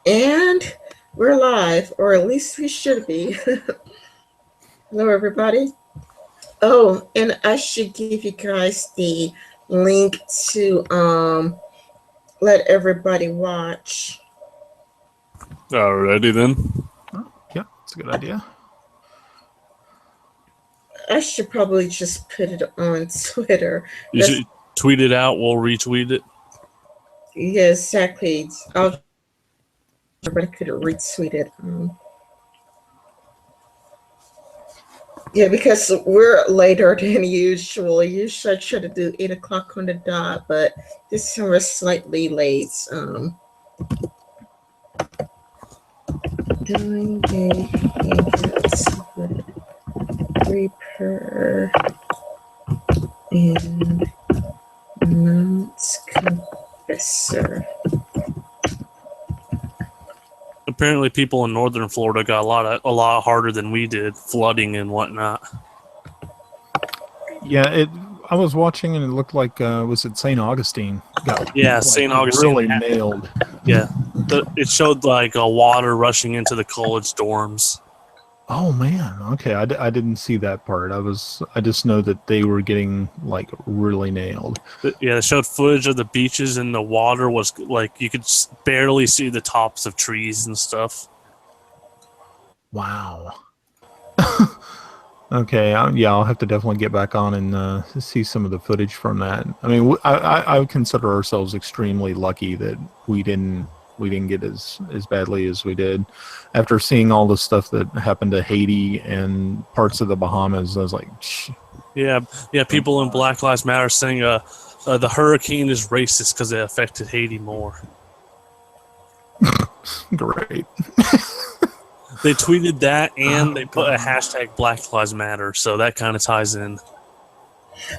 And we're live, or at least we should be. Hello, everybody. Oh, and I should give you guys the link to let everybody watch. Alrighty then. Oh, yeah, that's a good idea. I should probably just put it on Twitter. You should tweet it out. We'll retweet it. Yeah, exactly. Everybody could retweet it. Yeah, because we're later than usual. Usually I try to do 8 o'clock on the dot, but this time we're slightly late. Doing the Reaper and Mount Confessor. Apparently, people in northern Florida got a lot harder than we did, flooding and whatnot. Yeah, I was watching and it looked like was it St. Augustine? St. Augustine really nailed. Yeah, it showed like water rushing into the college dorms. Oh man, okay, I didn't see that part. I just know that they were getting like really nailed. Yeah, they showed footage of the beaches and the water was like you could barely see the tops of trees and stuff. Wow. Okay, I'll have to definitely get back on and see some of the footage from that. I mean, I would consider ourselves extremely lucky that we didn't get as badly as we did. After seeing all the stuff that happened to Haiti and parts of the Bahamas, I was like, shh. Yeah. People in Black Lives Matter saying the hurricane is racist because it affected Haiti more. Great. They tweeted that and they put a hashtag Black Lives Matter, so that kind of ties in.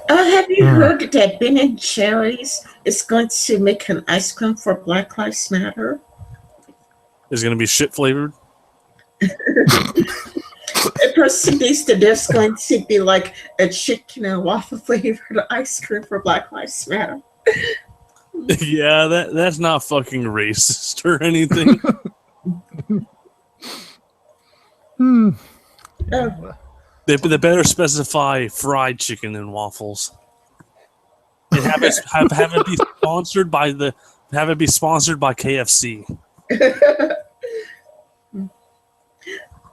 Have you heard that Ben & Jerry's is going to make an ice cream for Black Lives Matter? Is it going to be shit flavored? A person needs to, there's going to be like a chicken and waffle flavored ice cream for Black Lives Matter. Yeah, that's not fucking racist or anything. They better specify fried chicken and waffles. And have it be sponsored by KFC.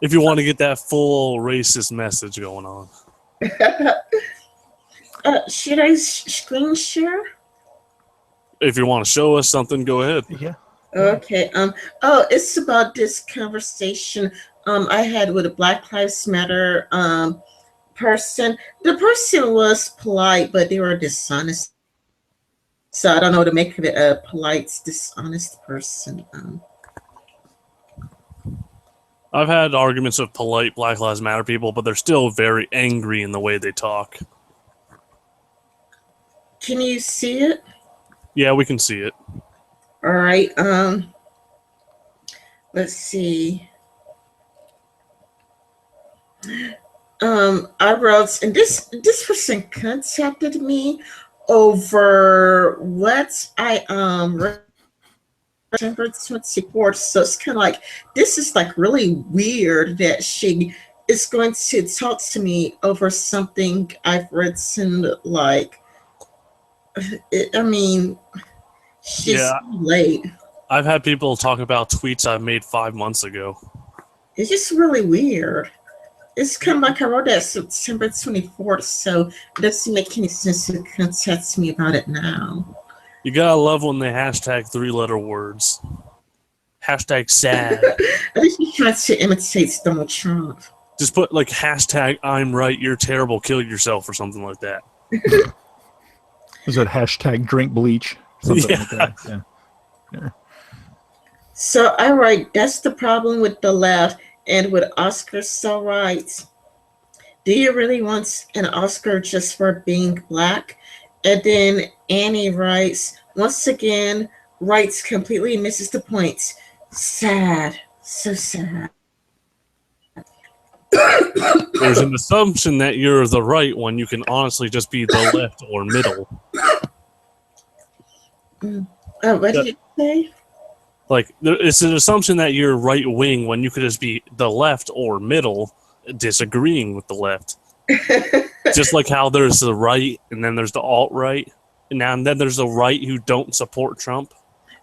If you want to get that full racist message going on. Should I screen share? If you want to show us something, go ahead. Yeah. Okay. It's about this conversation I had with a Black Lives Matter person. The person was polite, but they were dishonest. So I don't know to make it a polite, dishonest person. I've had arguments with polite Black Lives Matter people, but they're still very angry in the way they talk. Can you see it? Yeah, we can see it. All right. Let's see. I wrote, and this person contacted me over what I September 24th. So it's kind of like, this is like really weird that she is going to talk to me over something I've written. Like, I mean, she's late. I've had people talk about tweets I made 5 months ago. It's just really weird. It's kind of like I wrote that September 24th, so it doesn't make any sense to contact me about it now. You gotta love when they hashtag 3-letter words. Hashtag sad. I think he's trying to imitate Donald Trump. Just put like hashtag I'm right, you're terrible, kill yourself or something like that. Is it hashtag drink bleach? Something like that. Yeah. So I write, that's the problem with the left and with Oscar so right. Do you really want an Oscar just for being black? And then Annie writes, once again, writes completely misses the point. Sad. So sad. There's an assumption that you're the right when you can honestly just be the left or middle. What did you say? Like, it's an assumption that you're right wing when you could just be the left or middle, disagreeing with the left. Just like how there's the right, and then there's the alt right, and then there's the right who don't support Trump.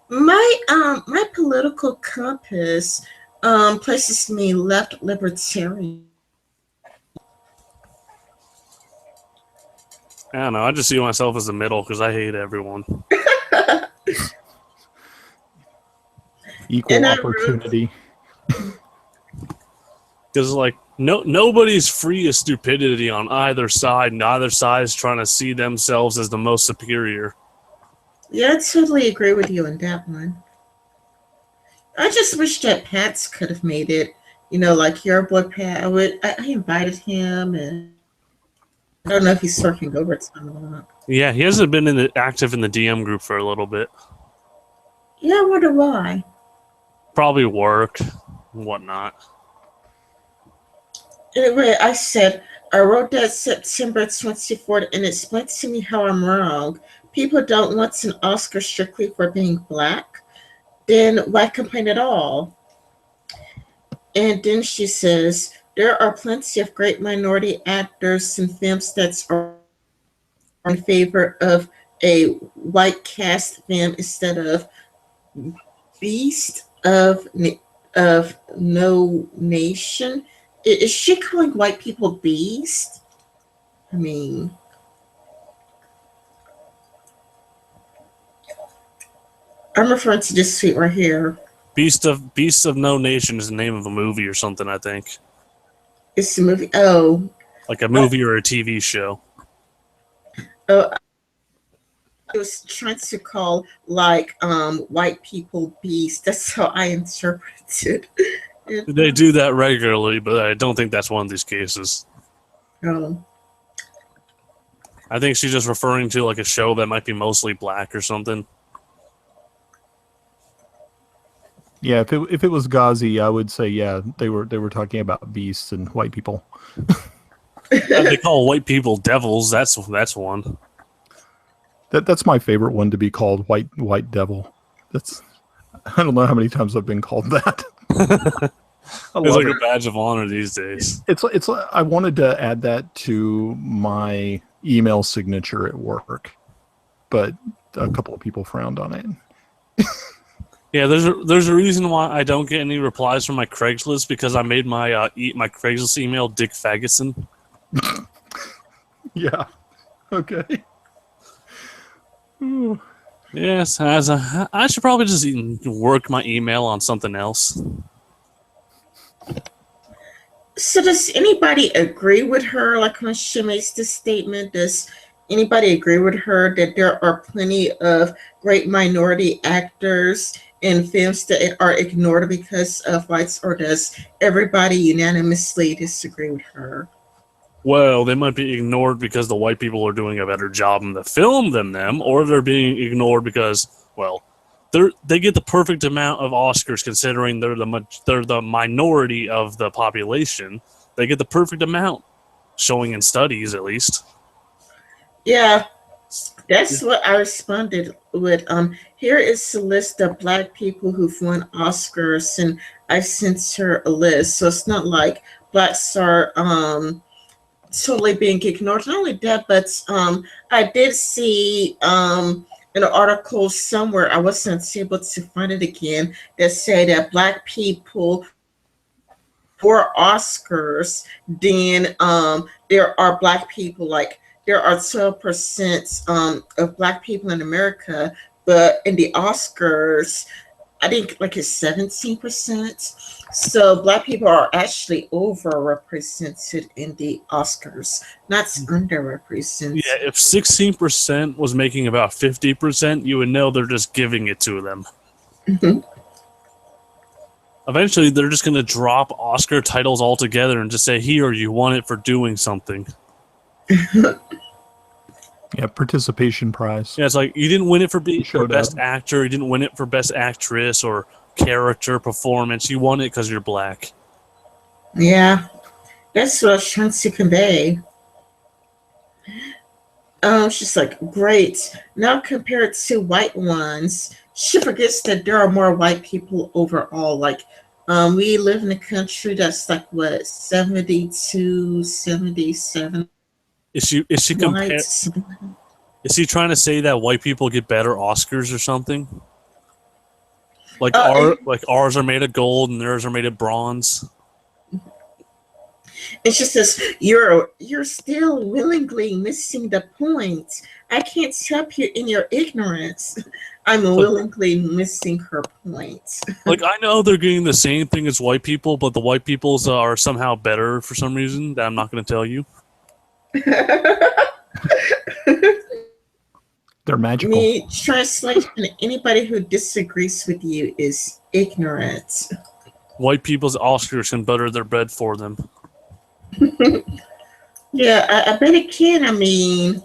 My political compass places me left libertarian. I don't know. I just see myself as the middle because I hate everyone. Equal opportunity. Because like nobody's free of stupidity on either side, and either side is trying to see themselves as the most superior. Yeah, I totally agree with you on that one. I just wish that Pats could have made it. You know, like your boy Pat. I invited him, and I don't know if he's working overtime or not. Yeah, he hasn't been active in the DM group for a little bit. Yeah, I wonder why. Probably work and whatnot. Anyway, I wrote that September 24th, and explained to me how I'm wrong. People don't want an Oscar strictly for being black. Then why complain at all? And then she says, there are plenty of great minority actors in films that are in favor of a white cast film instead of Beast of No Nation. Is she calling white people beast? I mean, I'm referring to this tweet right here. Beasts of No Nation is the name of a movie or something, I think. It's a movie. Oh, Like a movie or a TV show. I was trying to call like white people beast. That's how I interpreted it. They do that regularly, but I don't think that's one of these cases. Oh. I think she's just referring to like a show that might be mostly black or something. Yeah, if it was Ghazi, I would say yeah, they were talking about beasts and white people. They call white people devils. That's one. That's my favorite one to be called white devil. That's I don't know how many times I've been called that. It's like a badge of honor these days. It's I wanted to add that to my email signature at work, but a couple of people frowned on it. Yeah, there's a reason why I don't get any replies from my Craigslist because I made my my Craigslist email Dick Faggotson. Yeah. Okay. Yes, I should probably just work my email on something else. So does anybody agree with her? Like when she makes this statement, does anybody agree with her that there are plenty of great minority actors in films that are ignored because of whites, or does everybody unanimously disagree with her? Well, they might be ignored because the white people are doing a better job in the film than them, or they're being ignored because, well, they get the perfect amount of Oscars considering they're the minority of the population. They get the perfect amount, showing in studies at least. Yeah, that's what I responded with. Here is a list of black people who've won Oscars, and I sent her a list. So it's not like blacks are totally being ignored. Not only that, but I did see an article somewhere, I wasn't able to find it again, that said that black people for Oscars, then there are black people, like there are 12% of black people in America, but in the Oscars, I think like it's 17%. So black people are actually overrepresented in the Oscars, not underrepresented. Yeah, if 16% was making about 50%, you would know they're just giving it to them. Mm-hmm. Eventually, they're just going to drop Oscar titles altogether and just say, here, you won it for doing something. Yeah, participation prize. Yeah, it's like, you didn't win it for best up. actor, you didn't win it for best actress or character performance, you won it because you're black. Yeah, that's what I was trying to convey. She's like, great. Now compared to white ones, she forgets that there are more white people overall. Like, we live in a country that's like what 72, 77 Is she compare? whites. Is he trying to say that white people get better Oscars or something? It, Like ours are made of gold and theirs are made of bronze. it's just this. You're still willingly missing the point. I can't help you in your ignorance. I'm willingly missing her point. Like I know they're getting the same thing as white people, but the white people's are somehow better for some reason that I'm not going to tell you. They're magical. Me translation. Anybody who disagrees with you is ignorant. White people's Oscars can butter their bread for them. Yeah, I bet it can. I mean,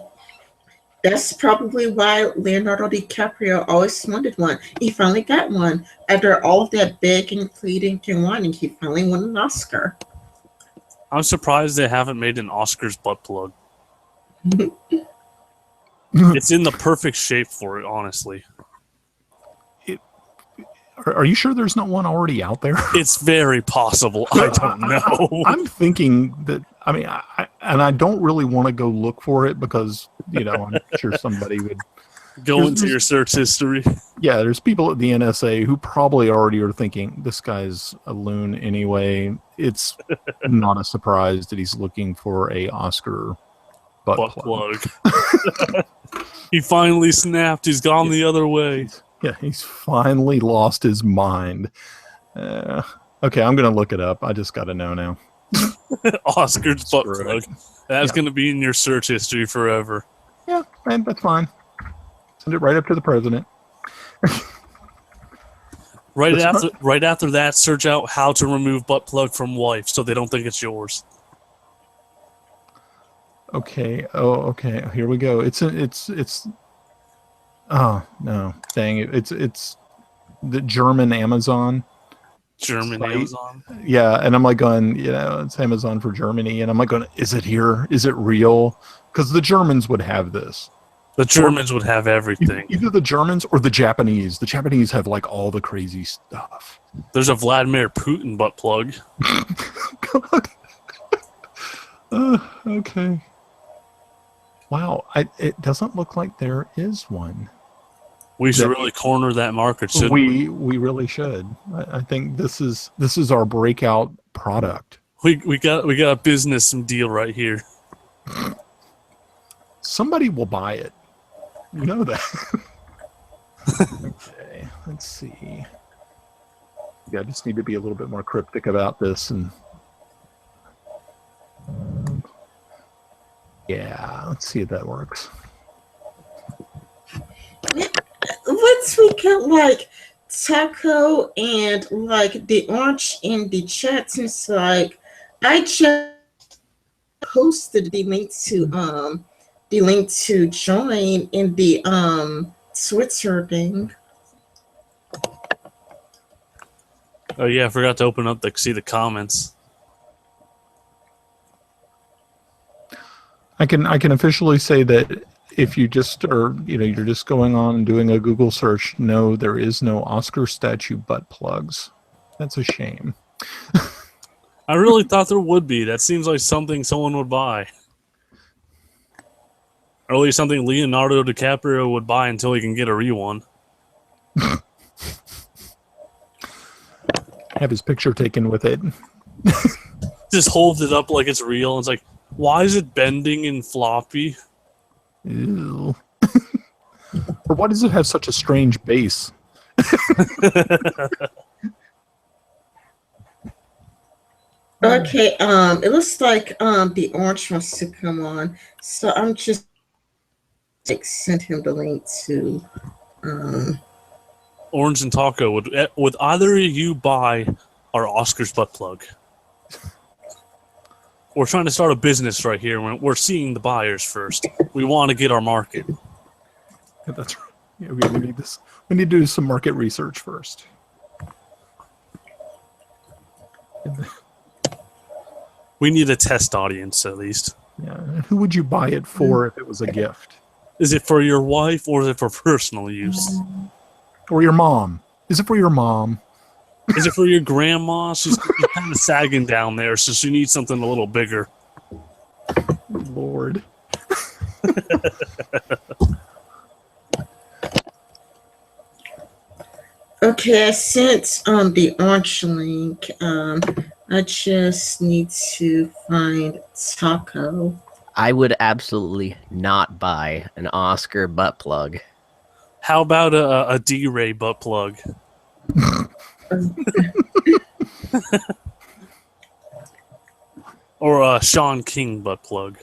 that's probably why Leonardo DiCaprio always wanted one. He finally got one. After all of that begging, pleading, and whining, he finally won an Oscar. I'm surprised they haven't made an Oscars butt plug. It's in the perfect shape for it, honestly. Are you sure there's not one already out there? It's very possible. I don't know. I'm thinking that. I mean, I don't really want to go look for it because I'm sure somebody would Go into your search history. Yeah, there's people at the NSA who probably already are thinking this guy's a loon anyway. It's not a surprise that he's looking for a Oscar butt plug. He finally snapped. He's gone the other way. Yeah, he's finally lost his mind. Okay, I'm going to look it up. I just got to know now. Oscar's butt plug. That's going to be in your search history forever. Yeah, man, that's fine. Send it right up to the president. Right after that, search out how to remove butt plug from wife so they don't think it's yours. Okay. Oh, okay. Here we go. It's. Oh no! Dang it! It's the German Amazon. German site. Amazon. Yeah, and I'm like going, it's Amazon for Germany, and I'm like going, is it here? Is it real? Because the Germans would have this. The Germans would have everything. Either the Germans or the Japanese. The Japanese have like all the crazy stuff. There's a Vladimir Putin butt plug. Okay. Wow, it doesn't look like there is one. We should really corner that market, shouldn't we? We really should. I think this is our breakout product. We got a business deal right here. Somebody will buy it. You know that. Okay, let's see. Yeah, I just need to be a little bit more cryptic about this and yeah, let's see if that works. Once we got like Taco and like the orange in the chats, it's like I just posted the link to join in the Switzer thing. Oh yeah, I forgot to open up to see the comments. I can officially say that if you just are, you're just going on and doing a Google search, no, there is no Oscar statue butt plugs. That's a shame. I really thought there would be. That seems like something someone would buy. Or at least something Leonardo DiCaprio would buy until he can get a re-one. Have his picture taken with it. Just holds it up like it's real. And it's like, why is it bending and floppy? Ew. Or why does it have such a strange base? Okay, it looks like the orange wants to come on, so I'm just sent him the link to Orange and Taco, would either of you buy our Oscar's butt plug? We're trying to start a business right here. We're seeing the buyers first. We want to get our market. Yeah, that's right. Yeah, we need this. We need to do some market research first. We need a test audience at least. Yeah. Who would you buy it for if it was a gift? Is it for your wife or is it for personal use? Or your mom? Is it for your mom? Is it for your grandma? She's kind of sagging down there, so she needs something a little bigger. Lord. Okay, I sent the orange link. I just need to find Taco. I would absolutely not buy an Oscar butt plug. How about a D-Ray butt plug? Or a Sean King butt plug?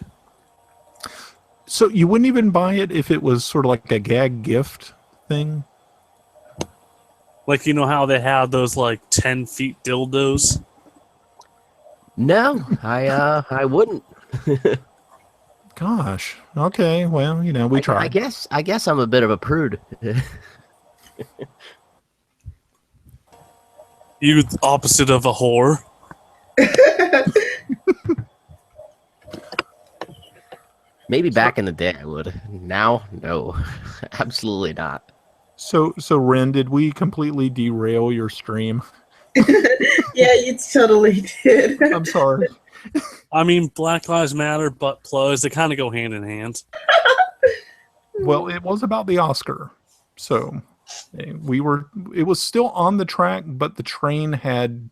So you wouldn't even buy it if it was sort of like a gag gift thing? Like, you know how they have those, like, 10 feet dildos? No, I wouldn't. Gosh. Okay. Well, you know, we tried. I guess I'm a bit of a prude. You opposite of a whore. Maybe back in the day I would. Now, no. Absolutely not. So Ren, did we completely derail your stream? Yeah, you totally did. I'm sorry. I mean, Black Lives Matter, butt plugs, they kind of go hand in hand. Well, it was about the Oscar. So it was still on the track, but the train had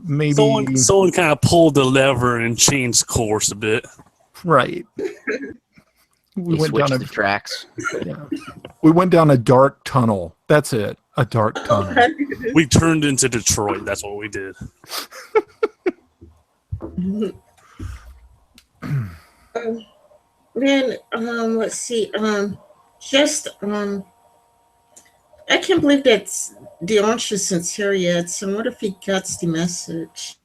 maybe Someone kind of pulled the lever and changed course a bit. right. We went down the tracks. Yeah. We went down a dark tunnel. That's it. A dark tunnel. We turned into Detroit. That's what we did. Then let's see. Just I can't believe that the orange isn't here yet. So what if he gets the message?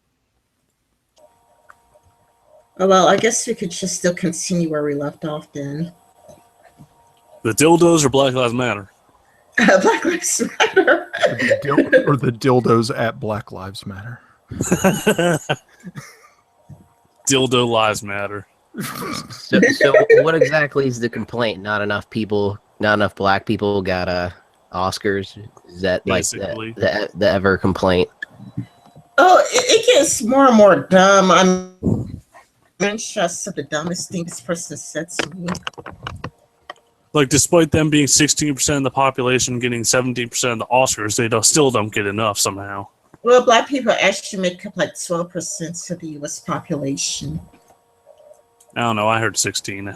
Oh well, I guess we could just still continue where we left off then. The dildos or Black Lives Matter? Black Lives Matter. Or the dildos at Black Lives Matter. Dildo Lives Matter. So what exactly is the complaint? Not enough black people got Oscars? Is that Basically. like the ever complaint? Oh, it gets more and more dumb. I'm just the dumbest thing this person said to me. Like, despite them being 16% of the population getting 17% of the Oscars, they still don't get enough somehow. Well, black people actually make up like 12% of the U.S. population. I don't know. I heard 16.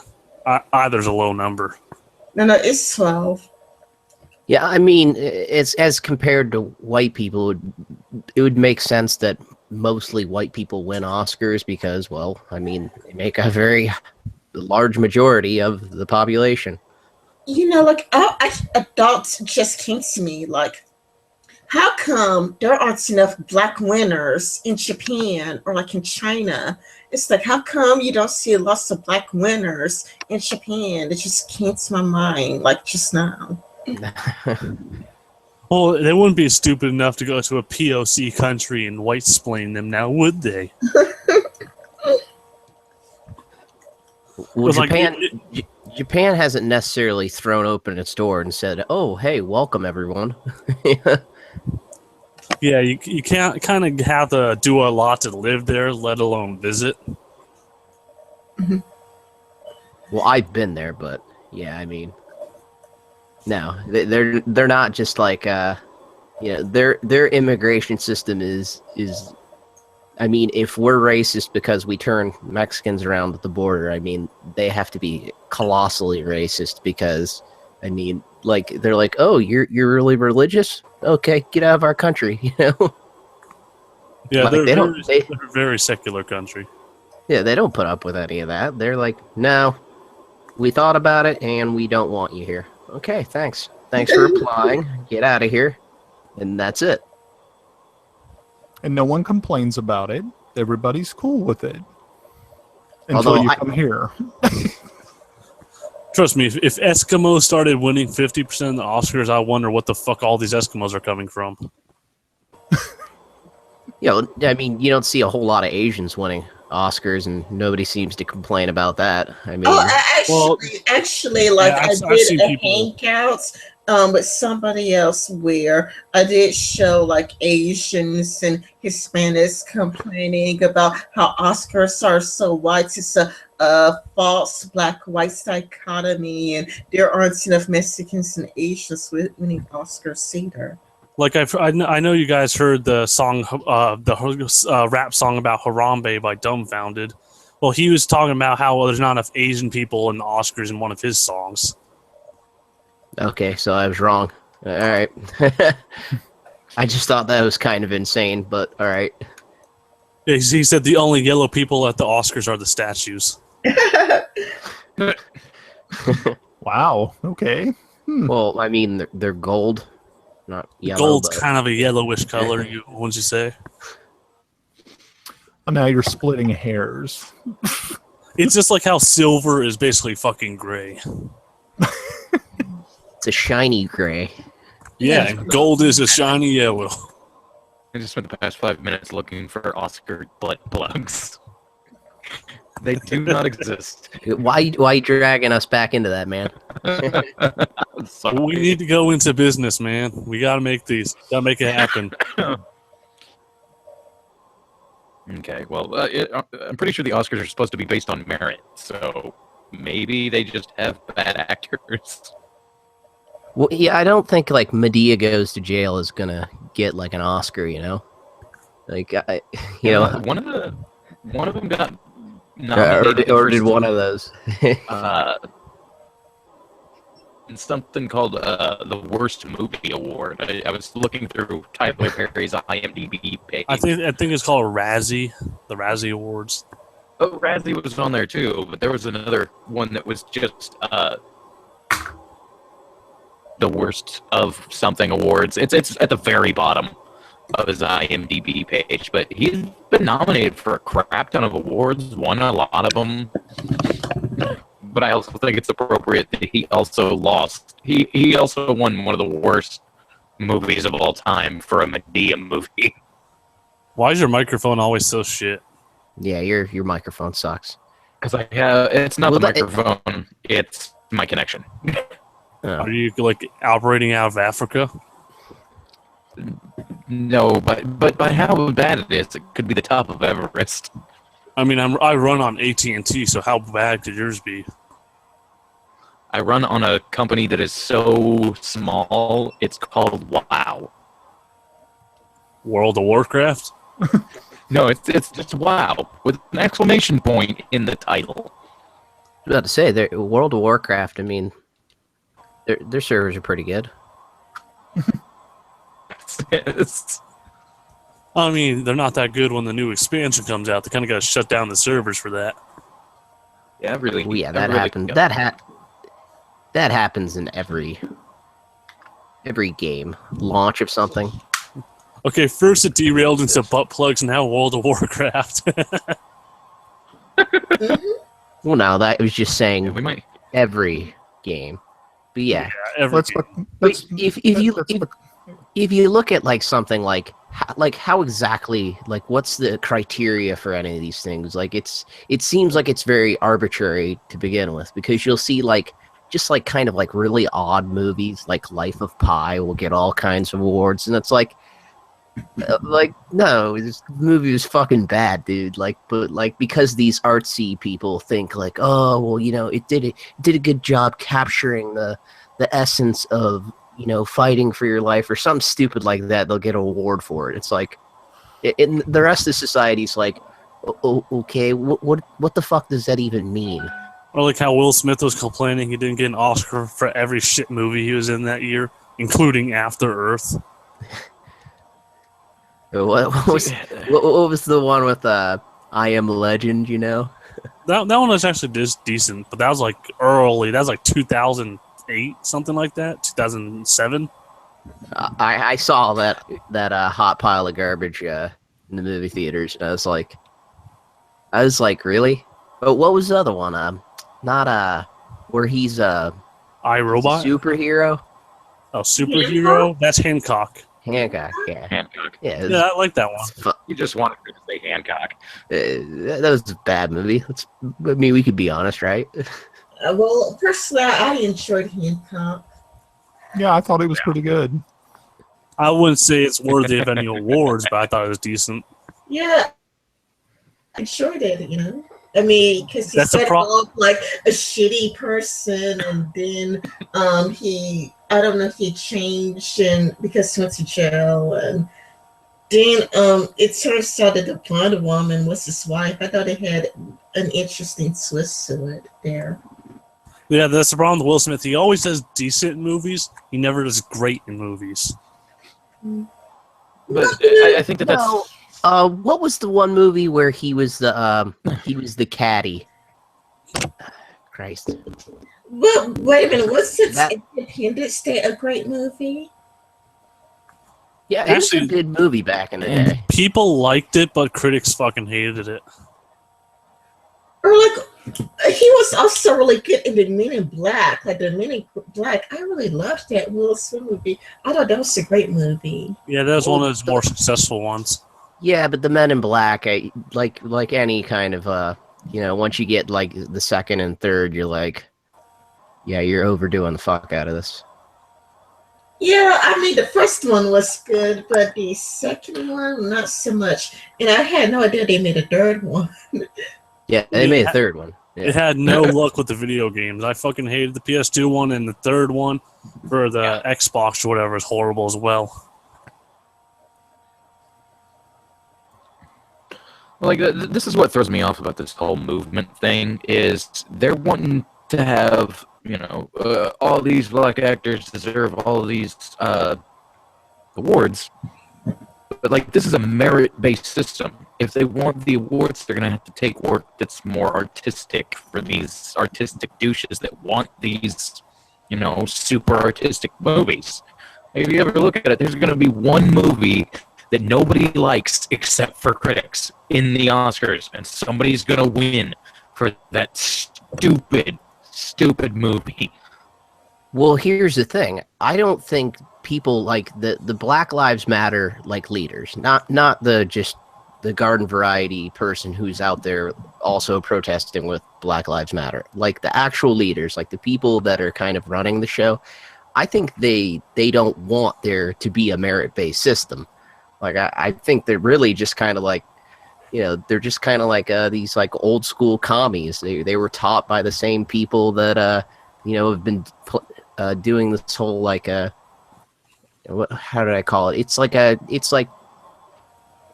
Either's a low number. No, it's 12. Yeah, I mean, it's as compared to white people, it would make sense that mostly white people win Oscars because, well, I mean, they make a very large majority of the population. You know, like, adults just came to me, like, how come there aren't enough black winners in Japan or like in China? It's like, how come you don't see lots of black winners in Japan? It just came to my mind, like, just now. Well, they wouldn't be stupid enough to go to a POC country and white-splain them now, would they? Well, Japan hasn't necessarily thrown open its door and said, "Oh, hey, welcome everyone." Yeah, you can't kind of have to do a lot to live there, let alone visit. Mm-hmm. Well, I've been there, but yeah, I mean, no, they're not just like their immigration system is. I mean, if we're racist because we turn Mexicans around at the border, I mean, they have to be colossally racist because, I mean, like they're like, oh, you're really religious? Okay, get out of our country, you know? Yeah, like, they're a very secular country. Yeah, they don't put up with any of that. They're like, no, we thought about it and we don't want you here. Okay, thanks. Thanks for applying. Get out of here. And that's it. And no one complains about it. Everybody's cool with it. Until you come here. Trust me, if Eskimos started winning 50% of the Oscars, I wonder what the fuck all these Eskimos are coming from. Yeah, I mean, you don't see a whole lot of Asians winning Oscars, and nobody seems to complain about that. I mean, Actually, like, yeah, I did a hangouts with somebody else where I did show like Asians and Hispanics complaining about how Oscars are so white. It's a false black-white dichotomy, and there aren't enough Mexicans and Asians winning Oscars either. Like I know you guys heard the song, the rap song about Harambe by Dumbfounded. Well, he was talking about how there's not enough Asian people in the Oscars in one of his songs. Okay, so I was wrong. All right. I just thought that was kind of insane, but all right. Yeah, he said the only yellow people at the Oscars are the statues. Wow. Okay. Well, I mean, they're gold, not yellow. Gold's but... kind of a yellowish color, wouldn't you say? Now you're splitting hairs. It's just like how silver is basically fucking gray. It's a shiny gray. Yeah, and gold is a shiny yellow. I just spent the past 5 minutes looking for Oscar butt plugs. They do not exist. Why you dragging us back into that, man? Sorry. We need to go into business, man. We gotta make these. Gotta make it happen. Okay, well, I'm pretty sure the Oscars are supposed to be based on merit, so maybe they just have bad actors. Well, yeah, I don't think like Medea Goes to Jail is gonna get like an Oscar, you know. Like, One of them got nominated or did one of those? in something called the Worst Movie Award. I was looking through Tyler Perry's IMDb page. I think it's called Razzie, the Razzie Awards. Oh, Razzie was on there too, but there was another one that was just the worst of something awards. It's at the very bottom of his IMDb page, but he's been nominated for a crap ton of awards, won a lot of them. But I also think it's appropriate that he also lost. He also won one of the worst movies of all time for a Medea movie. Why is your microphone always so shit? Yeah, your microphone sucks. Because it's not Well, the microphone, it's my connection. Are you like operating out of Africa? No, but by how bad it is, it could be the top of Everest. I mean, I run on AT&T, so how bad could yours be? I run on a company that is so small, it's called WoW. World of Warcraft? No, it's just WoW with an exclamation point in the title. I was about to say, World of Warcraft. I mean, their servers are pretty good. I mean, they're not that good when the new expansion comes out. They kind of got to shut down the servers for that. Yeah, really. Well, yeah, I that really happens. don't. That happens in every game launch of something. Okay, first it derailed into butt plugs, and now World of Warcraft. Well, no, that was just saying We might. every game. But yeah, Every Let's game. look. if you look at like something like how exactly, like, what's the criteria for any of these things? Like, it seems like it's very arbitrary to begin with, because you'll see like just like kind of like really odd movies like Life of Pi will get all kinds of awards, and it's like no, this movie was fucking bad, dude. Like, but like because these artsy people think like, oh well, you know, it did a good job capturing the essence of, you know, fighting for your life or something stupid like that, they'll get an award for it. It's like, in the rest of society's like, okay, what the fuck does that even mean? Or like how Will Smith was complaining he didn't get an Oscar for every shit movie he was in that year, including After Earth. What was the one with I Am Legend? You know, That one was actually decent, but that was like early. That was like 2008, something like that, 2007. I saw that hot pile of garbage in the movie theaters, and I was like, really? But what was the other one? Not where he's iRobot? superhero. Oh, superhero? That's Hancock. Hancock, yeah. Hancock. Yeah, Yeah, I like that one. You just wanted to say Hancock. that was a bad movie. I mean, we could be honest, right? Well, personally, I enjoyed Hancock. Yeah, I thought it was pretty good. I wouldn't say it's worthy of any awards, but I thought it was decent. Yeah, I enjoyed it. I mean, because he That's the started problem. off like a shitty person, and then I don't know, he changed and because he went to jail, and then it turns out that the blonde woman was his wife. I thought it had an interesting twist to it there. Yeah, that's the problem with Will Smith. He always does decent in movies. He never does great in movies. But I think that's What was the one movie where he was the caddy? Christ. Well, wait a minute. Was That- Independence Day a great movie? Yeah, it was a Actually- good movie back in the day. People liked it, but critics fucking hated it. Or like, he was also really good in the Men in Black. Like the Men in Black, I really loved that Will Smith movie. I thought that was a great movie. Yeah, that was one of his more successful ones. Yeah, but the Men in Black, like any kind of once you get like the second and third, you're like, yeah, you're overdoing the fuck out of this. Yeah, I mean the first one was good, but the second one not so much. And I had no idea they made a third one. Yeah, they made a third one. Yeah. It had no luck with the video games. I fucking hated the PS2 one, and the third one for the Xbox or whatever is horrible as well. like this is what throws me off about this whole movement thing is they're wanting to have all these black actors deserve all of these awards, but like this is a merit-based system. If they want the awards, they're gonna have to take work that's more artistic for these artistic douches that want these super artistic movies. If you ever look at it, there's gonna be one movie that nobody likes except for critics in the Oscars, and somebody's gonna win for that stupid movie. Well, here's the thing. I don't think people like the Black Lives Matter like leaders, not the garden variety person who's out there also protesting with Black Lives Matter. Like the actual leaders, like the people that are kind of running the show. I think they don't want there to be a merit-based system. Like I think they're really just kind of like, they're just kind of like these like old school commies. They were taught by the same people that have been doing this whole like how did I call it? It's like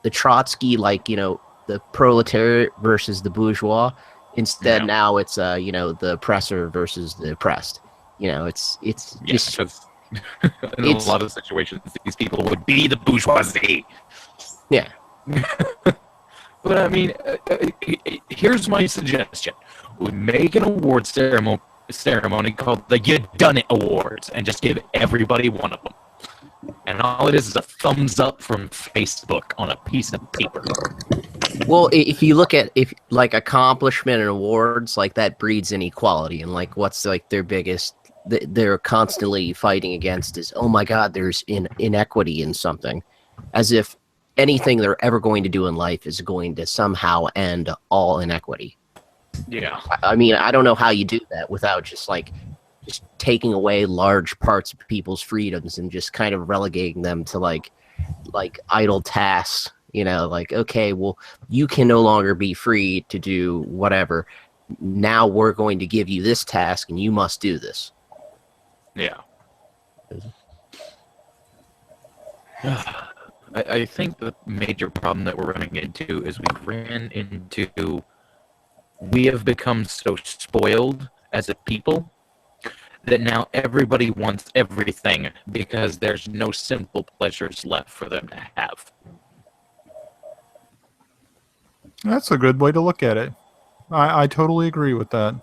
the Trotsky, like the proletariat versus the bourgeois. Instead, now it's the oppressor versus the oppressed. It's just in a lot of situations, these people would be the bourgeoisie. Yeah. But I mean, here's my suggestion: we make an award ceremony called the "You Done It Awards," and just give everybody one of them. And all it is a thumbs up from Facebook on a piece of paper. Well, if you look at like accomplishment and awards, like that breeds inequality, and like what's like their biggest, they're constantly fighting against is, oh my God, there's inequity in something, as if anything they're ever going to do in life is going to somehow end all inequity. Yeah. I mean, I don't know how you do that without just taking away large parts of people's freedoms and just kind of relegating them to like idle tasks. Like, okay, well, you can no longer be free to do whatever. Now we're going to give you this task and you must do this. Yeah. I think the major problem that we're running into is we have become so spoiled as a people that now everybody wants everything because there's no simple pleasures left for them to have. That's a good way to look at it. I totally agree with that.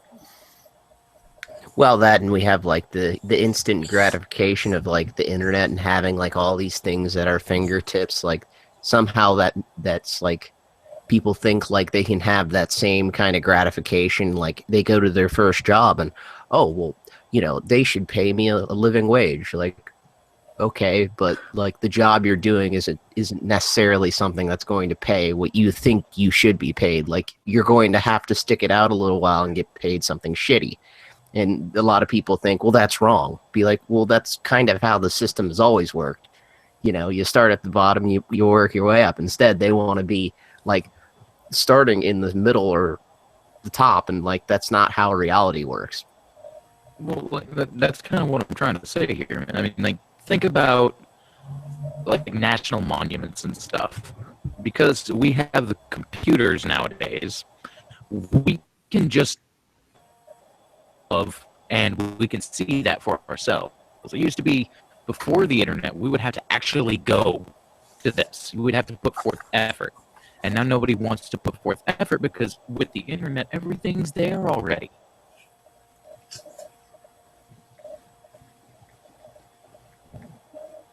Well, that, and we have like the instant gratification of like the internet and having like all these things at our fingertips. Like somehow that's like people think like they can have that same kind of gratification. Like they go to their first job and, oh, well, they should pay me a living wage. Like, okay, but like the job you're doing isn't necessarily something that's going to pay what you think you should be paid. Like you're going to have to stick it out a little while and get paid something shitty. And a lot of people think, well, that's wrong. Be like, well, that's kind of how the system has always worked. You know, you start at the bottom, you work your way up. Instead, they want to be like starting in the middle or the top, and like that's not how reality works. Well, like, that's kind of what I'm trying to say here. I mean, like, think about like national monuments and stuff. Because we have the computers nowadays, we can just and we can see that for ourselves. It used to be before the internet, we would have to actually go to this. We would have to put forth effort. And now nobody wants to put forth effort because with the internet, everything's there already.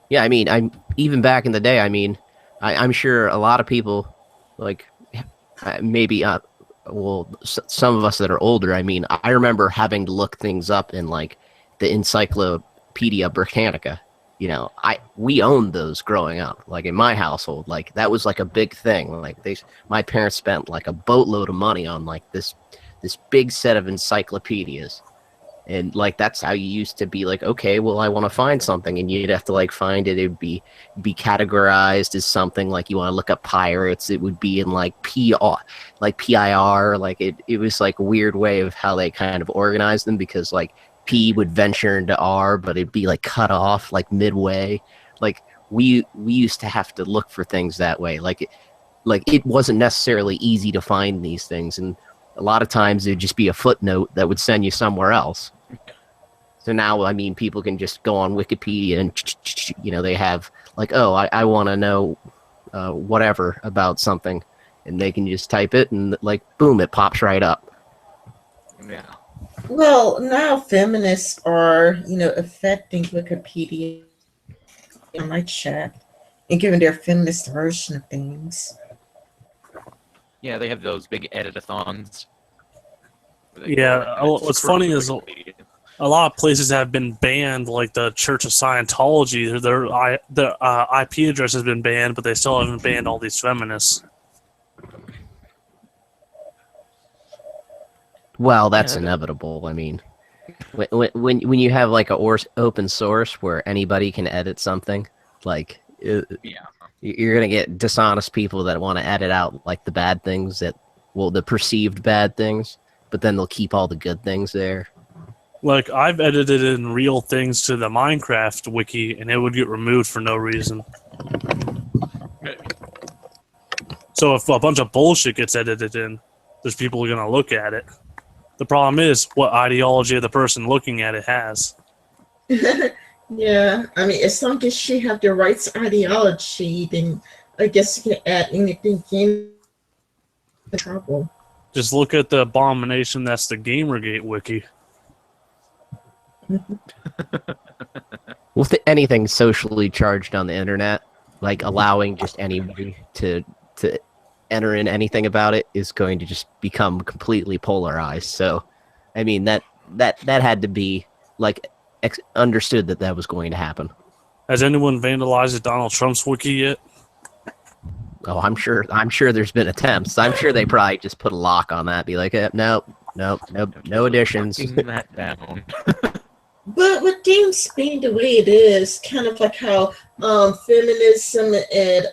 Yeah, I mean, I'm even back in the day. I mean, I'm sure a lot of people, like maybe, well, some of us that are older. I mean, I remember having to look things up in like the Encyclopedia Britannica. You know, we owned those growing up. Like in my household, like that was like a big thing. Like my parents spent like a boatload of money on like this big set of encyclopedias. And like that's how you used to be like, okay, well, I want to find something, and you'd have to like find it. It'd be categorized as something like you want to look up pirates. It would be in like PIR, like it was like a weird way of how they kind of organized them, because like P would venture into R, but it'd be like cut off like midway. Like we used to have to look for things that way. Like it wasn't necessarily easy to find these things, and a lot of times it'd just be a footnote that would send you somewhere else. So now, I mean, people can just go on Wikipedia and, you know, they have like, oh, I want to know whatever about something. And they can just type it and like, boom, it pops right up. Yeah. Well, now feminists are, affecting Wikipedia in my chat and giving their feminist version of things. Yeah, they have those big edit-a-thons. Yeah, what's funny is a lot of places have been banned, like the Church of Scientology. Their IP address has been banned, but they still haven't banned all these feminists. Well, that's inevitable. I mean, when you have like a open source where anybody can edit something, like you're gonna get dishonest people that want to edit out like the bad things the perceived bad things, but then they'll keep all the good things there. Like, I've edited in real things to the Minecraft wiki, and it would get removed for no reason. So if a bunch of bullshit gets edited in, there's people who are going to look at it. The problem is what ideology of the person looking at it has. Yeah, I mean, as long as she have the rights ideology, then I guess you can add anything in trouble. Just look at the abomination that's the Gamergate wiki. With anything socially charged on the internet, like allowing just anybody to enter in anything about it is going to just become completely polarized. So, I mean, that had to be like understood that was going to happen. Has anyone vandalized Donald Trump's wiki yet? Oh, I'm sure there's been attempts. I'm sure they probably just put a lock on that. Be like, nope, no additions. That down. But with things being the way it is, kind of like how feminism and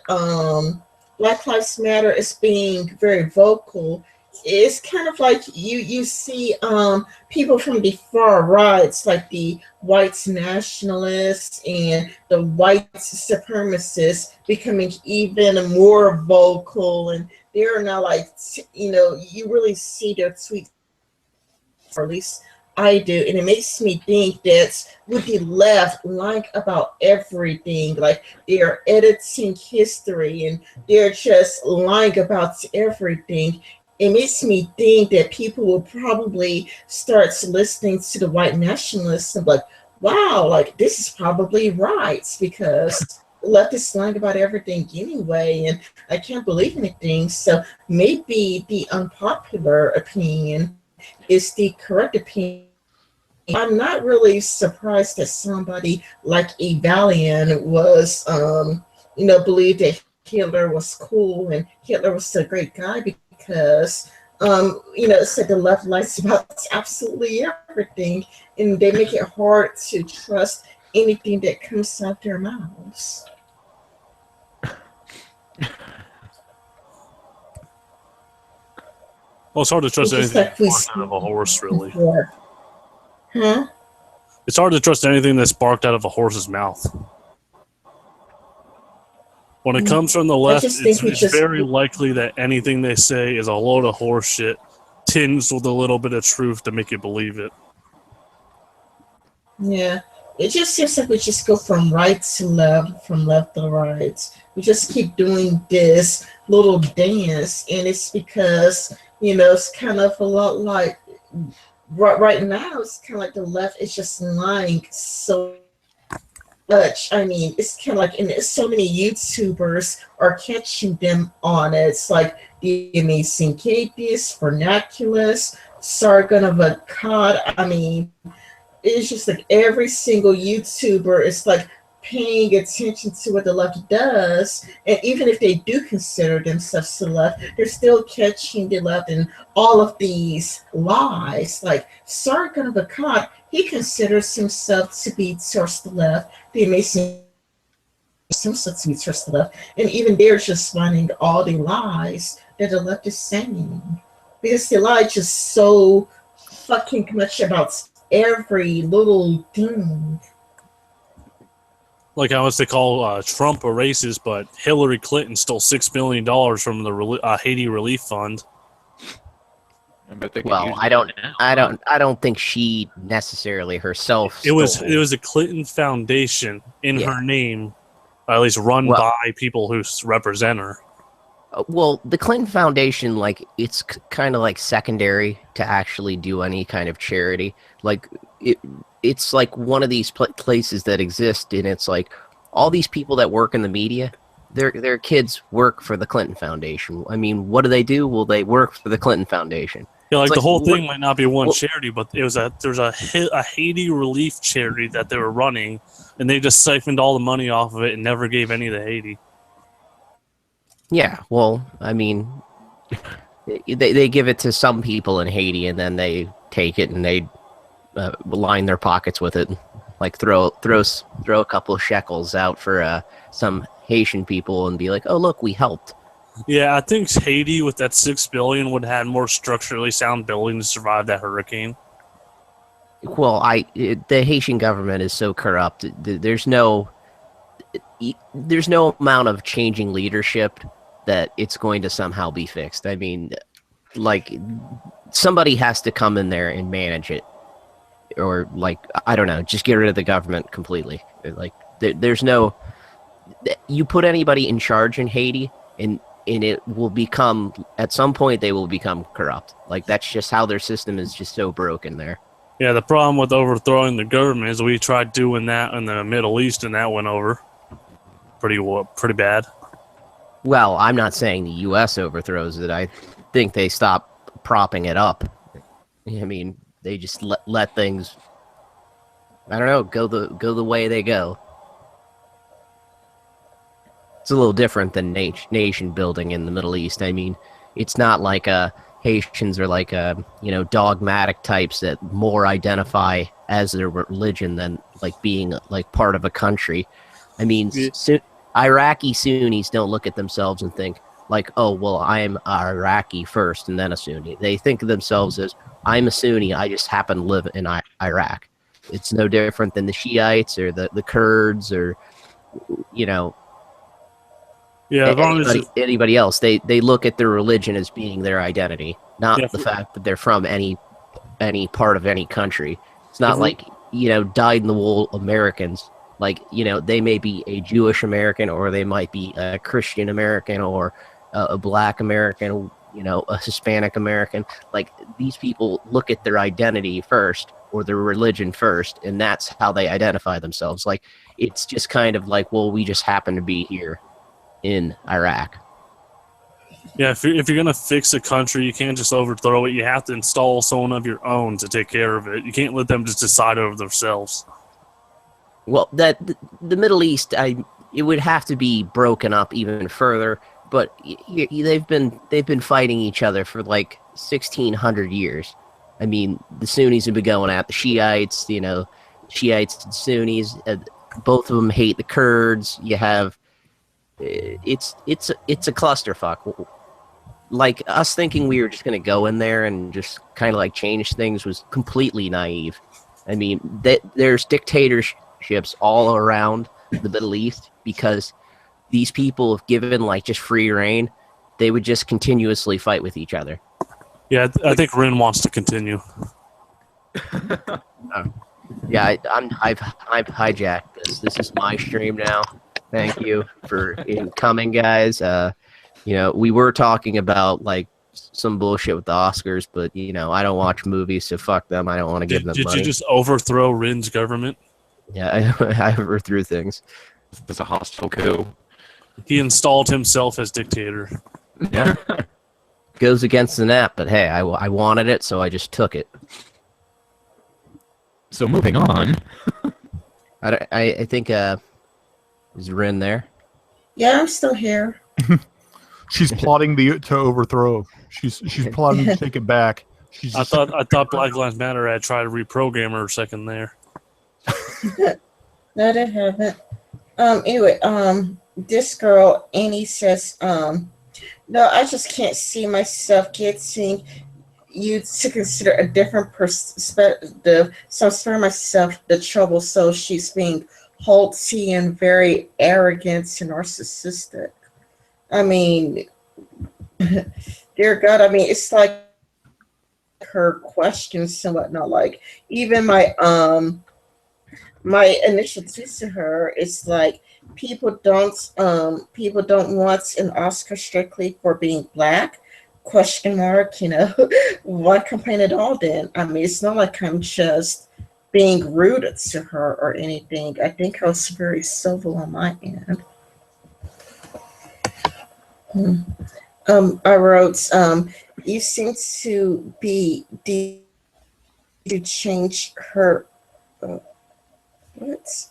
Black Lives Matter is being very vocal, it's kind of like you see people from the far rights, like the white nationalists and the white supremacists, becoming even more vocal, and they're now like, you really see their tweets, or at least I do, and it makes me think that with the left lying about everything, like they're editing history and they're just lying about everything. It makes me think that people will probably start listening to the white nationalists and be like, wow, like this is probably right, because the left is lying about everything anyway, and I can't believe anything. So maybe the unpopular opinion is the correct opinion. I'm not really surprised that somebody like a Valiant was, believed that Hitler was cool and Hitler was a great guy, because It's like the left lies about absolutely everything, and they make it hard to trust anything that comes out their mouths. Well, it's hard to trust It's just anything like we barked out of a horse, really. before. Huh? It's hard to trust anything that's barked out of a horse's mouth. When it comes from the left, just think it's very likely that anything they say is a load of horse shit, tinged with a little bit of truth to make you believe it. Yeah. It just seems like we just go from right to left, from left to right. We just keep doing this little dance, and it's because, it's kind of a lot like right now, it's kind of like the left is just lying so much. I mean, it's kind of like, and so many YouTubers are catching them on it. It's like the Amazing Atheist, Vernaculus, Sargon of Akkad. I mean, it's just like every single YouTuber is like paying attention to what the left does, and even if they do consider themselves to the left, they're still catching the left in all of these lies. Like Sargon of Akkad, he considers himself to be towards the left. The Amazing himself to be towards the left, and even they're just finding all the lies that the left is saying, because the lie is just so fucking much about every little thing. Like how much they call Trump a racist, but Hillary Clinton stole $6 billion from the Haiti Relief Fund. Well, I don't think she necessarily herself. It was a Clinton Foundation in her name, at least run by people who represent her. Well, the Clinton Foundation, like, it's kind of like secondary to actually do any kind of charity. Like, it's like one of these places that exist, and it's like all these people that work in the media, their kids work for the Clinton Foundation. I mean, what do? Well, they work for the Clinton Foundation. Yeah, like the whole thing might not be one charity, but there's a Haiti relief charity that they were running, and they just siphoned all the money off of it and never gave any to Haiti. Yeah, well, I mean, they give it to some people in Haiti, and then they take it and they line their pockets with it, like throw a couple of shekels out for some Haitian people and be like, "Oh, look, we helped." Yeah, I think Haiti with that $6 billion would have had more structurally sound buildings to survive that hurricane. Well, the Haitian government is so corrupt. There's no amount of changing leadership that it's going to somehow be fixed. I mean, like, somebody has to come in there and manage it, or, like, I don't know, just get rid of the government completely. Like, there's no, you put anybody in charge in Haiti, and it will become, at some point they will become corrupt. Like, that's just how their system is just so broken there. Yeah, the problem with overthrowing the government is we tried doing that in the Middle East, and that went over pretty bad. Well, I'm not saying the U.S. overthrows it. I think they stop propping it up. I mean, they just let things, I don't know, go the way they go. It's a little different than nation building in the Middle East. I mean, it's not like Haitians are like dogmatic types that more identify as their religion than like being like part of a country. I mean, Iraqi Sunnis don't look at themselves and think like, oh, well, I'm Iraqi first and then a Sunni. They think of themselves as, I'm a Sunni, I just happen to live in Iraq. It's no different than the Shiites or the Kurds or, anybody else. They look at their religion as being their identity, not the fact that they're from any part of any country. It's not like, dyed-in-the-wool Americans. Like, they may be a Jewish American, or they might be a Christian American, or a Black American, a Hispanic American. Like, these people look at their identity first, or their religion first, and that's how they identify themselves. Like, it's just kind of like, well, we just happen to be here in Iraq. Yeah, if you're going to fix a country, you can't just overthrow it. You have to install someone of your own to take care of it. You can't let them just decide over themselves. Well, the Middle East, it would have to be broken up even further. but they've been fighting each other for like 1,600 years. I mean, the Sunnis have been going at the Shiites. Shiites and Sunnis. Both of them hate the Kurds. You have it's a clusterfuck. Like, us thinking we were just going to go in there and just kind of like change things was completely naive. I mean, there's dictatorships all around the Middle East because these people, if given like just free reign, they would just continuously fight with each other. Yeah, I think Rin wants to continue. Yeah, I've hijacked this. This is my stream now. Thank you for coming, guys. We were talking about like some bullshit with the Oscars, but I don't watch movies, so fuck them. I don't want to give them Did money. you just overthrow Rin's government? Yeah, I overthrew things. It's a hostile coup. He installed himself as dictator. Yeah. Goes against the net, but hey, I wanted it, so I just took it. So moving on. I think is Rin there? Yeah, I'm still here. She's plotting to overthrow. She's plotting to take it back. I thought Black Lives Matter had tried to reprogram her a second there. No, they haven't. Anyway, this girl, Annie, says, no, I just can't see myself getting you to consider a different perspective. So I'm sparing myself the trouble. So she's being haughty and very arrogant and narcissistic. I mean, dear God, I mean, it's like her questions and whatnot. Like, even my initial tweet to her is like, people don't want an Oscar strictly for being black, ? One complaint at all. Then I mean, it's not like I'm just being rude to her or anything. I think I was very civil on my end. I wrote, you seem to be to change her. What?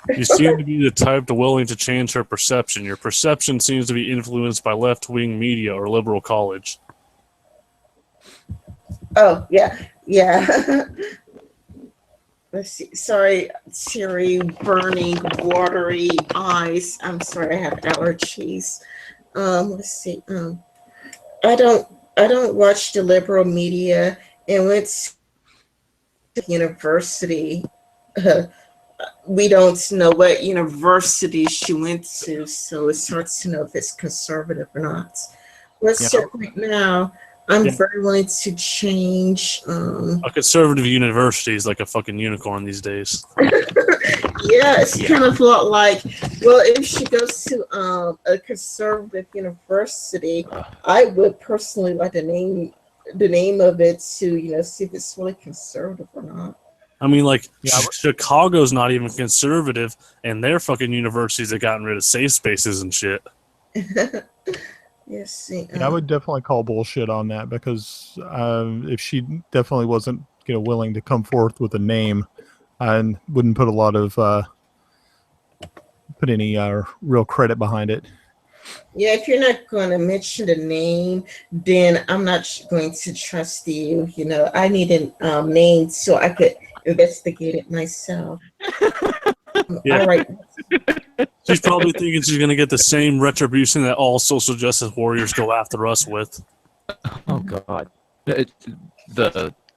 You seem to be the type willing to change her perception. Your perception seems to be influenced by left-wing media or liberal college. Oh, yeah. Let's see. Sorry, teary, burning, watery eyes. I'm sorry, I have allergies. Let's see. I don't watch the liberal media, and went to university. We don't know what university she went to, so it's hard to know if it's conservative or not. Let's check right now. I'm very willing to change. A conservative university is like a fucking unicorn these days. Yeah, it's kind of a lot like, well, if she goes to a conservative university, I would personally like the name of it to see if it's really conservative or not. I mean, like, Chicago's not even conservative, and their fucking universities have gotten rid of safe spaces and shit. Yes, see, I would definitely call bullshit on that, because if she definitely wasn't willing to come forth with a name, and wouldn't put a lot of put any real credit behind it. Yeah, if you're not going to mention the name, then I'm not going to trust you. I need a name so I could investigate it myself. Yeah. All right. She's probably thinking she's going to get the same retribution that all social justice warriors go after us with. Oh God.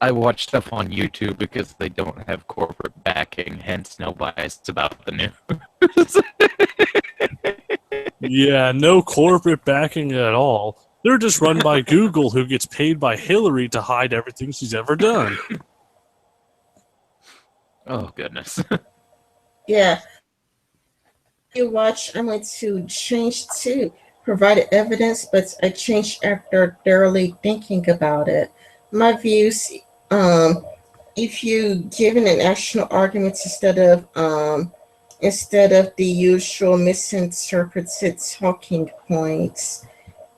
I watch stuff on YouTube because they don't have corporate backing, hence no bias about the news. Yeah, no corporate backing at all. They're just run by Google, who gets paid by Hillary to hide everything she's ever done. Oh goodness. Yeah. You watch, I'm going to change to provide evidence, but I changed after thoroughly thinking about it. My views, if you given an actual argument instead of the usual misinterpreted talking points.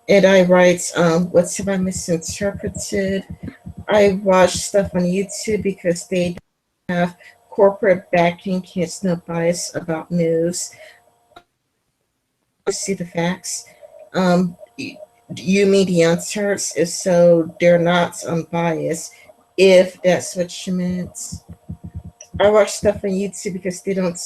And I write, what have I misinterpreted? I watch stuff on YouTube because they have corporate backing, hence no bias about news. see the facts. You mean the answers? If so, they're not unbiased. If that's what you meant. I watch stuff on YouTube because they don't.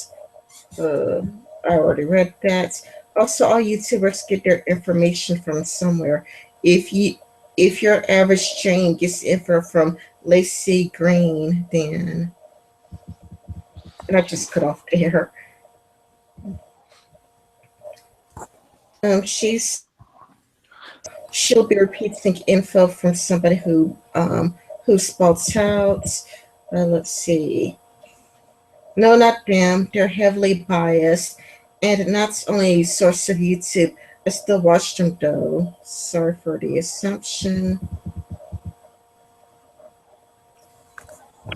Uh, I already read that. Also, all YouTubers get their information from somewhere. If you, if your average Jane gets info from Lacey Green, then and I just cut off there. She's she'll be repeating info from somebody who spouts out. Let's see. No, not them. They're heavily biased, and not only source of YouTube. I still watch them though. Sorry for the assumption.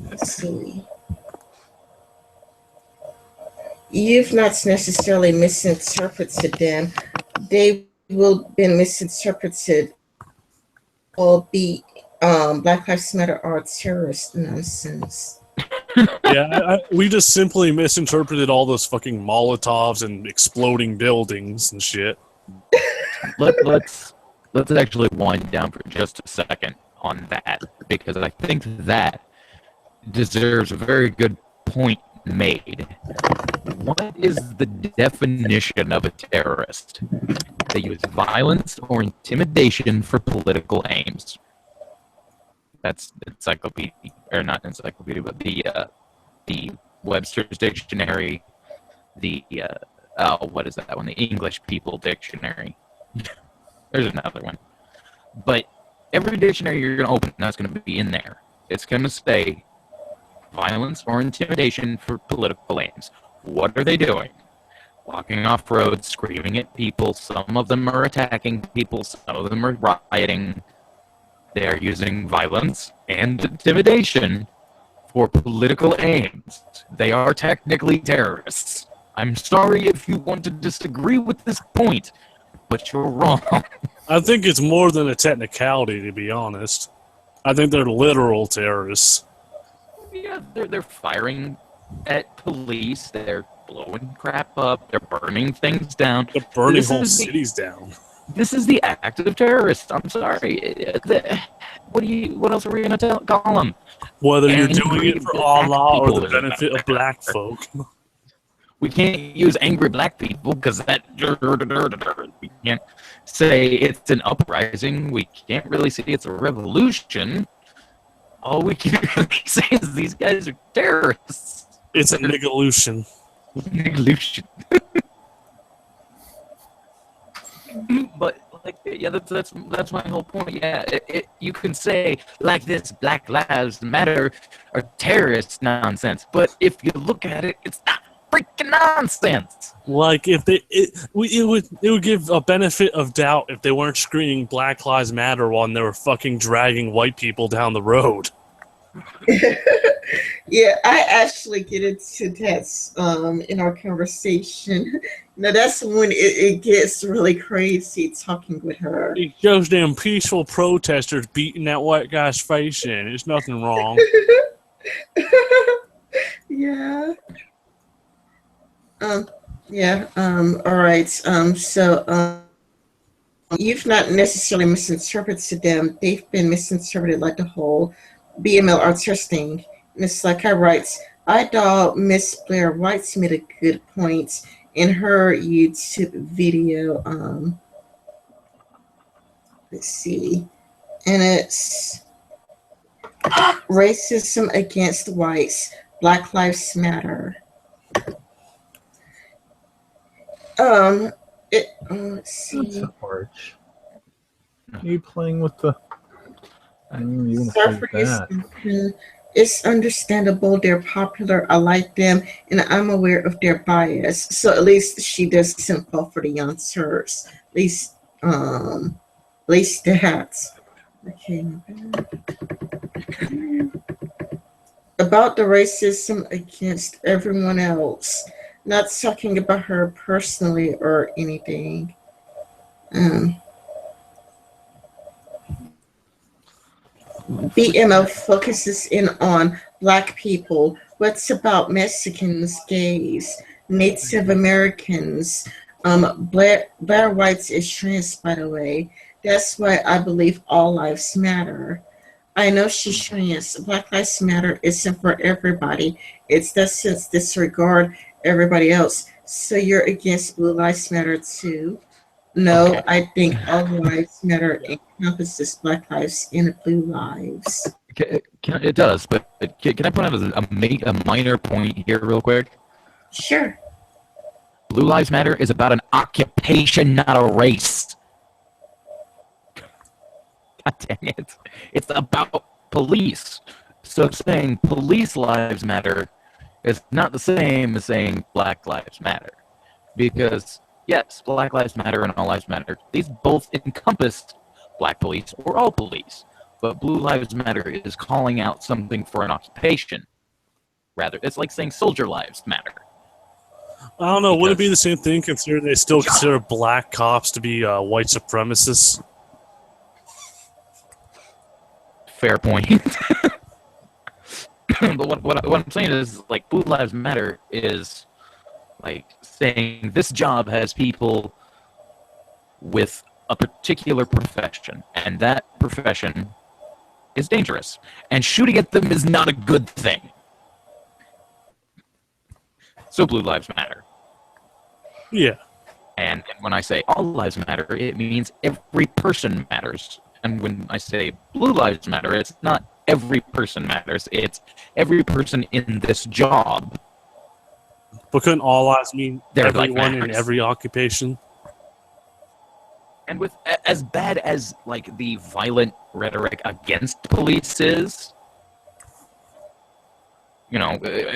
Let's see. You've not necessarily misinterpreted them. They will be misinterpreted or be Black Lives Matter are terrorist nonsense. Yeah, we just simply misinterpreted all those fucking Molotovs and exploding buildings and shit. Let's actually wind down for just a second on that, because I think that deserves a very good point made. What is the definition of a terrorist? They use violence or intimidation for political aims. That's encyclopedia, or not encyclopedia, but the Webster's Dictionary, the what is that one? The English People Dictionary. There's another one. But every dictionary you're gonna open, that's gonna be in there. It's gonna say violence or intimidation for political aims. What are they doing? Walking off roads, screaming at people. Some of them are attacking people. Some of them are rioting. They're using violence and intimidation for political aims. They are technically terrorists. I'm sorry if you want to disagree with this point, but you're wrong. I think it's more than a technicality, to be honest. I think they're literal terrorists. Yeah, they're firing at police. They're blowing crap up. They're burning things down. They're burning This whole is the- cities down. This is the act of terrorists. I'm sorry. What else are we gonna call them? Whether you're Angry doing it for black Allah or people the is benefit of black folk. We can't use angry black people because that we can't say it's an uprising. We can't really say it's a revolution. All we can really say is these guys are terrorists. It's a nigolution. Revolution. But like, yeah, that's my whole point. Yeah, you can say like this, Black Lives Matter are terrorist nonsense, but if you look at it, it's not freaking nonsense. Like if it would give a benefit of doubt if they weren't screaming Black Lives Matter while they were fucking dragging white people down the road. Yeah, I actually get into that in our conversation. Now that's when it gets really crazy talking with her. It shows them peaceful protesters beating that white guy's face in. There's nothing wrong. Yeah. All right. You've not necessarily misinterpreted them. They've been misinterpreted, like the whole BML artist thing. And it's like I write, I thought Miss Blair White's made a good point in her YouTube video. Let's see. And it's racism against whites. Black Lives Matter. Let's see. That's a arch. Are you playing with the? You want to Sorry play for with that? this. It's understandable. They're popular. I like them, and I'm aware of their bias. So at least she doesn't fall for the youngsters. At least that. Okay. About the racism against everyone else. Not talking about her personally or anything. BMO focuses in on Black people. What's about Mexicans, gays, Native Americans, Blair White's is trans, by the way. That's why I believe all lives matter. I know she's trans. Black Lives Matter isn't for everybody. It's that sense disregard everybody else. So you're against Blue Lives Matter too? No, Okay. I think all lives matter encompasses Black lives and blue lives. It does, but can I point out a minor point here, real quick? Sure. Blue Lives Matter is about an occupation, not a race. God dang it. It's about police. So saying police lives matter is not the same as saying Black Lives Matter. Because, yes, Black Lives Matter and All Lives Matter, these both encompass black police or all police. But Blue Lives Matter is calling out something for an occupation. Rather, it's like saying soldier lives matter. I don't know. Would it be Because- the same thing considering they still consider black cops to be white supremacists? Fair point. But what I'm saying is, like, Blue Lives Matter is like saying this job has people with a particular profession, and that profession is dangerous, and shooting at them is not a good thing. So Blue Lives Matter. Yeah. And when I say all lives matter, it means every person matters. And when I say Blue Lives Matter, it's not every person matters. It's every person in this job. But couldn't all lives mean Their life everyone in matters. every occupation? And with as bad as like the violent rhetoric against police is,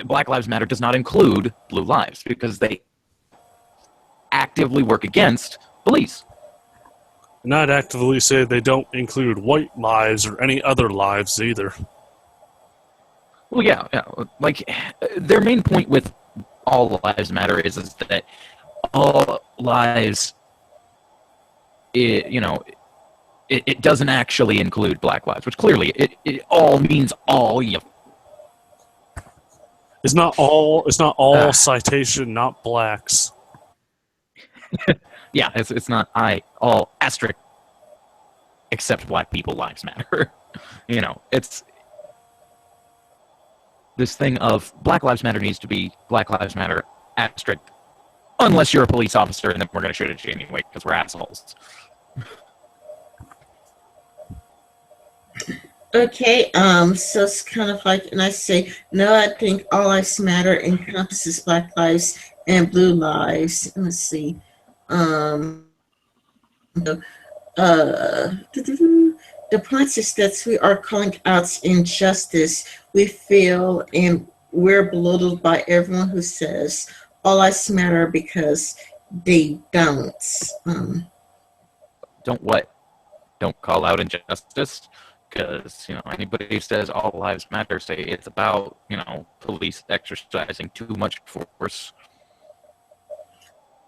Black Lives Matter does not include blue lives because they actively work against police. Not actively say they don't include white lives or any other lives either. Well, yeah. Like their main point with all lives matter is that all lives, it doesn't actually include black lives, which clearly it all means all. It's not all citation, not blacks. Yeah, it's not all asterisk except black people lives matter. It's this thing of Black Lives Matter needs to be Black Lives Matter asterisk unless you're a police officer, and then we're going to shoot at you anyway because we're assholes. Okay, so it's kind of like, and I say, no, I think all lives matter encompasses Black lives and blue lives. Let's see. The point is that we are calling out injustice we feel, and we're belittled by everyone who says all lives matter because they don't. Don't what? Don't call out injustice? Because, anybody who says all lives matter say it's about, police exercising too much force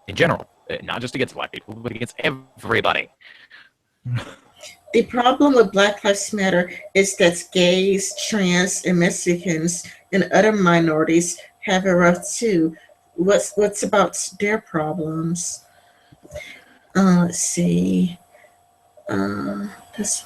in general. Not just against black people, but against everybody. The problem with Black Lives Matter is that gays, trans, and Mexicans and other minorities have it rough too. What's about their problems? Let's see. That's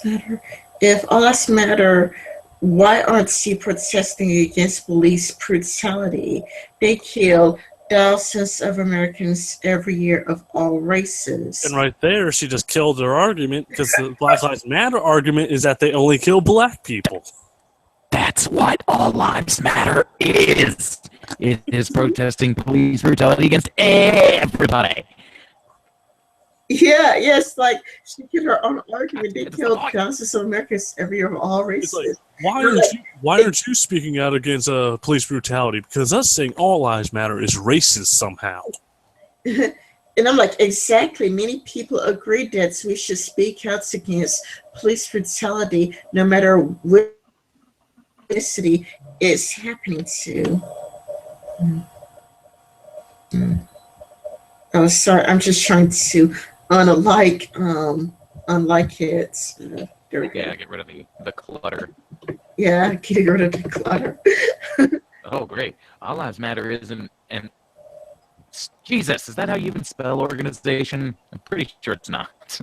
matter. If all lives matter, why aren't you protesting against police brutality? They kill thousands of Americans every year of all races. And right there, she just killed her argument because the Black Lives Matter argument is that they only kill black people. That's what all lives matter is. It is protesting police brutality against everybody. Yeah, yes, like she killed her own argument. They It's killed the point. thousands of Americans every year of all It's races. like, why aren't you speaking out against police brutality? Because us saying all lives matter is racist somehow. And I'm like, exactly. Many people agree that we should speak out against police brutality no matter which ethnicity it's happening to. Oh, sorry. I'm just trying to unlike it. There we go. Yeah, get rid of the clutter. Yeah, getting rid of the clutter. Oh, great. All lives matter isn't, and Jesus, is that how you even spell organization? I'm pretty sure it's not.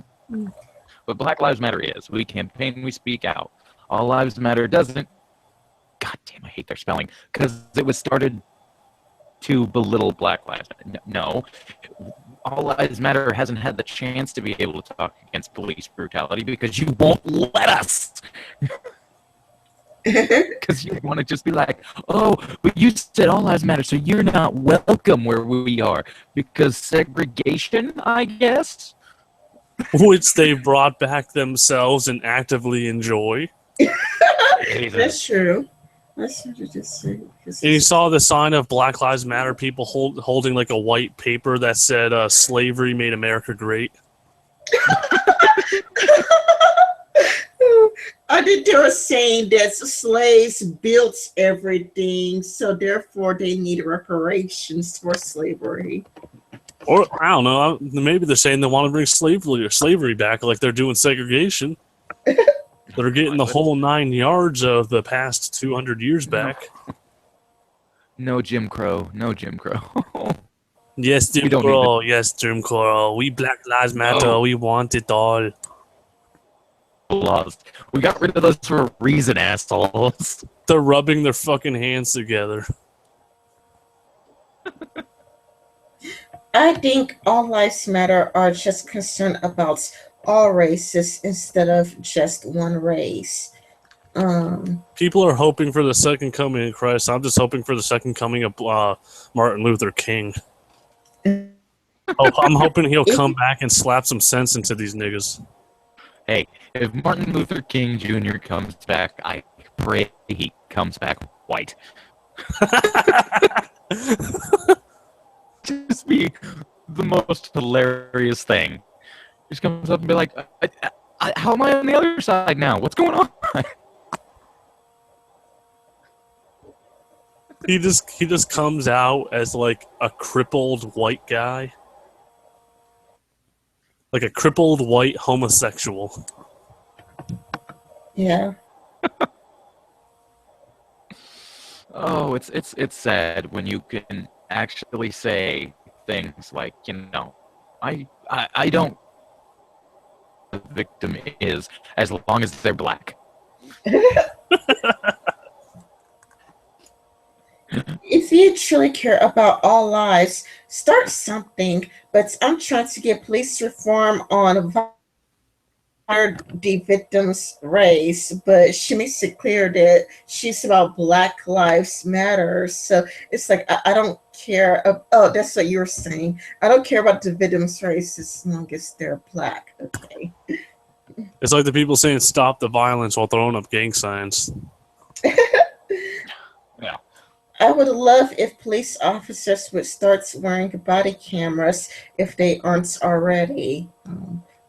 But Black Lives Matter is. We campaign, we speak out. All Lives Matter doesn't. God damn, I hate their spelling. Because it was started to belittle Black Lives Matter. No. All Lives Matter hasn't had the chance to be able to talk against police brutality because you won't let us. Because you want to just be like, oh, but you said all lives matter, so you're not welcome where we are. Because segregation, I guess? Which they brought back themselves and actively enjoy. That's true. That's what you just said. And you saw the sign of Black Lives Matter people holding like a white paper that said slavery made America great. I think they were saying that slaves built everything, so therefore they need reparations for slavery. Or, I don't know, maybe they're saying they want to bring slavery back like they're doing segregation. They're getting the whole 9 yards of the past 200 years back. No Jim Crow. No Jim Crow. Yes, Jim Crow. Yes, Jim Crow. We Black Lives Matter. No. We want it all. Laws. We got rid of those for a reason, assholes. They're rubbing their fucking hands together. I think all lives matter are just concerned about all races instead of just one race. People are hoping for the second coming of Christ. I'm just hoping for the second coming of Martin Luther King. I'm hoping he'll come back and slap some sense into these niggas. Hey, if Martin Luther King Jr. comes back, I pray he comes back white. Just be the most hilarious thing. He just comes up and be like, how am I on the other side now? What's going on? He just comes out as like a crippled white guy. Like a crippled white homosexual. Yeah. Oh, it's sad when you can actually say things like, I don't know who the victim is as long as they're black. If you truly care about all lives, start something. But I'm trying to get police reform on the victim's race, but she makes it clear that she's about Black Lives Matter. So it's like I don't care. Oh, that's what you're saying. I don't care about the victim's race as long as they're black. Okay. It's like the people saying stop the violence while throwing up gang signs. Yeah. I would love if police officers would start wearing body cameras if they aren't already.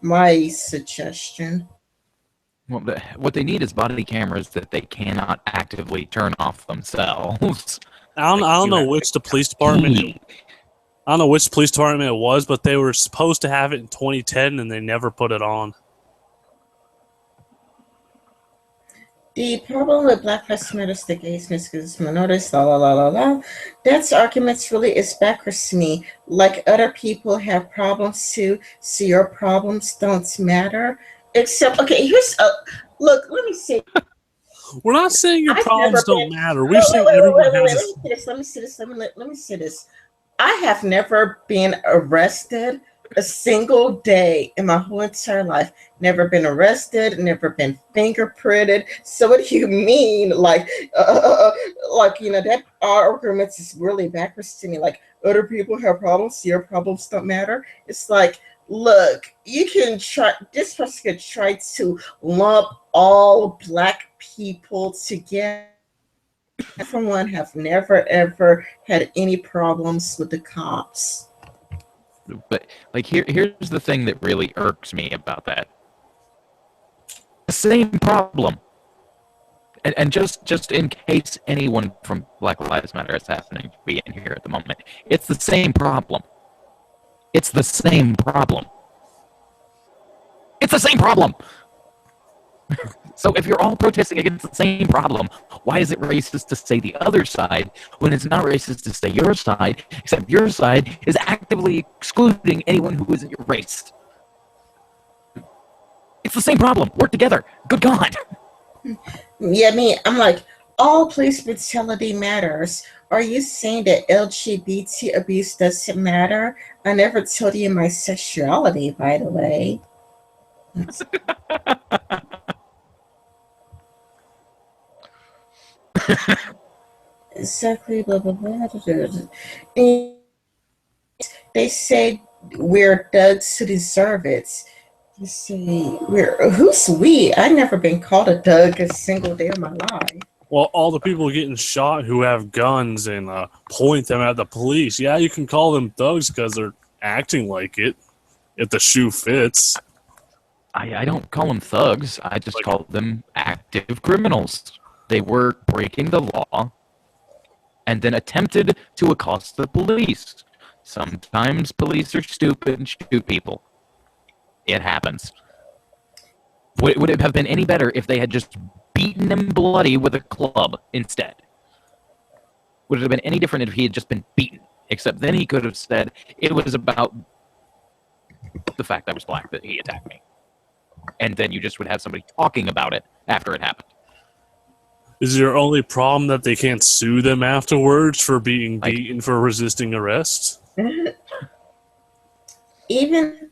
My suggestion. Well, what they need is body cameras that they cannot actively turn off themselves. I don't know which police department it was, but they were supposed to have it in 2010 and they never put it on. The problem with Black Lives Matter, the gays, miscus, minorities, la la la la la. That's arguments really is backwards to me. Like other people have problems too, so your problems don't matter. Except, okay, here's look. Let me say. We're not saying your I've problems never don't been- matter. We're saying everyone has. Let me say this. Let me say this. I have never been arrested a single day in my whole entire life. Never been arrested. Never been fingerprinted. So what do you mean? Like that argument is really backwards to me. Like other people have problems, your problems don't matter. It's like, look, you can try. This person could try to lump all Black people together. For one, have never ever had any problems with the cops. But like here's the thing that really irks me about that. The same problem. And just in case anyone from Black Lives Matter is happening to be in here at the moment, it's the same problem. It's the same problem. It's the same problem. So if you're all protesting against the same problem, why is it racist to say the other side when it's not racist to say your side, except your side is actively excluding anyone who isn't your race? It's the same problem. Work together. Good God. Yeah, I'm like, all police brutality matters. Are you saying that LGBT abuse doesn't matter? I never told you my sexuality, by the way. Exactly, blah, blah, blah. And they say we're thugs who deserve it. You see, who's we? I've never been called a thug a single day of my life. Well, all the people getting shot who have guns and point them at the police. Yeah, you can call them thugs because they're acting like it. If the shoe fits. I don't call them thugs. I just call them active criminals. They were breaking the law and then attempted to accost the police. Sometimes police are stupid and shoot people. It happens. Would it have been any better if they had just beaten him bloody with a club instead? Would it have been any different if he had just been beaten? Except then he could have said it was about the fact I was black that he attacked me. And then you just would have somebody talking about it after it happened. Is your only problem that they can't sue them afterwards for being beaten for resisting arrest? Even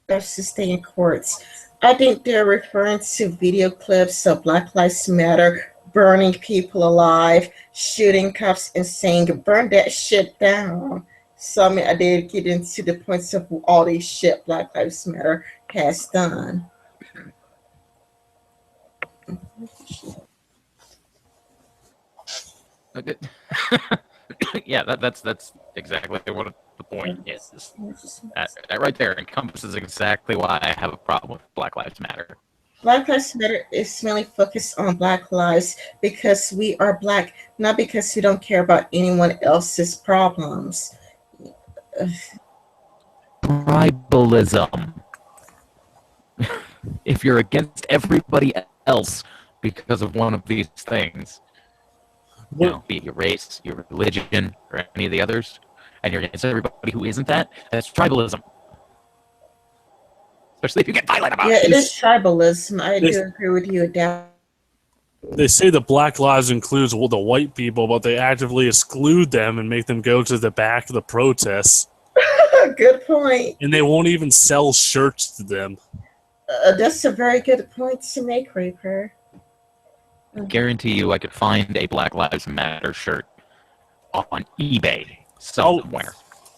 versus stay in courts, I think they're referring to video clips of Black Lives Matter burning people alive, shooting cops, and saying, burn that shit down. So, I did get into the points of all these shit Black Lives Matter has done. Yeah, that's exactly what the point is. That right there encompasses exactly why I have a problem with Black Lives Matter. Black Lives Matter is mainly focused on Black lives because we are Black, not because we don't care about anyone else's problems. Tribalism. If you're against everybody else because of one of these things, be it your race, your religion, or any of the others, and you're against everybody who isn't that, that's tribalism. Especially if you get violent about it. Yeah, it is tribalism. I do agree with you, Dan. They say the Black Lives includes the white people, but they actively exclude them and make them go to the back of the protests. Good point. And they won't even sell shirts to them. That's a very good point to make, Reaper. Guarantee you I could find a Black Lives Matter shirt on eBay somewhere.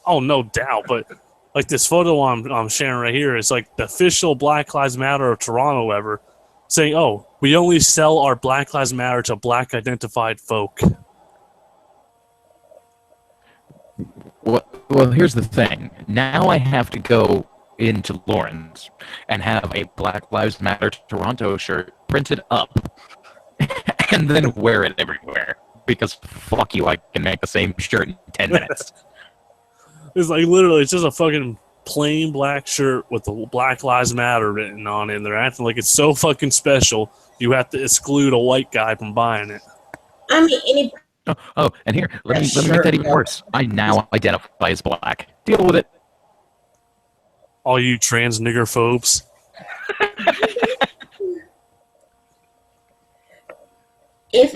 Oh, no doubt. But like this photo I'm sharing right here is like the official Black Lives Matter of Toronto ever saying, oh, we only sell our Black Lives Matter to black identified folk. Well, here's the thing. Now I have to go into Lawrence and have a Black Lives Matter Toronto shirt printed up and then wear it everywhere. Because fuck you, I can make the same shirt in 10 minutes. It's like literally, it's just a fucking plain black shirt with the Black Lives Matter written on it. And they're acting like it's so fucking special, you have to exclude a white guy from buying it. I mean, any. Oh, and here, let me make that even worse. I now identify as black. Deal with it. All you trans nigger phobes. If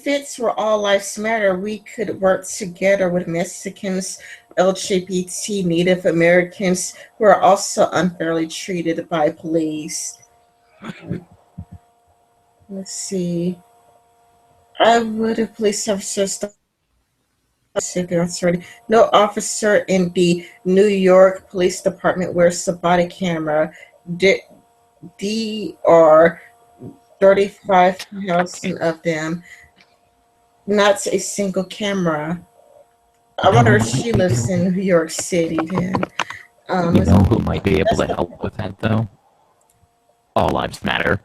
it's for all lives matter, we could work together with Mexicans, LGBT, Native Americans who are also unfairly treated by police. Let's see. I would have police officers. No officer in the New York Police Department wears a body camera. DR 35,000 of them. Not a single camera. I wonder if she lives in New York City then. You know who might be able to help with that, though? All Lives Matter.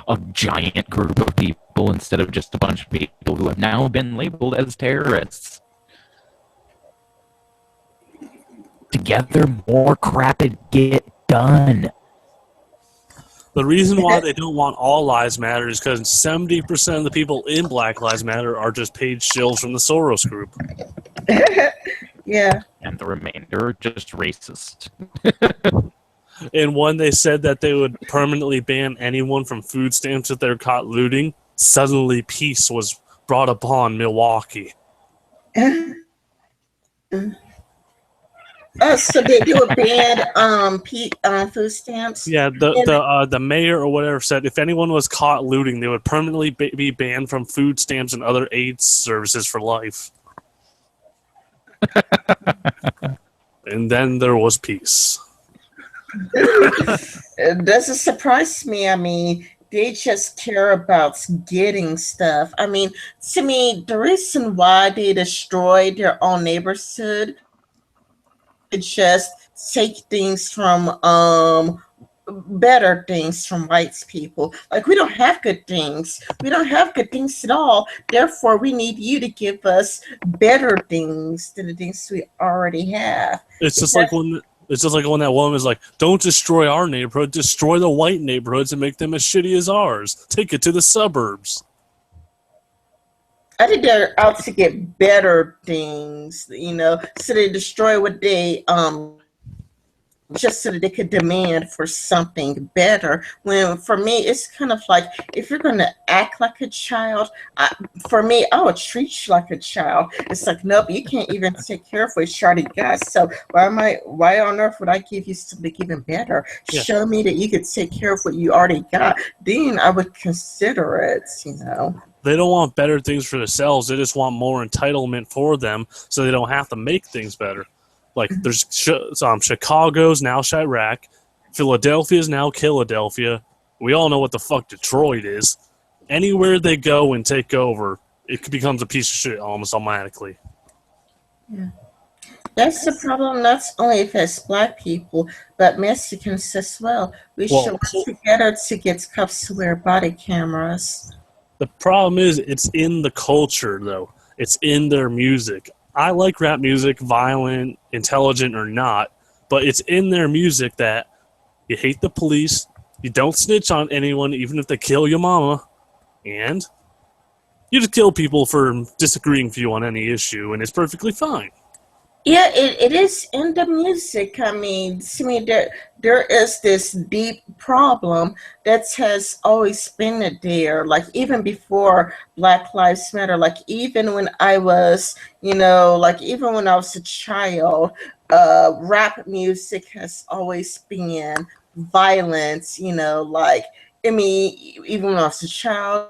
A giant group of people instead of just a bunch of people who have now been labeled as terrorists. Together, more crap would get done. The reason why they don't want all lives matter is because 70% of the people in Black Lives Matter are just paid shills from the Soros group. Yeah. And the remainder are just racist. And when they said that they would permanently ban anyone from food stamps if they're caught looting, suddenly peace was brought upon Milwaukee. So they do a ban food stamps. Yeah, And the mayor or whatever said if anyone was caught looting, they would permanently be banned from food stamps and other aid services for life. And then there was peace. it doesn't surprise me. I mean, they just care about getting stuff. I mean, to me, the reason why they destroyed their own neighborhood is just take things from better things from white people. Like, we don't have good things. We don't have good things at all. Therefore, we need you to give us better things than the things we already have. It's just like when that woman is like, "Don't destroy our neighborhood, destroy the white neighborhoods and make them as shitty as ours. Take it to the suburbs." I think they're out to get better things, so they destroy what they just so that they could demand for something better. When for me, it's kind of like, if you're going to act like a child, for me, I would treat you like a child. It's like, nope, you can't even take care of what you already got. So why on earth would I give you something even better? Yeah. Show me that you could take care of what you already got. Then I would consider it, They don't want better things for themselves. They just want more entitlement for them so they don't have to make things better. Like, there's Chicago's now Chirac, Philadelphia's now Philadelphia. We all know what the fuck Detroit is. Anywhere they go and take over, it becomes a piece of shit almost automatically. Yeah. That's the problem, not only affects Black people, but Mexicans as well. We should work together to get cops to wear body cameras. The problem is, it's in the culture, though. It's in their music. I like rap music, violent, intelligent, or not, but it's in their music that you hate the police, you don't snitch on anyone, even if they kill your mama, and you just kill people for disagreeing with you on any issue, and it's perfectly fine. Yeah, it is in the music. I mean, to me, there is this deep problem that has always been there. Like, even before Black Lives Matter, like even when I was, even when I was a child, rap music has always been violent. Like, I mean, even when I was a child,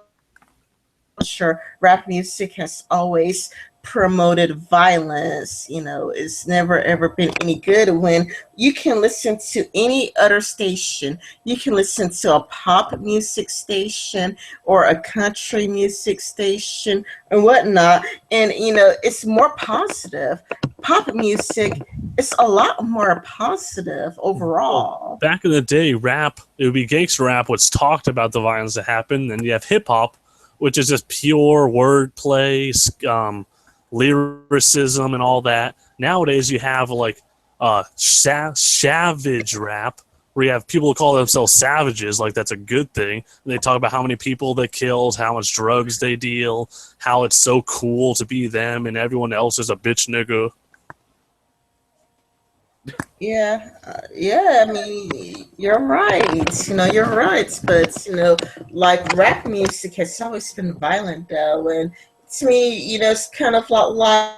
sure, rap music has always promoted violence. It's never ever been any good. When you can listen to any other station, you can listen to a pop music station or a country music station and whatnot, and it's more positive. Pop music is a lot more positive overall. Back in the day, rap, it would be gangster rap, which talked about the violence that happened, and you have hip hop, which is just pure wordplay, lyricism and all that. Nowadays you have like savage rap, where you have people who call themselves savages, like that's a good thing. And they talk about how many people they killed, how much drugs they deal, how it's so cool to be them and everyone else is a bitch nigga. Yeah, I mean, you're right. You're right. But like, rap music has always been violent, though, and to me, it's kind of like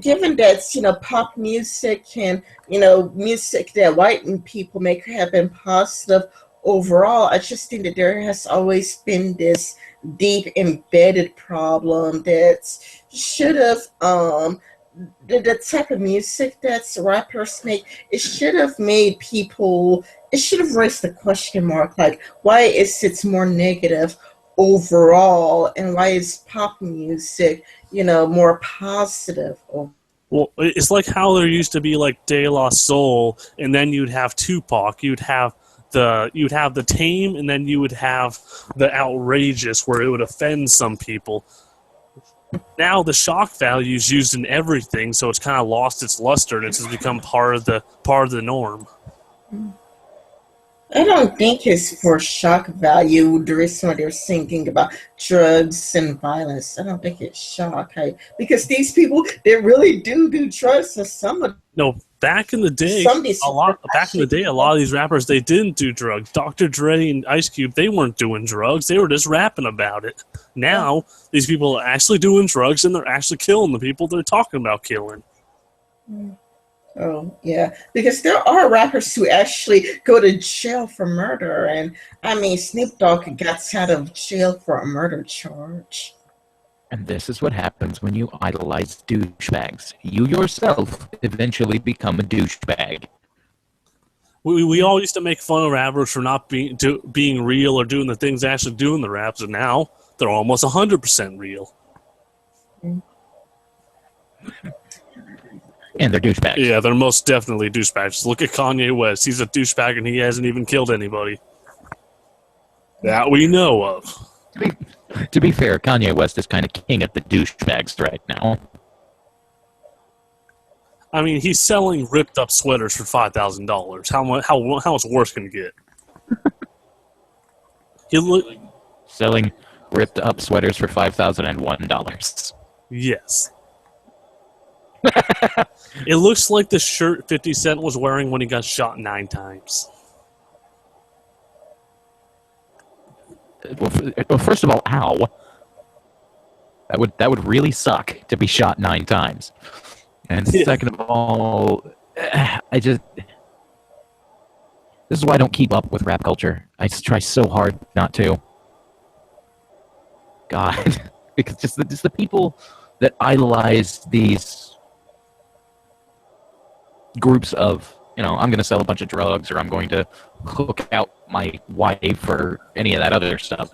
given that pop music and music that white people make have been positive overall. I just think that there has always been this deep embedded problem that should have the type of music that rappers make, it should have made people, it should have raised the question mark, like, why is it more negative overall, and why is pop music, more positive? Well, it's like how there used to be like De La Soul, and then you'd have Tupac, you'd have the tame, and then you would have the outrageous, where it would offend some people. Now the shock value is used in everything, so it's kind of lost its luster, and it's just become part of the norm. I don't think it's for shock value. There is somebody was thinking about drugs and violence. I don't think it's shock, because these people they really do drugs, and some of No, back in the day, some of these a lot of these rappers they didn't do drugs. Dr. Dre and Ice Cube, they weren't doing drugs. They were just rapping about it. Now these people are actually doing drugs and they're actually killing the people they're talking about killing. Oh, yeah, because there are rappers who actually go to jail for murder, and I mean, Snoop Dogg got out of jail for a murder charge. And this is what happens when you idolize douchebags. You yourself eventually become a douchebag. We all used to make fun of rappers for not being real or doing the things they actually do in the raps, and now they're almost 100% real. And they're douchebags. Yeah, they're most definitely douchebags. Look at Kanye West. He's a douchebag and he hasn't even killed anybody. That we know of. To be fair, Kanye West is kind of king of the douchebags right now. I mean, he's selling ripped up sweaters for $5,000. How much worse can it get? Selling ripped up sweaters for $5,001. Yes. It looks like the shirt 50 Cent was wearing when he got shot 9 times. Well, first of all, ow. That would really suck to be shot 9 times. And second of all, this is why I don't keep up with rap culture. I just try so hard not to. God, because just the people that idolize these groups of, I'm going to sell a bunch of drugs or I'm going to hook out my wife or any of that other stuff.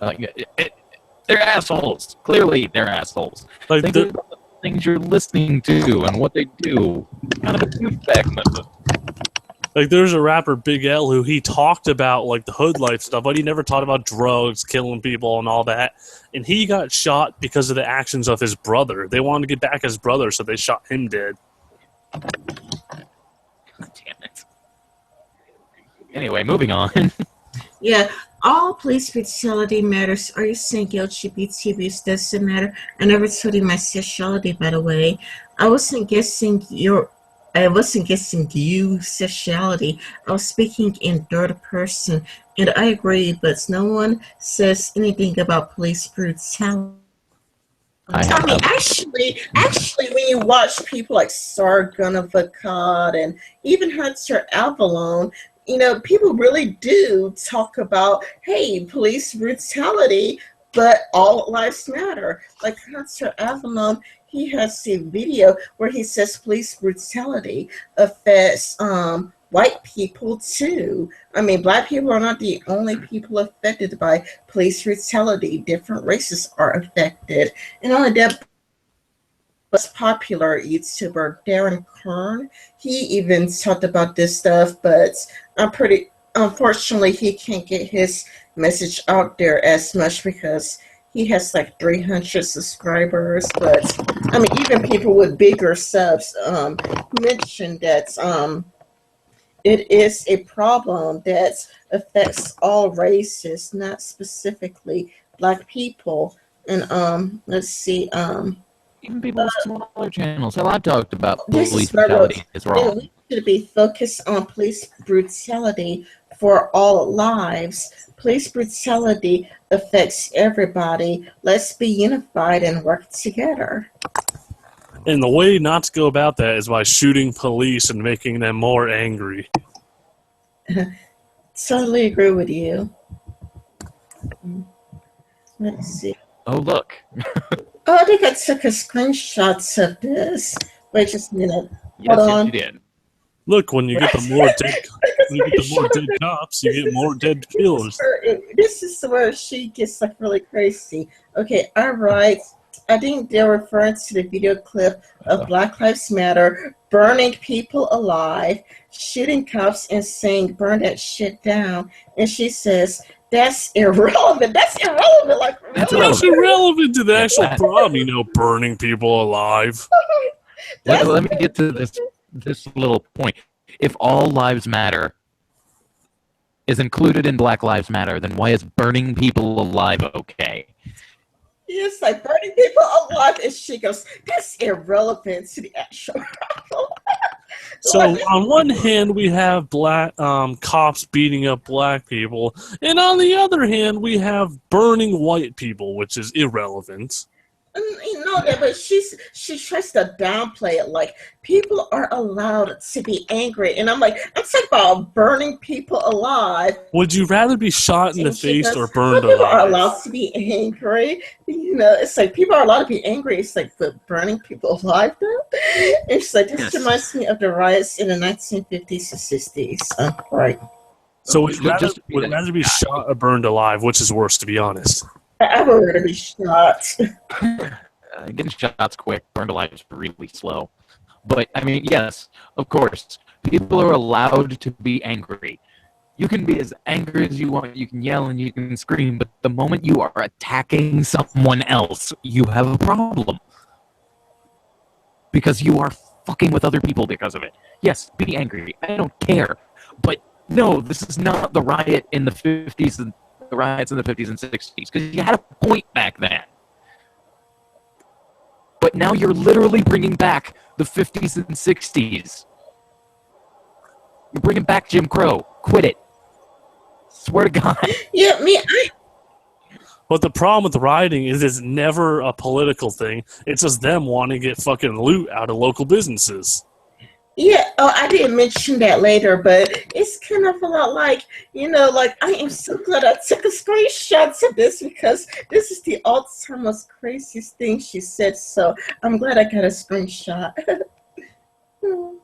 They're assholes. Clearly, they're assholes. Like Think about the things you're listening to and what they do. Kind of a douchebag. Like there's a rapper, Big L, who he talked about like the hood life stuff, but he never talked about drugs, killing people, and all that. And he got shot because of the actions of his brother. They wanted to get back his brother, so they shot him dead. Damn it. Anyway, moving on. Yeah, all police brutality matters. Are you saying LGBT abuse doesn't matter? I never told you my sexuality, by the way. I wasn't guessing you sexuality. I was speaking in third person, and I agree, but no one says anything about police brutality. I mean, actually, when you watch people like Sargon of Akkad and even Hunter Avalon, people really do talk about, hey, police brutality, but all lives matter. Like Hunter Avalon, he has a video where he says police brutality affects white people too. I mean, black people are not the only people affected by police brutality. Different races are affected. And only that, most popular YouTuber Darren Kern, he even talked about this stuff, but unfortunately, he can't get his message out there as much because he has like 300 subscribers. But I mean, even people with bigger subs mentioned that it is a problem that affects all races, not specifically black people. And let's see. Even people with smaller channels. Hell, I've talked about This police is what brutality. It's wrong. we should be focused on police brutality for all lives. Police brutality affects everybody. Let's be unified and work together. And the way not to go about that is by shooting police and making them more angry. Totally agree with you. Let's see. Oh, look. Oh, I think I took a screenshot of this. Wait just a minute. Yes, Hold on. you did. Look, when you get the more dead cops, you get more dead killers. This is where she gets like really crazy. Okay, all right. I think they're referring to the video clip of Black Lives Matter burning people alive, shooting cops, and saying, "Burn that shit down." And she says, "That's irrelevant. That's irrelevant. Like, That's really? That's irrelevant to the actual problem, burning people alive. Let me get to this little point. If all lives matter, is included in Black Lives Matter, then why is burning people alive okay? It's like burning people alive, and she goes, "That's irrelevant to the actual problem." So on one hand, we have black cops beating up black people, and on the other hand, we have burning white people, which is irrelevant. You know that, but she tries to downplay it. Like people are allowed to be angry, and I'm like, I'm talking about burning people alive. Would you rather be shot in the And she face goes, or burned well, people are alive? allowed to be angry. You know, it's like people are allowed to be angry. It's like, but burning people alive though. And she's like, this Yes. reminds me of the riots in the 1950s and 60s. Right. So would you Just- rather be shot or burned alive? Which is worse, to be honest? I would rather be shot. Getting shots quick, burned alive is really slow. But, I mean, yes, of course, people are allowed to be angry. You can be as angry as you want, you can yell and you can scream, but the moment you are attacking someone else, you have a problem. Because you are fucking with other people because of it. Yes, be angry, I don't care. But no, this is not the riot in the 50s and the riots in the 50s and 60s, because you had a point back then. But now you're literally bringing back the 50s and 60s. You're bringing back Jim Crow. Quit it. Swear to God. Yeah, But the problem with rioting is it's never a political thing. It's just them wanting to get fucking loot out of local businesses. yeah. Oh, I didn't mention that later, but it's kind of a lot like, you know, like I am so glad I took a screenshot of this because this is the all-time most craziest thing she said. So I'm glad I got a screenshot. You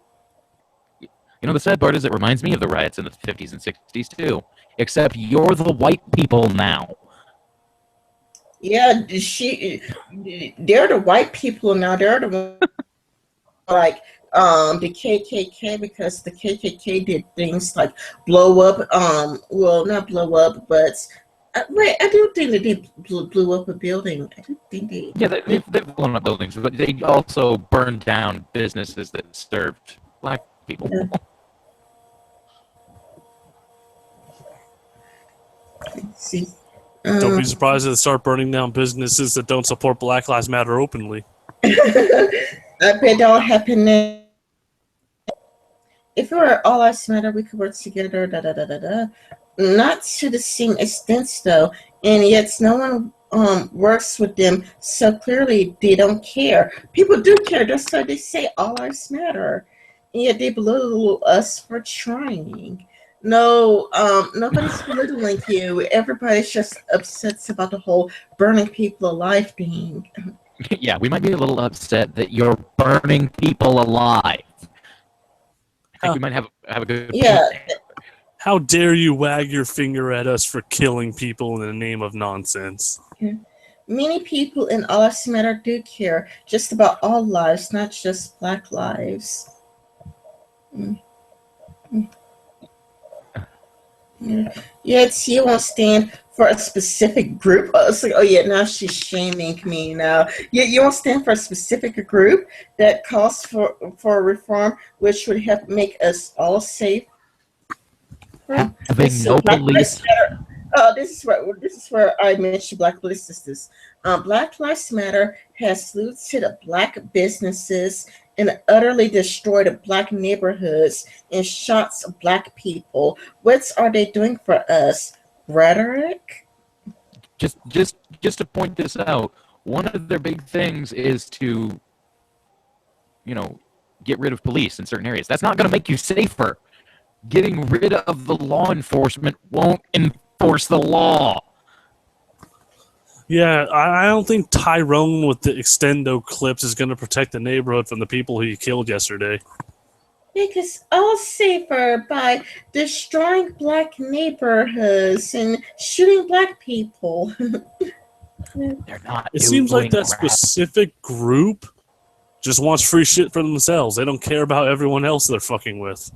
know, the sad part is it reminds me of the riots in the 50s and 60s, too. Except you're the white people now. Yeah, they're the white people now. They're the like the KKK, because the KKK did things like blow up well, not blow up, but wait, I do think that they blew up a building. I do think they Yeah, they've blown up buildings, but they also burned down businesses that served black people. Yeah. see. Don't be surprised if they start burning down businesses that don't support Black Lives Matter openly. I bet that'll happen now. If we were all lives matter, we could work together. Da da da da da. Not to the same extent, though, and yet no one works with them. So clearly, they don't care. People do care. That's why they say all lives matter, and yet they belittle us for trying. No, nobody's belittling you. Everybody's just upset about the whole burning people alive thing. Yeah, we might be a little upset that you're burning people alive. I think we might have a good Yeah. point there. How dare you wag your finger at us for killing people in the name of nonsense? Many people in All Lives Matter do care just about all lives, not just Black lives. Yet you won't stand for a specific group. Oh, it's like, oh yeah, now she's shaming me now. Yet you won't stand for a specific group that calls for reform, which would help make us all safe. Having no police. This is where I mentioned Black Police Sisters. Black Lives Matter has looted Black businesses and utterly destroyed Black neighborhoods and shot Black people. What are they doing for us? Rhetoric? Just to point this out, one of their big things is to, get rid of police in certain areas. That's not going to make you safer. Getting rid of the law enforcement won't enforce the law. Yeah, I don't think Tyrone with the extendo clips is going to protect the neighborhood from the people he killed yesterday. Because all safer by destroying Black neighborhoods and shooting Black people. They're not. It seems like doing that crap. specific group just wants free shit for themselves. They don't care about everyone else they're fucking with.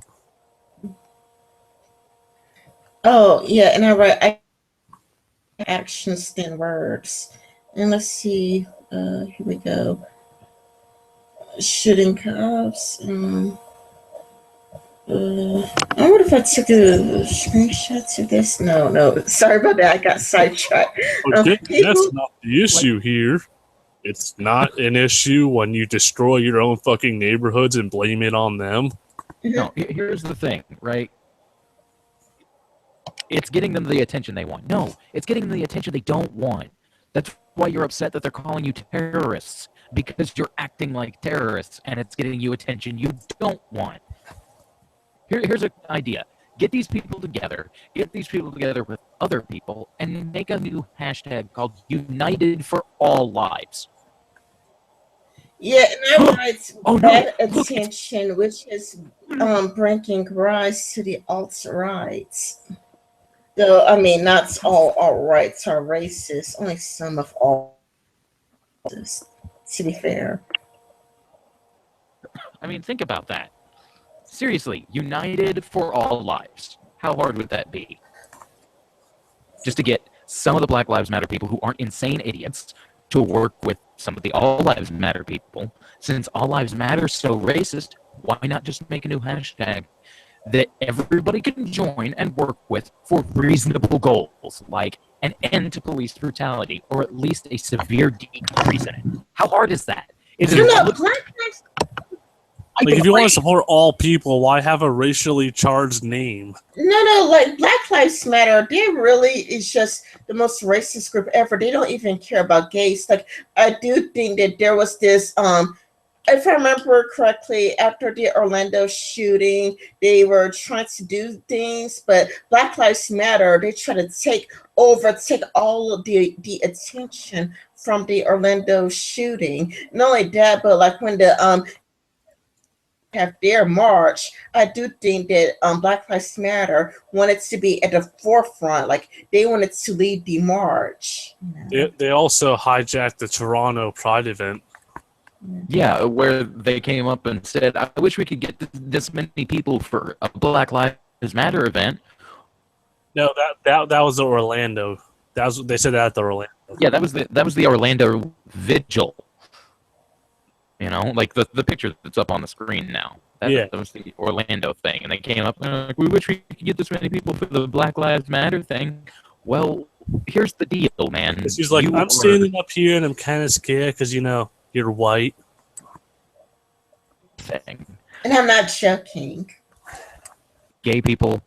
Oh, yeah, and I actions than words. And let's see, here we go. Shooting cops. I wonder if I took a screenshot to this. No. Sorry about that. I got sidetracked. Okay, People. that's not the issue here. It's not an issue when you destroy your own fucking neighborhoods and blame it on them. No, here's the thing, right? It's getting them the attention they want. No, it's getting them the attention they don't want. That's why you're upset that they're calling you terrorists, because you're acting like terrorists and it's getting you attention you don't want. Here's an idea. Get these people together with other people, and make a new hashtag called United for All Lives. Yeah, and that writes Oh, no. bad Look, attention, which is bringing rise to the alt-rights. Though, I mean, not all alt-rights are racist. Only some of all racist, to be fair. I mean, think about that. Seriously, United for All Lives. How hard would that be? Just to get some of the Black Lives Matter people who aren't insane idiots to work with some of the All Lives Matter people. Since All Lives Matter is so racist, why not just make a new hashtag that everybody can join and work with for reasonable goals, like an end to police brutality, or at least a severe decrease in it? How hard is that? Is You it know, Black Lives. Like, if you want to support all people, why have a racially charged name? No, like Black Lives Matter, they really is just the most racist group ever. They don't even care about gays. Like, I do think that there was this if I remember correctly, after the Orlando shooting, they were trying to do things, but Black Lives Matter, they try to take all of the attention from the Orlando shooting. Not only that, but like when the have their march, I do think that Black Lives Matter wanted to be at the forefront. Like, they wanted to lead the march. They also hijacked the Toronto Pride event. Yeah, where they came up and said, I wish we could get this many people for a Black Lives Matter event. No, that was the Orlando. They said that at the Orlando. Yeah, that was the Orlando vigil. You know, like the picture that's up on the screen now. That was the Orlando thing. And they came up and like, we wish we could get this many people for the Black Lives Matter thing. Well, here's the deal, man. She's like, I'm standing up here and I'm kind of scared because, you're white. Thing. And I'm not joking. Gay people,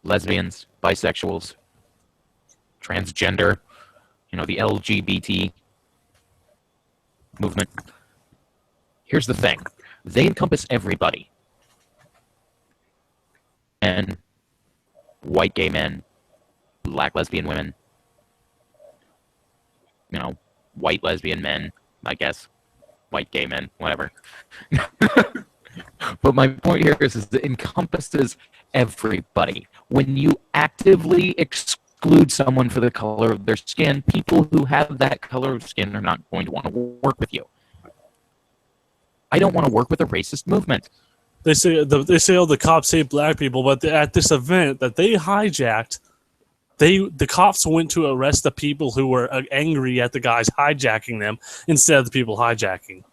lesbians, bisexuals, transgender, the LGBT movement. Here's the thing. They encompass everybody. Men, white gay men, black lesbian women, white lesbian men, I guess, white gay men, whatever. But my point here is it encompasses everybody. When you actively exclude someone for the color of their skin, people who have that color of skin are not going to want to work with you. I don't want to work with a racist movement. They say all the cops hate black people, but at this event that they hijacked, the cops went to arrest the people who were angry at the guys hijacking them instead of the people hijacking.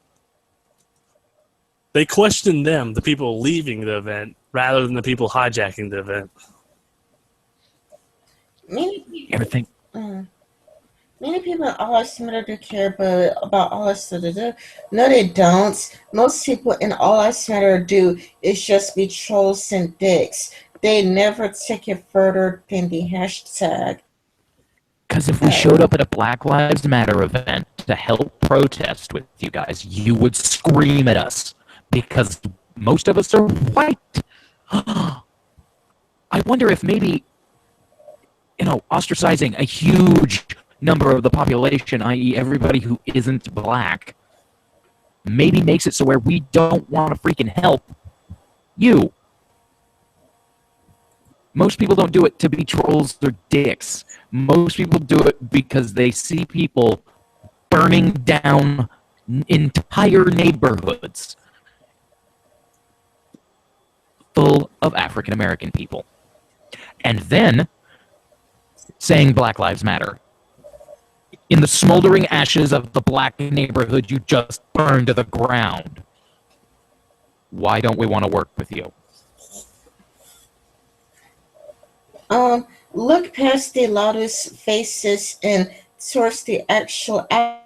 They questioned them, the people leaving the event, rather than the people hijacking the event. Many people, Ever think? Many people in all lives matter do care about all lives matter. No, they don't. Most people in all lives matter do is just be trolls and dicks. They never take it further than the hashtag. Because if we showed up at a Black Lives Matter event to help protest with you guys, you would scream at us. Because most of us are white. I wonder if maybe, ostracizing a huge number of the population, i.e. everybody who isn't black, maybe makes it so where we don't want to freaking help you. Most people don't do it to be trolls or dicks. Most people do it because they see people burning down entire neighborhoods full of African American people. And then saying Black Lives Matter in the smoldering ashes of the black neighborhood you just burned to the ground. Why don't we want to work with you? Look past the loudest faces and towards the actual. I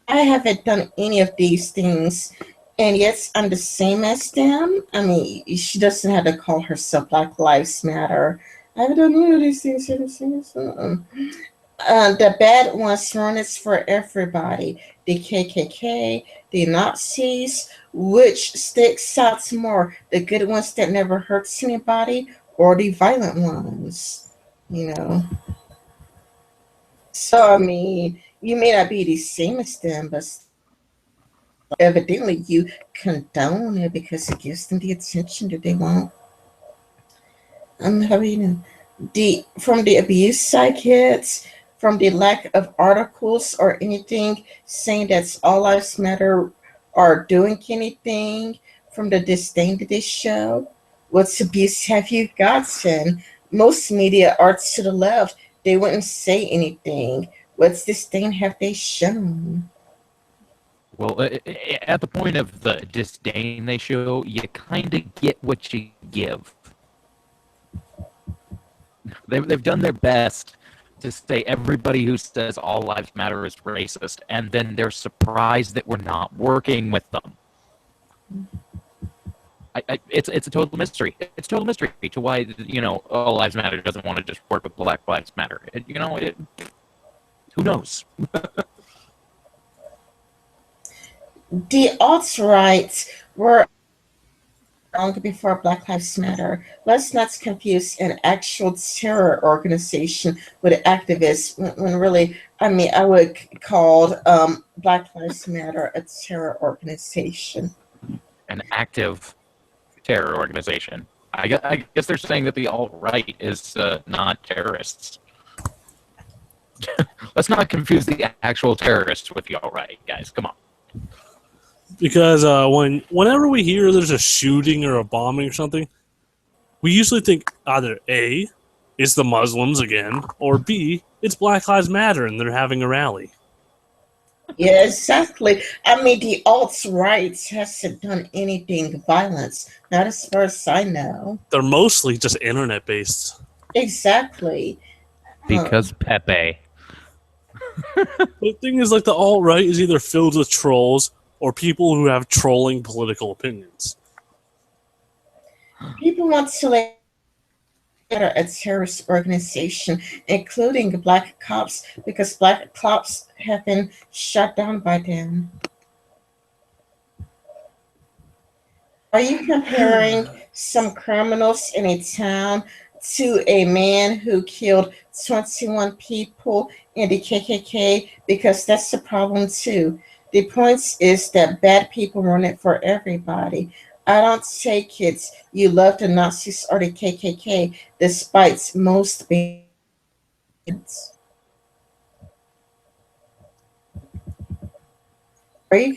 haven't done any of these things, and yet I'm the same as them. I mean, she doesn't have to call herself Black Lives Matter. I haven't done any of these things. The bad ones run it for everybody. The KKK, the Nazis, which sticks out more? The good ones that never hurts anybody, or the violent ones? You know. So I mean, you may not be the same as them, but evidently you condone it because it gives them the attention that they want. How you know? The from the abuse side kids, from the lack of articles or anything saying that all lives matter or doing anything, from the disdain that they show. What abuse have you gotten? Most media are to the left. They wouldn't say anything. What disdain have they shown? Well, at the point of the disdain they show, you kind of get what you give. They've done their best to say everybody who says all lives matter is racist, and then they're surprised that we're not working with them. It's a total mystery. It's a total mystery to why all lives matter doesn't want to just work with Black Lives Matter. Who knows? The alt-right were long before Black Lives Matter. Let's not confuse an actual terror organization with activists when really, I mean, I would call Black Lives Matter a terror organization. An active terror organization. I guess they're saying that the alt-right is not terrorists. Let's not confuse the actual terrorists with the alt-right, guys. Come on. Because whenever we hear there's a shooting or a bombing or something, we usually think either A, it's the Muslims again, or B, it's Black Lives Matter and they're having a rally. Yeah, exactly. I mean, the alt-right hasn't done anything violence, not as far as I know. They're mostly just internet-based. Exactly. Because Pepe. The thing is, like, the alt-right is either filled with trolls or people who have trolling political opinions. People want to label a terrorist organization, including black cops, because black cops have been shut down by them. Are you comparing some criminals in a town to a man who killed 21 people in the KKK? Because that's the problem too. The point is that bad people run it for everybody. I don't take it you love the Nazis or the KKK, despite most being. Are you?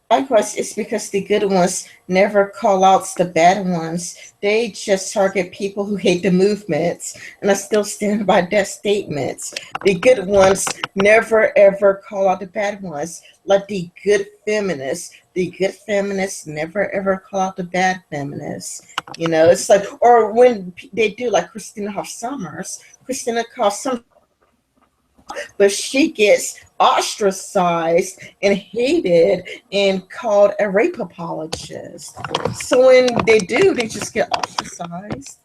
Likewise, it's because the good ones never call out the bad ones. They just target people who hate the movements. And I still stand by that statement. The good ones never ever call out the bad ones. Like the good feminists. The good feminists never ever call out the bad feminists. You know, it's like, or when they do, like Christina Hoff Sommers. Christina Hoff Sommers, but she gets ostracized and hated and called a rape apologist. So when they do, they just get ostracized.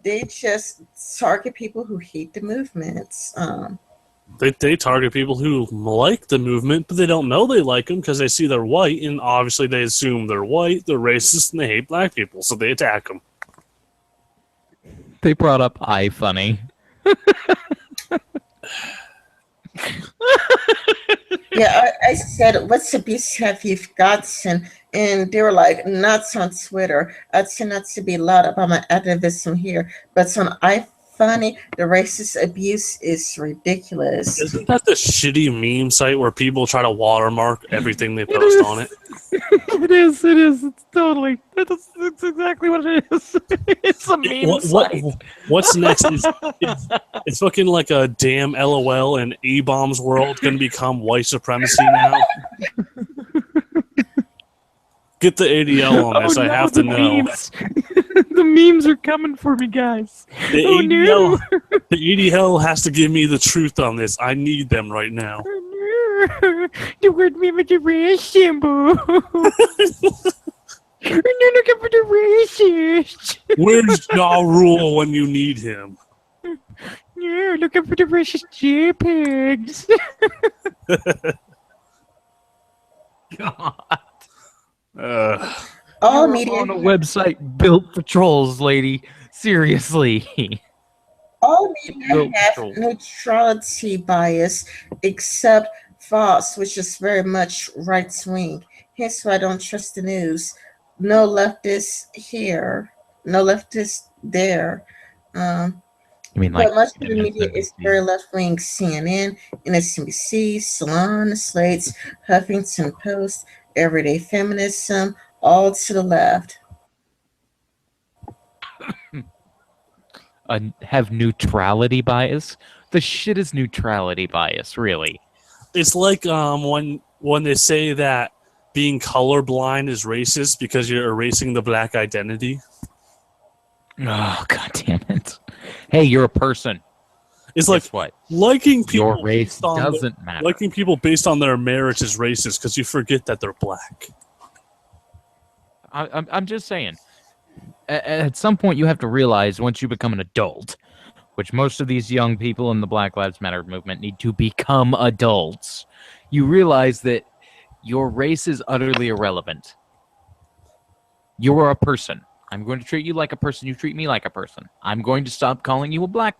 They just target people who hate the movements. They target people who like the movement, but they don't know they like them because they see they're white, and obviously they assume they're white, they're racist, and they hate black people, so they attack them. They brought up iFunny. Yeah, I said, "What's abuse have you gotten?" And they were like, "Not on Twitter." I tend not to be loud about my activism here, but on iFunny, the racist abuse is ridiculous. Isn't that the shitty meme site where people try to watermark everything they post on it? It is. It's totally. That's exactly what it is. It's a meme site. What's next? It's fucking like a damn LOL and E-Bombs world going to become white supremacy now? Get the ADL on this. I have to know. Memes. The memes are coming for me, guys. The Oh, no. ADL, the ADL has to give me the truth on this. I need them right now. The word meme is a race symbol. We're not looking for the racist. Where's Ja Rule when you need him? Yeah, looking for the racist JPEGs. God. All You're media on a website built for trolls, lady. Seriously. all media Built have trolls. neutrality bias except Fox, which is very much right wing. Hence why I don't trust the news. No leftists here, no leftists there. You mean like But much of the media MSNBC? is very left wing. CNN, MSNBC, Salon, Slates, Huffington Post, Everyday Feminism, all to the left. Have neutrality bias? The shit is neutrality bias, really. It's like when they say that being colorblind is racist because you're erasing the black identity. Oh, god damn it. Hey, you're a person. It's Guess like what? liking people Your race based on doesn't matter. liking people based on their marriage is racist because you forget that they're black. I'm just saying. At some point, you have to realize once you become an adult, which most of these young people in the Black Lives Matter movement need to become adults, you realize that your race is utterly irrelevant. You are a person. I'm going to treat you like a person. You treat me like a person. I'm going to stop calling you a black.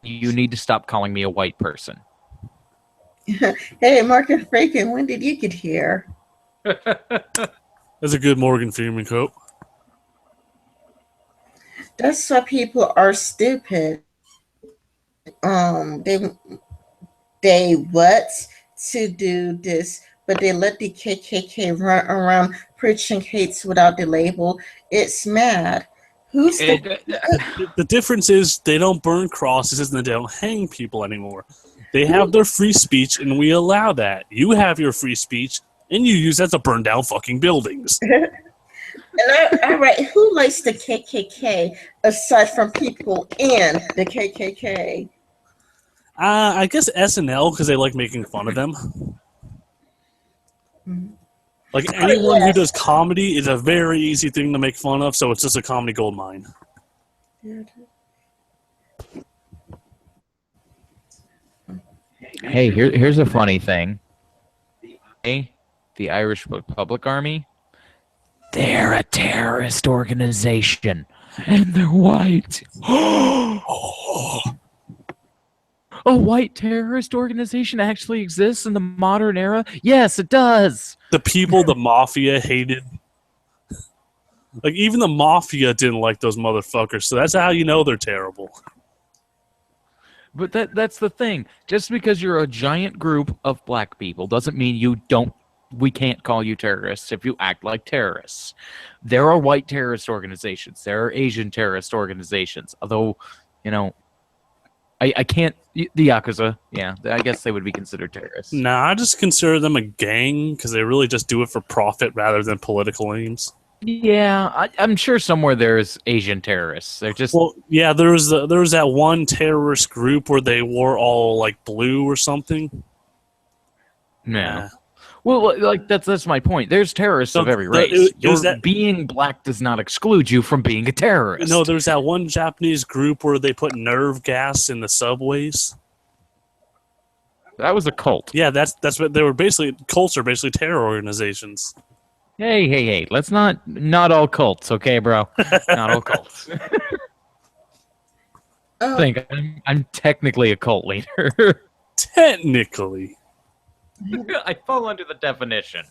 You need to stop calling me a white person. Hey, Marcus Bacon, when did you get here? That's a good Morgan Freeman quote. That's why people are stupid. They what to do this, but they let the KKK run around preaching hates without the label. It's mad. Who's The difference is they don't burn crosses and they don't hang people anymore. They have their free speech and we allow that. You have your free speech and you use that to burn down fucking buildings. all right, who likes the KKK aside from people in the KKK? I guess SNL because they like making fun of them. Like anyone who does comedy is a very easy thing to make fun of, so it's just a comedy gold mine. Hey, here's a funny thing. Hey, the Irish Public Army, they're a terrorist organization, and they're white. A white terrorist organization actually exists in the modern era? Yes, it does. The people the mafia hated. Like, even the mafia didn't like those motherfuckers, so that's how you know they're terrible. But that's the thing. Just because you're a giant group of black people doesn't mean we can't call you terrorists if you act like terrorists. There are white terrorist organizations. There are Asian terrorist organizations. Although, I can't... The Yakuza, yeah, I guess they would be considered terrorists. Nah, I just consider them a gang because they really just do it for profit rather than political aims. Yeah, I'm sure somewhere there's Asian terrorists. They're just... Well, yeah, there was that one terrorist group where they wore all, like, blue or something. Yeah. Well, like, that's my point. There's terrorists of every race. Being black does not exclude you from being a terrorist. No, there's that one Japanese group where they put nerve gas in the subways. That was a cult. Yeah, that's what they were basically. Cults are basically terror organizations. Hey, let's not all cults, okay, bro? Not all cults. I think I'm technically a cult leader. Technically. I fall under the definition.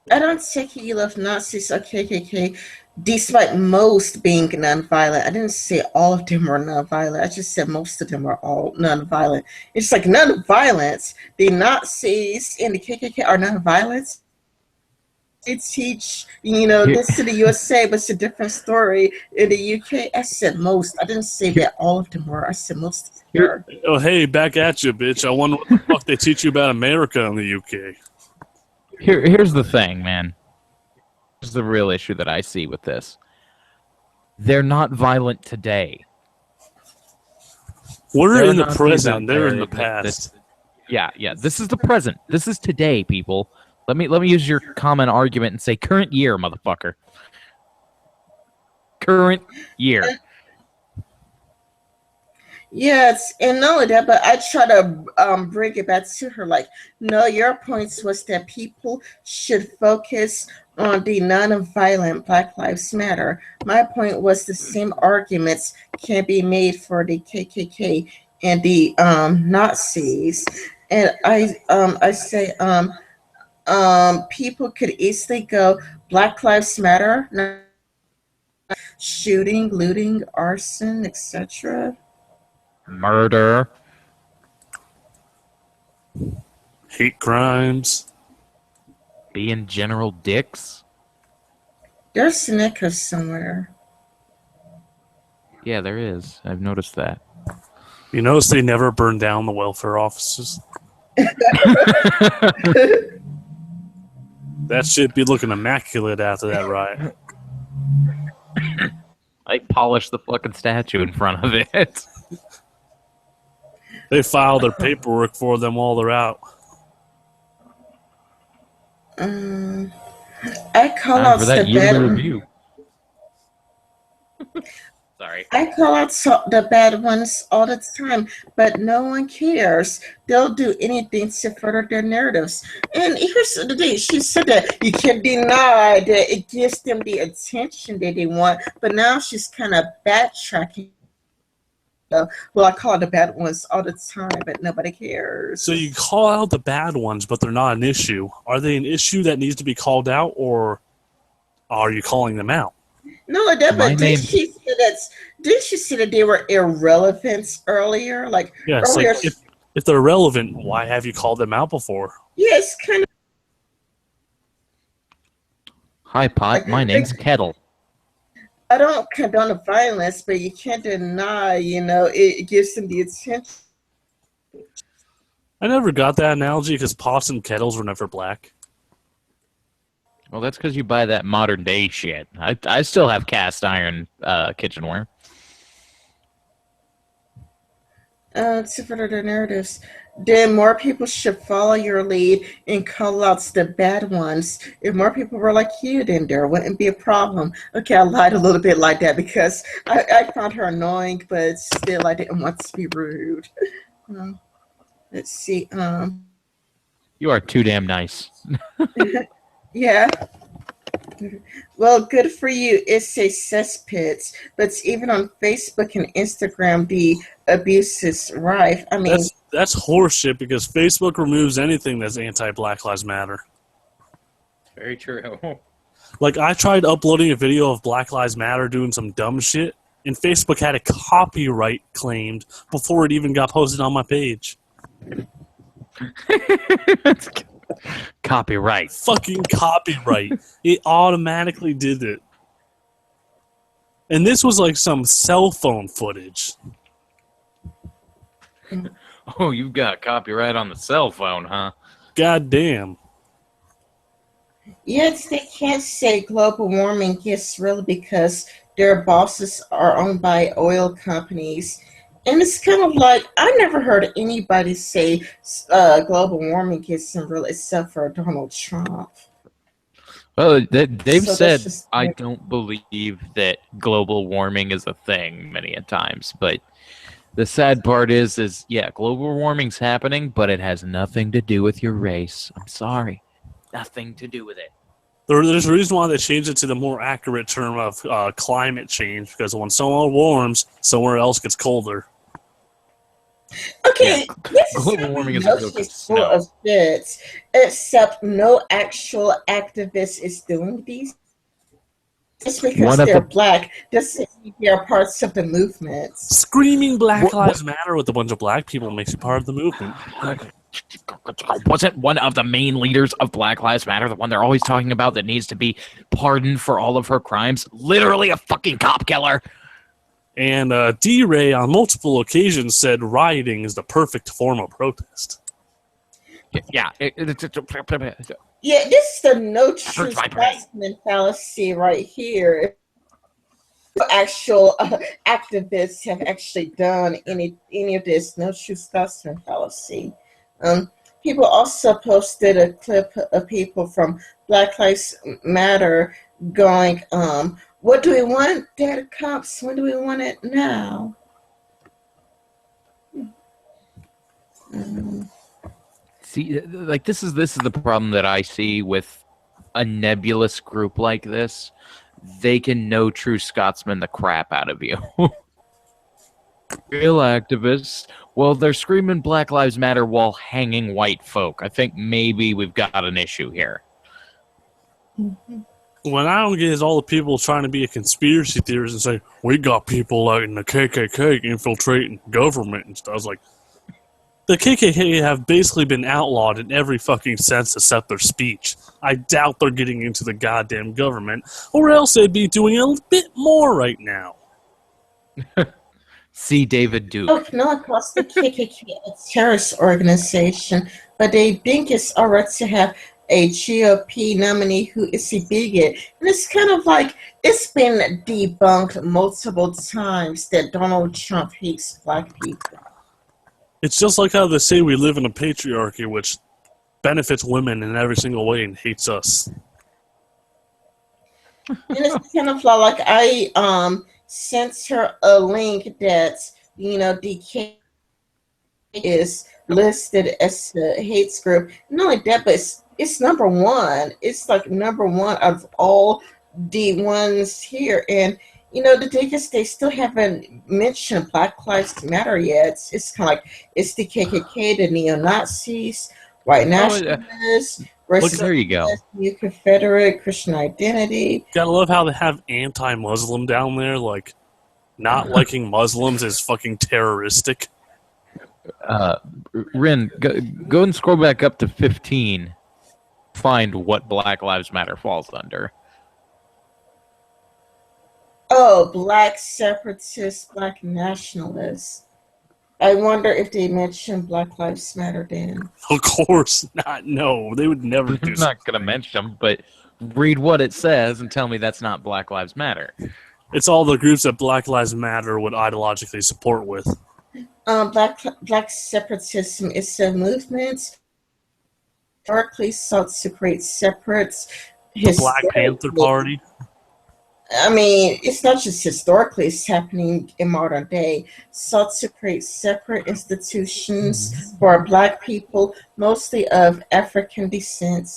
I don't take you love Nazis or KKK, despite most being nonviolent. I didn't say all of them were nonviolent. I just said most of them are all nonviolent. It's like nonviolence. The Nazis and the KKK are nonviolent. They teach, this to the USA, but it's a different story. In the UK, I said most. I didn't say that all of them were. I said most. Oh, hey, back at you, bitch. I wonder what the fuck they teach you about America in the UK. Here's the thing, man. Here's the real issue that I see with this. They're not violent today. We're There are in the Nazis present. out They're in there the past. Yeah. This is the present. This is today, people. Let me use your common argument and say current year, motherfucker. Current year. Yes, and not only that, but I try to bring it back to her. Like, no, your points was that people should focus on the non-violent Black Lives Matter. My point was the same arguments can be made for the KKK and the Nazis, and I say people could easily go Black Lives Matter, shooting, looting, arson, etc. Murder. Hate crimes. Being general dicks. There's Snickers somewhere. Yeah, there is. I've noticed that. You notice they never burned down the welfare offices? That shit be looking immaculate after that riot. I polished the fucking statue in front of it. They file their paperwork for them while they're out. I call Time out for that the yearly bad. review. Sorry. I call out the bad ones all the time, but no one cares. They'll do anything to further their narratives. And here's the thing: she said that you can deny that it gives them the attention that they want, but now she's kind of backtracking. Well, I call it the bad ones all the time, but nobody cares. So you call out the bad ones, but they're not an issue. Are they an issue that needs to be called out, or are you calling them out? No, that, My but name- didn't she say that they were irrelevant earlier? Like Yes, earlier, like if they're relevant, why have you called them out before? yeah, it's kind of Hi, Pot. My name's Kettle. I don't condone the violence, but you can't deny, it gives them the attention. I never got that analogy because pots and kettles were never black. Well, that's because you buy that modern day shit. I still have cast iron kitchenware. To further their narratives, then more people should follow your lead and call out the bad ones. If more people were like you, then there wouldn't be a problem. Okay, I lied a little bit like that because I found her annoying, but still I didn't want to be rude. Let's see. You are too damn nice. Yeah. Well, good for you. It's a cesspit, but even on Facebook and Instagram, the abuse is rife. I mean, That's horseshit because Facebook removes anything that's anti-Black Lives Matter. Very true. Like, I tried uploading a video of Black Lives Matter doing some dumb shit, and Facebook had a copyright claimed before it even got posted on my page. Copyright. Fucking copyright. It automatically did it. And this was like some cell phone footage. Oh, you've got copyright on the cell phone, huh? God damn. yes, they can't say global warming is real because their bosses are owned by oil companies. And it's kind of like, I never heard anybody say global warming isn't real except for Donald Trump. Well, they've So said, that's just- I don't believe that global warming is a thing many a times, but the sad part is yeah, global warming's happening, but it has nothing to do with your race. I'm sorry. Nothing to do with it. There's a reason why they changed it to the more accurate term of climate change, because when someone warms, somewhere else gets colder. Okay, this global warming is no a real good full snow. of bits, except no actual activist is doing these. Just because One of they're the- black doesn't mean they're parts of the movement. Screaming Black What- Lives Matter with a bunch of black people makes you part of the movement. Wasn't one of the main leaders of Black Lives Matter the one they're always talking about that needs to be pardoned for all of her crimes? Literally a fucking cop killer. And D-Ray on multiple occasions said rioting is the perfect form of protest. Yeah. Yeah, this is the no true hurts my brain. specimen fallacy right here. Actual activists have actually done any of this no true specimen fallacy. People also posted a clip of people from Black Lives Matter going, what do we want, dead cops? When do we want it now? See, like this is the problem that I see with a nebulous group like this. They can no true Scotsman the crap out of you. Real activists, well, they're screaming Black Lives Matter while hanging white folk. I think maybe we've got an issue here. What I don't get is all the people trying to be a conspiracy theorist and say, we got people like in the KKK infiltrating government and stuff. I was like, the KKK have basically been outlawed in every fucking sense except their speech. I doubt they're getting into the goddamn government, or else they'd be doing a bit more right now. See David Duke. Oh, no, across the KKK, a terrorist organization, but they think it's all right to have a GOP nominee who is a bigot. And it's kind of like, it's been debunked multiple times that Donald Trump hates black people. It's just like how they say we live in a patriarchy, which benefits women in every single way and hates us. And it's kind of like I sent her a link that, DK is listed as a hate group. Not only that, but it's number one. It's like number one of all the ones here. And, the thing is they still haven't mentioned Black Lives Matter yet. It's kind of like, it's the KKK, the neo-Nazis, white nationalists, Look, there you go. New Confederate, Christian identity. Gotta love how they have anti-Muslim down there, like, not liking Muslims is fucking terroristic. Rin, go and scroll back up to 15. Find what Black Lives Matter falls under. Oh, black separatists, black nationalists. I wonder if they mentioned Black Lives Matter then. Of course not. No, they would never do I'm not going to mention them, but read what it says and tell me that's not Black Lives Matter. It's all the groups that Black Lives Matter would ideologically support with. Black separatism is a movement historically sought to create separate. The Black Panther Party. I mean, it's not just historically, it's happening in modern day. Sought to create separate institutions for black people, mostly of African descent,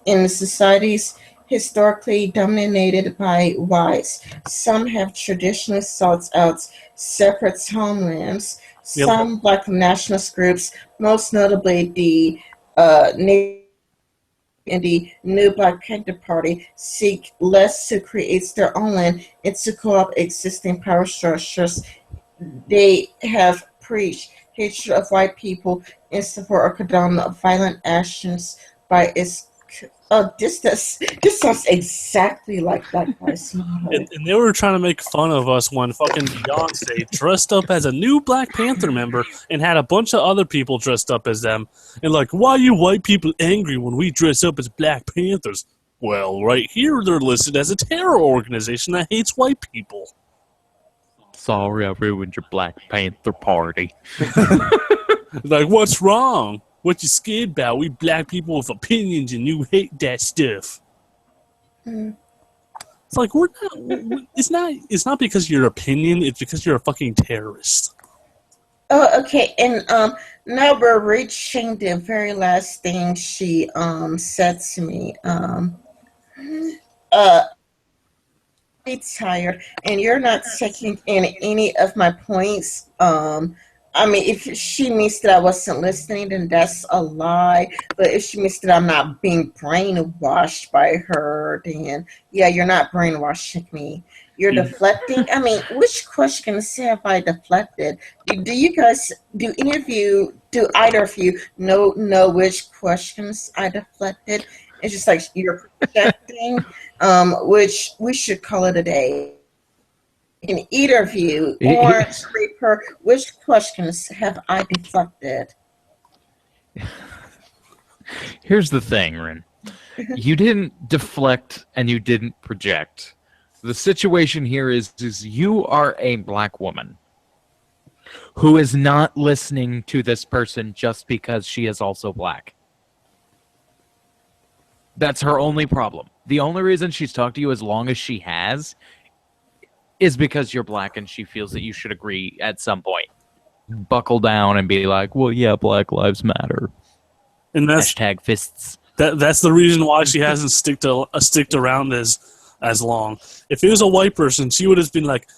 in societies historically dominated by whites. Some have traditionally sought out separate homelands. Some black nationalist groups, most notably the and the new Black Panther Party, seek less to create their own land and to co-opt existing power structures. They have preached hatred of white people and support or condone violent actions by its. Oh, this sounds exactly like Black Lives Matter. And they were trying to make fun of us when fucking Beyonce dressed up as a new Black Panther member and had a bunch of other people dressed up as them. And like, why are you white people angry when we dress up as Black Panthers? Well, right here they're listed as a terror organization that hates white people. Sorry, I ruined your Black Panther Party. Like, what's wrong? What you scared about? We black people with opinions and you hate that stuff. It's like it's not because of your opinion, it's because you're a fucking terrorist. Oh, okay. And now we're reaching the very last thing she said to me. Be tired, and you're not taking in any of my points. I mean, if she means that I wasn't listening, then that's a lie. But if she means that I'm not being brainwashed by her, then yeah, you're not brainwashing me. You're deflecting. I mean, which questions have I deflected? Do you guys, do either of you know which questions I deflected? It's just like you're projecting, which we should call it a day. In either of you, Orange Reaper, which questions have I deflected? Here's the thing, Rin. You didn't deflect and you didn't project. The situation here is you are a black woman who is not listening to this person just because she is also black. That's her only problem. The only reason she's talked to you as long as she has is because you're black and she feels that you should agree at some point. Buckle down and be like, well, yeah, Black Lives Matter. And that's Hashtag fists. that's the reason why she hasn't sticked around as long. If it was a white person, she would have been like,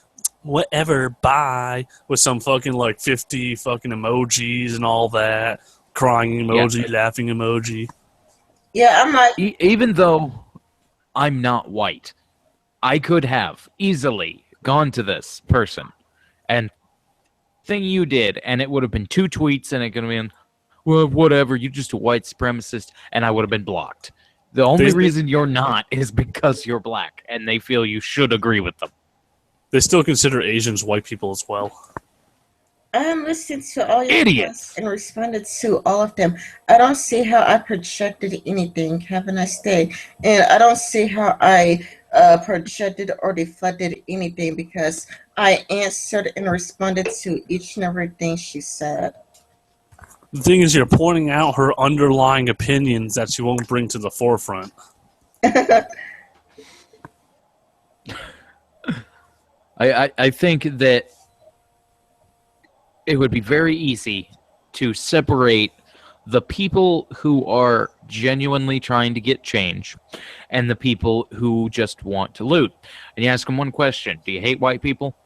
whatever, bye, with some fucking like 50 fucking emojis and all that, crying emoji, laughing emoji. Yeah, I'm like, Even though I'm not white, I could have easily gone to this person and thing you did, and it would have been 2 tweets, and it could have been, well, whatever, you're just a white supremacist, and I would have been blocked. The only reason you're not is because you're black, and they feel you should agree with them. They still consider Asians white people as well. I listened to all your Idiots! posts and responded to all of them. I don't see how I projected anything. Have a nice day. And I don't see how I projected or deflected anything because I answered and responded to each and everything she said. The thing is, you're pointing out her underlying opinions that she won't bring to the forefront. I think that it would be very easy to separate the people who are genuinely trying to get change and the people who just want to loot. And you ask them one question: do you hate white people?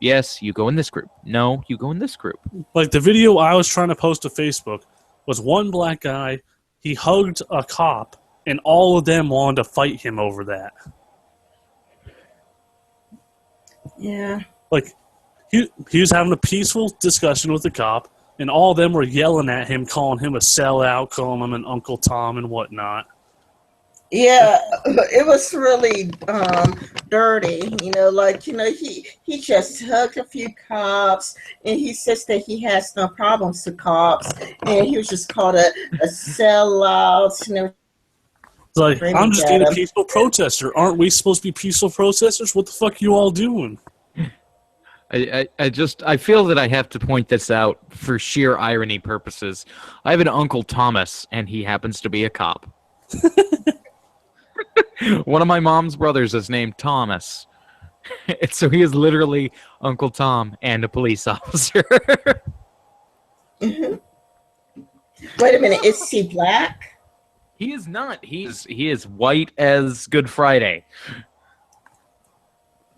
Yes, you go in this group. No, you go in this group. Like the video I was trying to post to Facebook was one black guy, he hugged a cop, and all of them wanted to fight him over that. Yeah. Like, he was having a peaceful discussion with the cop, and all of them were yelling at him, calling him a sellout, calling him an Uncle Tom and whatnot. Yeah, it was really dirty, he just hugged a few cops, and he says that he has no problems with cops, and he was just called a sellout, and It's like, I'm just being a peaceful protester. Aren't we supposed to be peaceful protesters? What the fuck are you all doing? I feel that I have to point this out for sheer irony purposes. I have an Uncle Thomas, and he happens to be a cop. One of my mom's brothers is named Thomas. So he is literally Uncle Tom and a police officer. Mm-hmm. Wait a minute, is he black? He is not. He is white as Good Friday.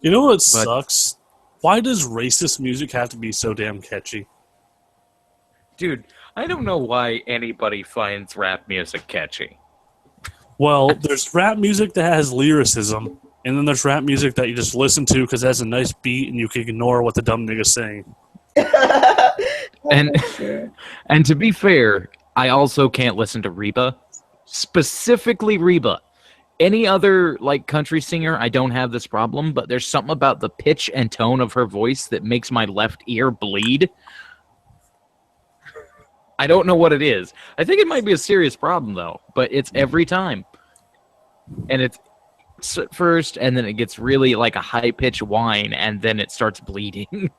You know what sucks? Why does racist music have to be so damn catchy? Dude, I don't know why anybody finds rap music catchy. Well, there's rap music that has lyricism, and then there's rap music that you just listen to because it has a nice beat and you can ignore what the dumb nigga's saying. And to be fair, I also can't listen to Reba. Specifically Reba. Any other country singer, I don't have this problem, but there's something about the pitch and tone of her voice that makes my left ear bleed. I don't know what it is. I think it might be a serious problem, though, but it's every time. And it's at first, and then it gets really like a high-pitched whine, and then it starts bleeding.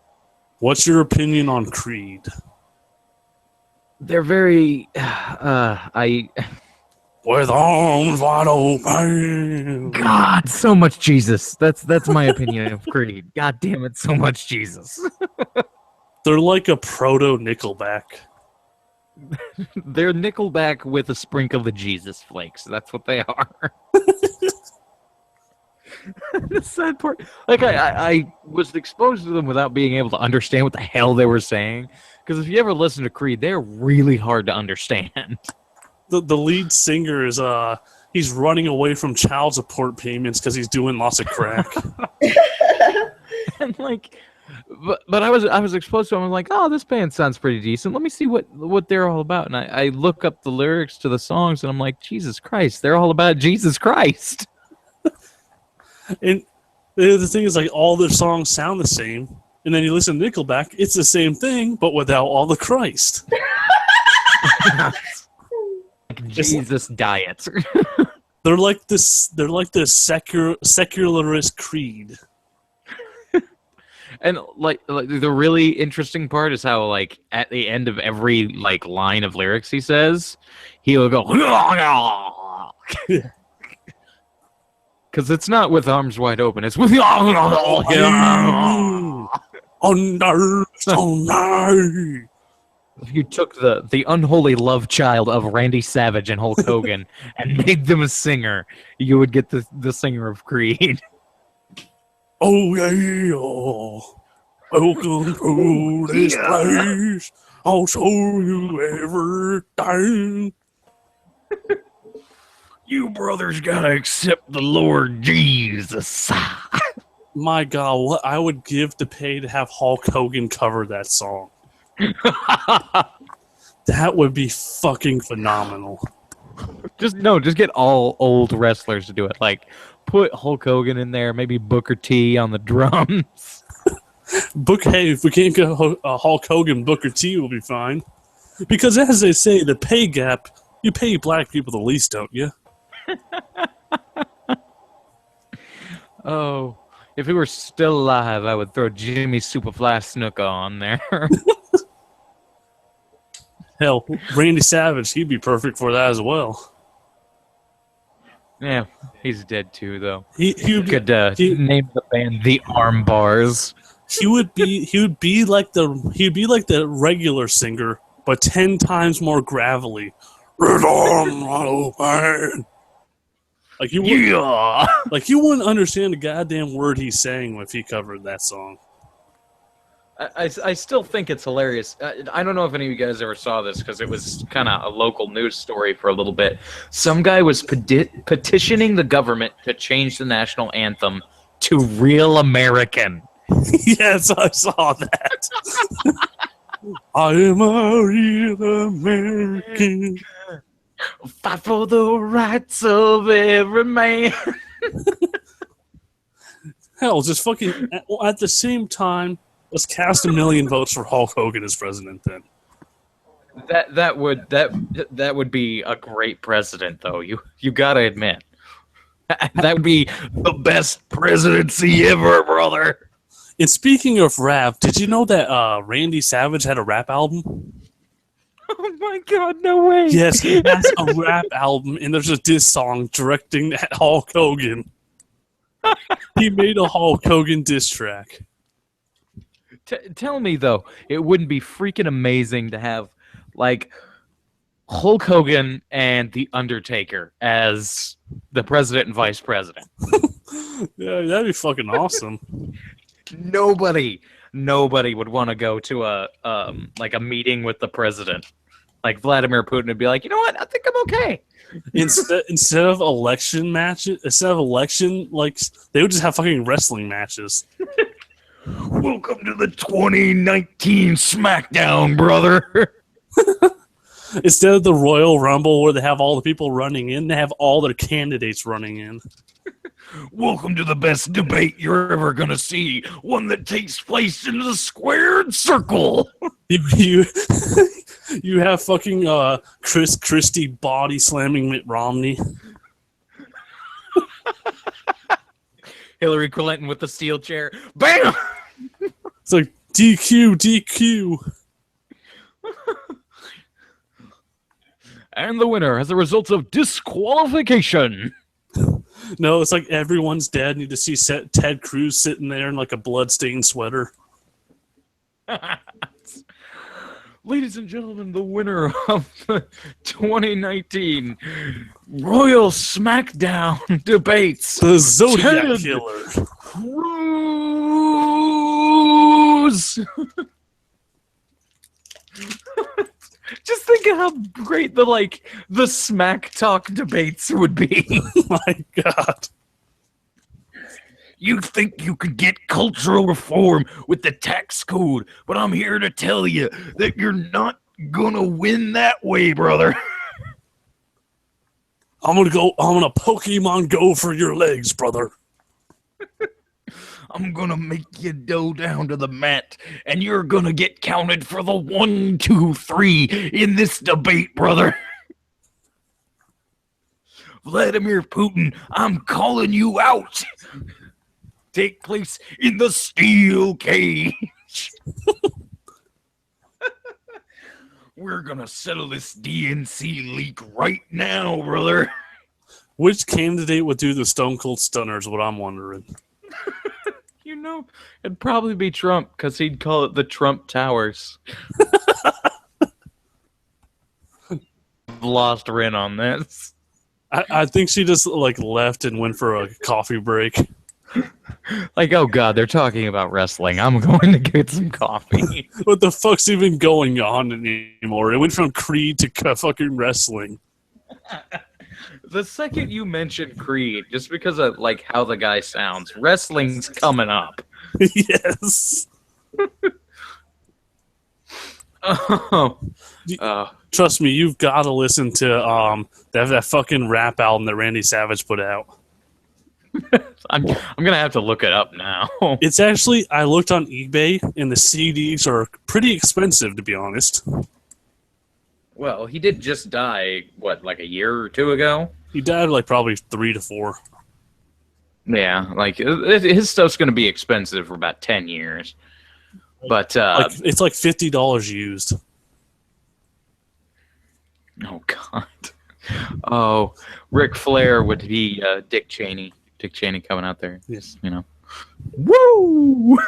What's your opinion on Creed? They're very... With arms wide open. God, so much Jesus. That's my opinion of Creed. God damn it, so much Jesus. They're like a proto-Nickelback. They're Nickelback with a sprinkle of Jesus flakes. That's what they are. The sad part, I was exposed to them without being able to understand what the hell they were saying. Because if you ever listen to Creed, they're really hard to understand. The lead singer is he's running away from child support payments because he's doing lots of crack. And but I was exposed to them. I was like, oh, this band sounds pretty decent. Let me see what they're all about. And I look up the lyrics to the songs, and I'm like, Jesus Christ, they're all about Jesus Christ. And the thing is, all their songs sound the same. And then you listen to Nickelback, it's the same thing, but without all the Christ. Jesus diet. They're like this. They're like this secularist creed. And like the really interesting part is how like at the end of every like line of lyrics he says, he will go because it's not with arms wide open. It's with Under tonight. If you took the unholy love child of Randy Savage and Hulk Hogan and made them a singer, you would get the singer of Creed. Oh yeah, welcome to this place. I'll show you everything. You brothers gotta accept the Lord Jesus. My God, what I would give to pay to have Hulk Hogan cover that song. That would be fucking phenomenal. Just get all old wrestlers to do it. Like, put Hulk Hogan in there, maybe Booker T on the drums. Hey, if we can't get Hulk Hogan, Booker T will be fine. Because as they say, the pay gap, you pay black people the least, don't you? Oh, if he were still alive, I would throw Jimmy Superfly Snuka on there. Hell, Randy Savage, he'd be perfect for that as well. Yeah, he's dead too, though. He Could name the band the Arm Bars. He would be like the regular singer, but 10 times more gravelly. Like you wouldn't understand the goddamn word he's saying if he covered that song. I still think it's hilarious. I don't know if any of you guys ever saw this because it was kind of a local news story for a little bit. Some guy was petitioning the government to change the national anthem to Real American. Yes, I saw that. I am a real American. Fight for the rights of every man. Hell, just fucking at the same time, let's cast 1 million votes for Hulk Hogan as president. Then That would be a great president, though. You gotta admit, that would be the best presidency ever, brother. And speaking of rap, did you know that Randy Savage had a rap album? Oh my God, no way! Yes, he has a rap album, and there's a diss song directing at Hulk Hogan. He made a Hulk Hogan diss track. Tell me though, it wouldn't be freaking amazing to have like Hulk Hogan and The Undertaker as the president and vice president. Yeah, that'd be fucking awesome. Nobody would want to go to a meeting with the president. Like Vladimir Putin would be like, you know what? I think I'm okay. Instead of election, like they would just have fucking wrestling matches. Welcome to the 2019 SmackDown, brother. Instead of the Royal Rumble where they have all the people running in, they have all their candidates running in. Welcome to the best debate you're ever gonna see, one that takes place in the squared circle. You have fucking Chris Christie body slamming Mitt Romney. Hillary Clinton with the steel chair. Bam! It's like DQ. And the winner as a result of disqualification. No, it's like everyone's dead, and you just see Ted Cruz sitting there in like a bloodstained sweater. Ladies and gentlemen, the winner of the 2019 Royal SmackDown debates, The Zodiac Ted Killer. Cruz. Just think of how great the smack talk debates would be. My God. You think you could get cultural reform with the tax code, but I'm here to tell you that you're not gonna win that way, brother. I'm gonna Pokemon Go for your legs, brother. I'm gonna make you go down to the mat, and you're gonna get counted for the 1, 2, 3 in this debate, brother. Vladimir Putin, I'm calling you out. Take place in the steel cage. We're gonna settle this DNC leak right now, brother. Which candidate would do the Stone Cold Stunner is what I'm wondering. You know, it'd probably be Trump because he'd call it the Trump Towers. Lost Rin on this. I think she just like left and went for a coffee break. Like, oh god, they're talking about wrestling. I'm going to get some coffee. What the fuck's even going on anymore? It went from Creed to fucking wrestling. The second you mention Creed, just because of like how the guy sounds, wrestling's coming up. Yes. Oh, Trust me, you've got to listen to that fucking rap album that Randy Savage put out. I'm gonna have to look it up now. It's actually, I looked on eBay and the CDs are pretty expensive, to be honest. Well, he did just die, what, like a year or two ago? He died like probably 3 to 4. Yeah, like his stuff's gonna be expensive for about 10 years. But Like, it's like $50 used. oh god. Oh, Ric Flair would be Dick Cheney. Dick Cheney coming out there. Yes. You know. Woo!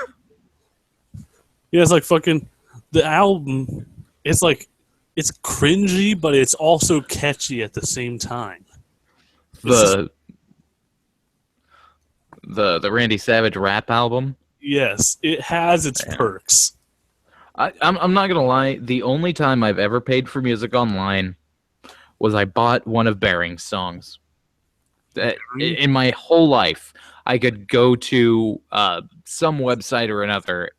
Yeah, it's like fucking the album. It's like it's cringy, but it's also catchy at the same time. The Randy Savage rap album. Yes, it has its perks. I'm not gonna lie. The only time I've ever paid for music online was I bought one of Bearing's songs. In my whole life, I could go to some website or another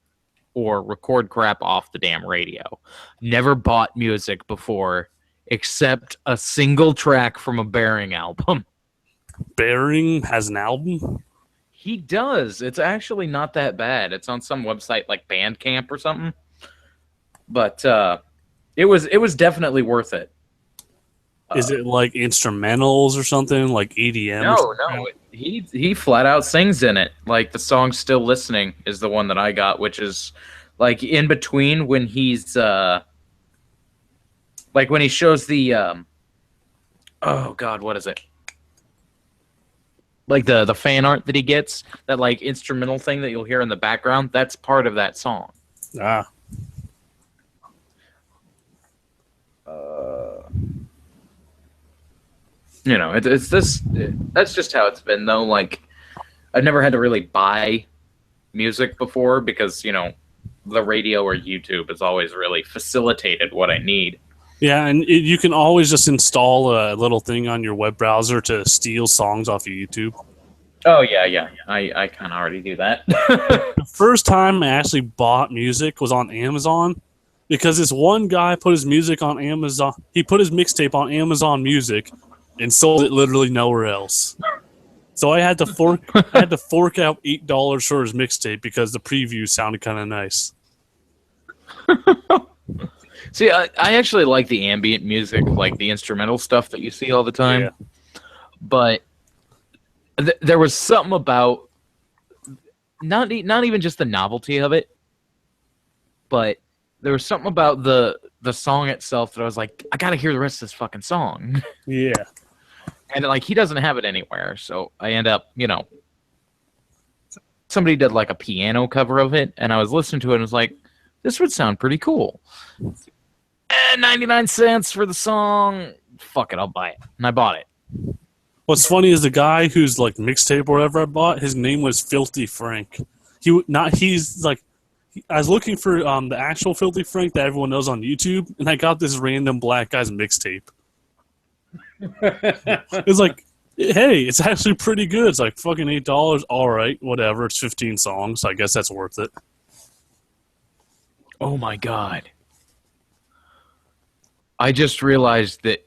or record crap off the damn radio. Never bought music before except a single track from a Bearing album. Bearing has an album? He does. It's actually not that bad. It's on some website like Bandcamp or something. But it was definitely worth it. Is it like instrumentals or something, like EDM? No. He flat out sings in it. Like the song "Still Listening" is the one that I got, which is like in between when he's like when he shows the oh god, what is it? Like the fan art that he gets, that like instrumental thing that you'll hear in the background. That's part of that song. Ah. You know, it's this. That's just how it's been, though. Like, I've never had to really buy music before because the radio or YouTube has always really facilitated what I need. Yeah, and you can always just install a little thing on your web browser to steal songs off of YouTube. Oh yeah. I kind of already do that. The first time I actually bought music was on Amazon because this one guy put his music on Amazon. He put his mixtape on Amazon Music and sold it literally nowhere else. So I had to fork out $8 for his mixtape because the preview sounded kind of nice. See, I actually like the ambient music, like the instrumental stuff that you see all the time. Yeah. But there was something about not even just the novelty of it, but there was something about the song itself that I was like, I gotta hear the rest of this fucking song. Yeah. And like he doesn't have it anywhere, so I end up, somebody did like a piano cover of it, and I was listening to it and was like, this would sound pretty cool. 99 cents for the song. Fuck it, I'll buy it. And I bought it. What's funny is the guy who's like mixtape or whatever I bought, his name was Filthy Frank. I was looking for the actual Filthy Frank that everyone knows on YouTube, and I got this random black guy's mixtape. It's like, hey, it's actually pretty good. It's like fucking $8. All right, whatever. It's 15 songs. I guess that's worth it. Oh my god. I just realized that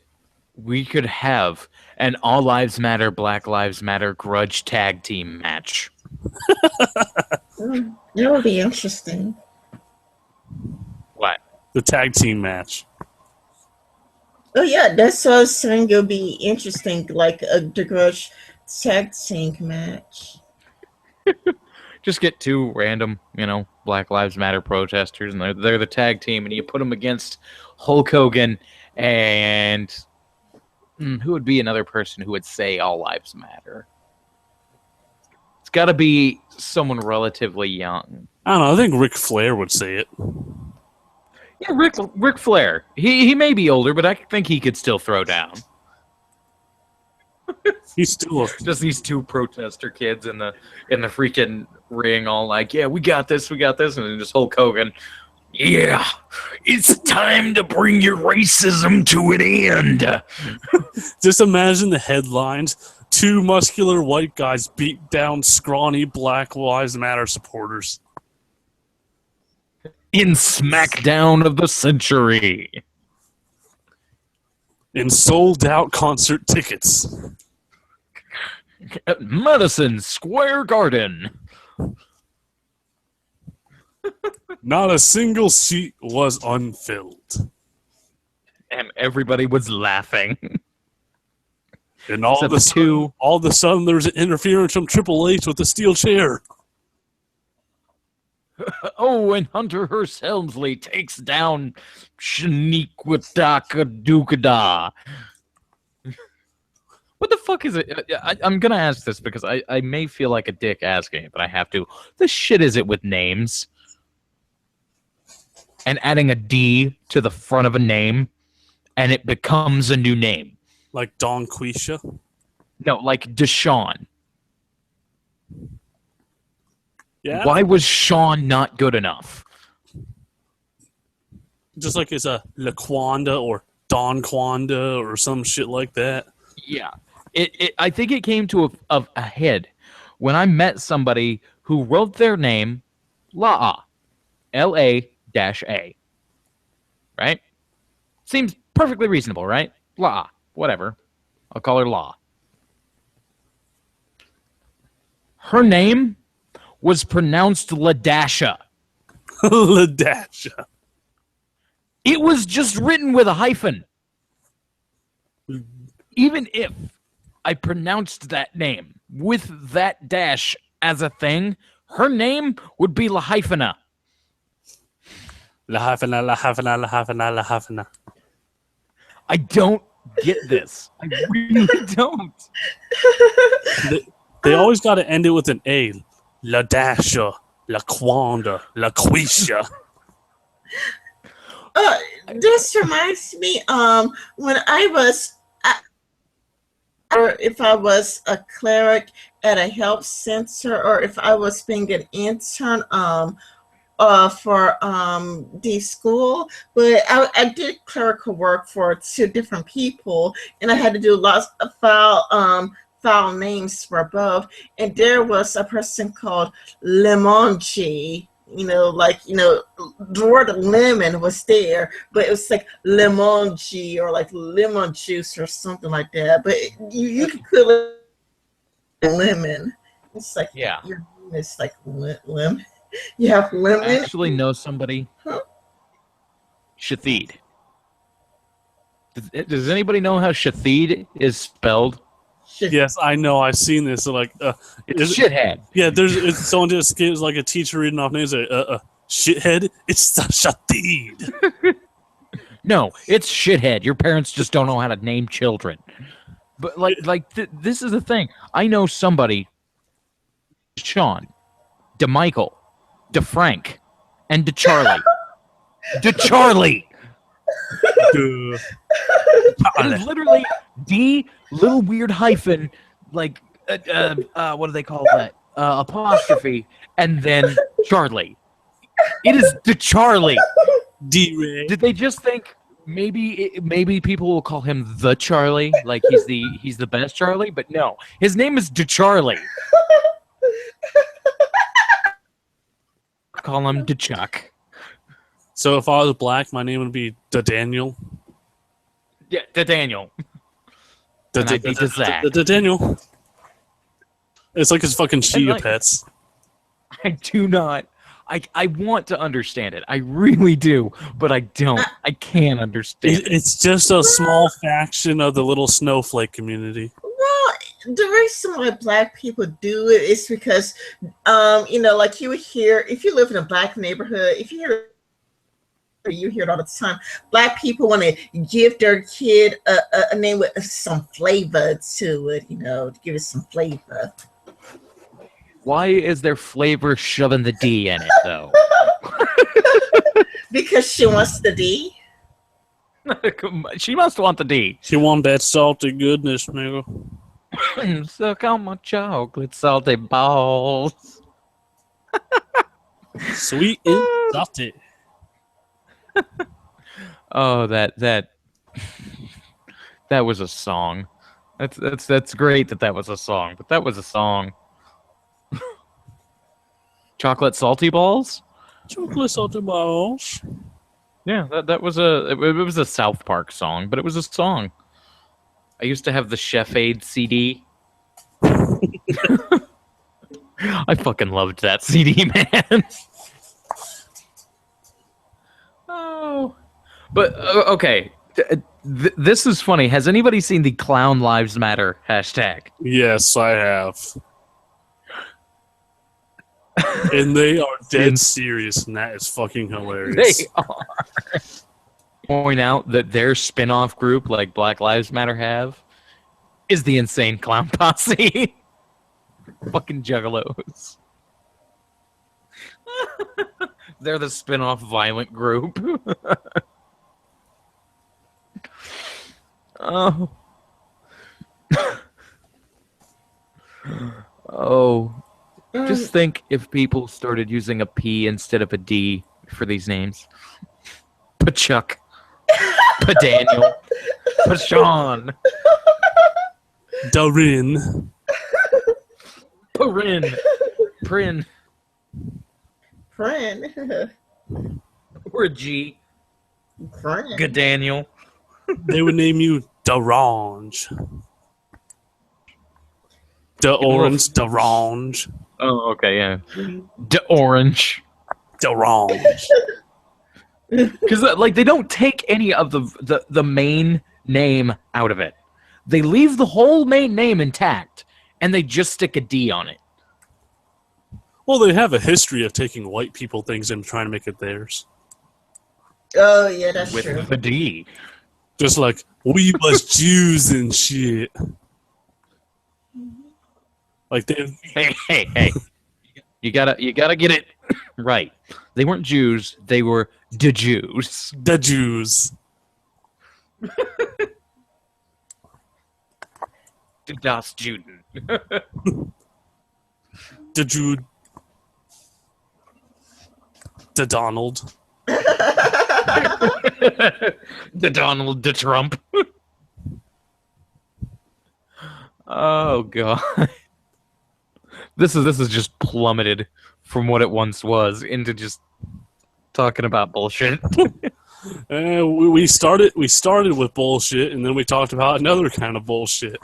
we could have an All Lives Matter, Black Lives Matter grudge tag team match. That would be interesting. What? The tag team match. Oh yeah, that's what I was saying. It'll be interesting, like a Degrudge tag team match. Just get two random, Black Lives Matter protesters, and they're the tag team, and you put them against Hulk Hogan and who would be another person who would say all lives matter? It's got to be someone relatively young. I don't know. I think Ric Flair would say it. Yeah, Ric Flair. He may be older, but I think he could still throw down. He's still Just these two protester kids in the freaking ring, all like, yeah, we got this, and then just Hulk Hogan. Yeah, it's time to bring your racism to an end. Just imagine the headlines: two muscular white guys beat down scrawny Black Lives Matter supporters In SmackDown of the century. in sold-out concert tickets. At Madison Square Garden. Not a single seat was unfilled. And everybody was laughing. And all Except of, a the two- sudden, all of a sudden, there's an interference from Triple H with the steel chair. Oh, and Hunter Hearst Helmsley takes down Shaniqua Dukada. What the fuck is it? I'm going to ask this because I may feel like a dick asking it, but I have to. The shit is it with names? And adding a D to the front of a name, and it becomes a new name. Like Don Quisha. No, like Deshaun. Yeah. Why was Sean not good enough? Just like it's a Laquanda or Don Quanda or some shit like that. Yeah. I think it came to a head when I met somebody who wrote their name La'a. L-A-A. Right? Seems perfectly reasonable, right? La'a. Whatever. I'll call her La. Her name was pronounced Ladasha. Ladasha. It was just written with a hyphen. Even if I pronounced that name with that dash as a thing, her name would be La Hyphena. La Havana, La Havana, La Havana, La Havana. I don't get this. I really don't. They always got to end it with an A. Ladasha, Laquanda, Laquisha. This reminds me, when or if I was a cleric at a health center, or if I was being an intern, for the school, but I did clerical work for two different people, and I had to do lots of file names for both. And there was a person called Limonji. The word lemon was there, but it was like Limonji or like lemon juice or something like that. But you could call it lemon. It's like, yeah, your name is like lemon. You have lemon. I actually know somebody. Huh? Shathid. Does anybody know how Shathid is spelled? Yes, I know. I've seen this. So like, It's shithead. Yeah, it's someone just gives like a teacher reading off names. Shithead. It's the Shatid. No, it's shithead. Your parents just don't know how to name children. But this is the thing. I know somebody. Sean, DeMichael, DeFrank, and DeCharlie. DeCharlie. It's literally D little weird hyphen, like what do they call that? Apostrophe, and then Charlie. It is DeCharlie. D-Ray. Did they just think maybe people will call him the Charlie, like he's the best Charlie? But no, his name is DeCharlie. Call him DeChuck. So if I was black, my name would be Daniel. Yeah, Daniel. Daniel. It's like his fucking Chia like- pets. I do not. I want to understand it. I really do, but I don't. I can't understand it. It's just a small faction of the little snowflake community. Well, the reason why black people do it is because, like you would hear, if you live in a black neighborhood, you hear it all the time. Black people want to give their kid a name with some flavor to it, to give it some flavor. Why is there flavor shoving the D in it, though? Because she wants the D. She must want the D. She want that salty goodness, nigga. Suck on my chocolate salty balls. Sweet and salty. Oh, that was a song. That's great that was a song, but that was a song. Chocolate salty balls? Chocolate salty balls. Yeah, that was it was a South Park song, but it was a song. I used to have the Chef Aid CD. I fucking loved that CD, man. Oh, but okay. This is funny. Has anybody seen the Clown Lives Matter hashtag? Yes, I have. And they are dead serious, and that is fucking hilarious. They are. Point out that their spin-off group, like Black Lives Matter have, is the Insane Clown Posse. Fucking juggalos. They're the spin-off violent group. Oh. Oh. Just think if people started using a P instead of a D for these names. Pachuck. Padaniel. Pashawn. Darin. Parin. Prin. Friend. Or a G. Friend. Gadaniel. They would name you Darange. The Orange Darange. Oh, okay, yeah. De Orange. Darange. Because they don't take any of the main name out of it. They leave the whole main name intact, and they just stick a D on it. Well, they have a history of taking white people things and trying to make it theirs. Oh, yeah, that's With true. the D. Just like, we was Jews and shit. Like, Hey. You gotta get it right. They weren't Jews, they were the Jews. the Jews. Das Juden. The Jude. The Donald. The Donald the Trump. Oh god. This is just plummeted from what it once was into just talking about bullshit. We started with bullshit, and then we talked about another kind of bullshit.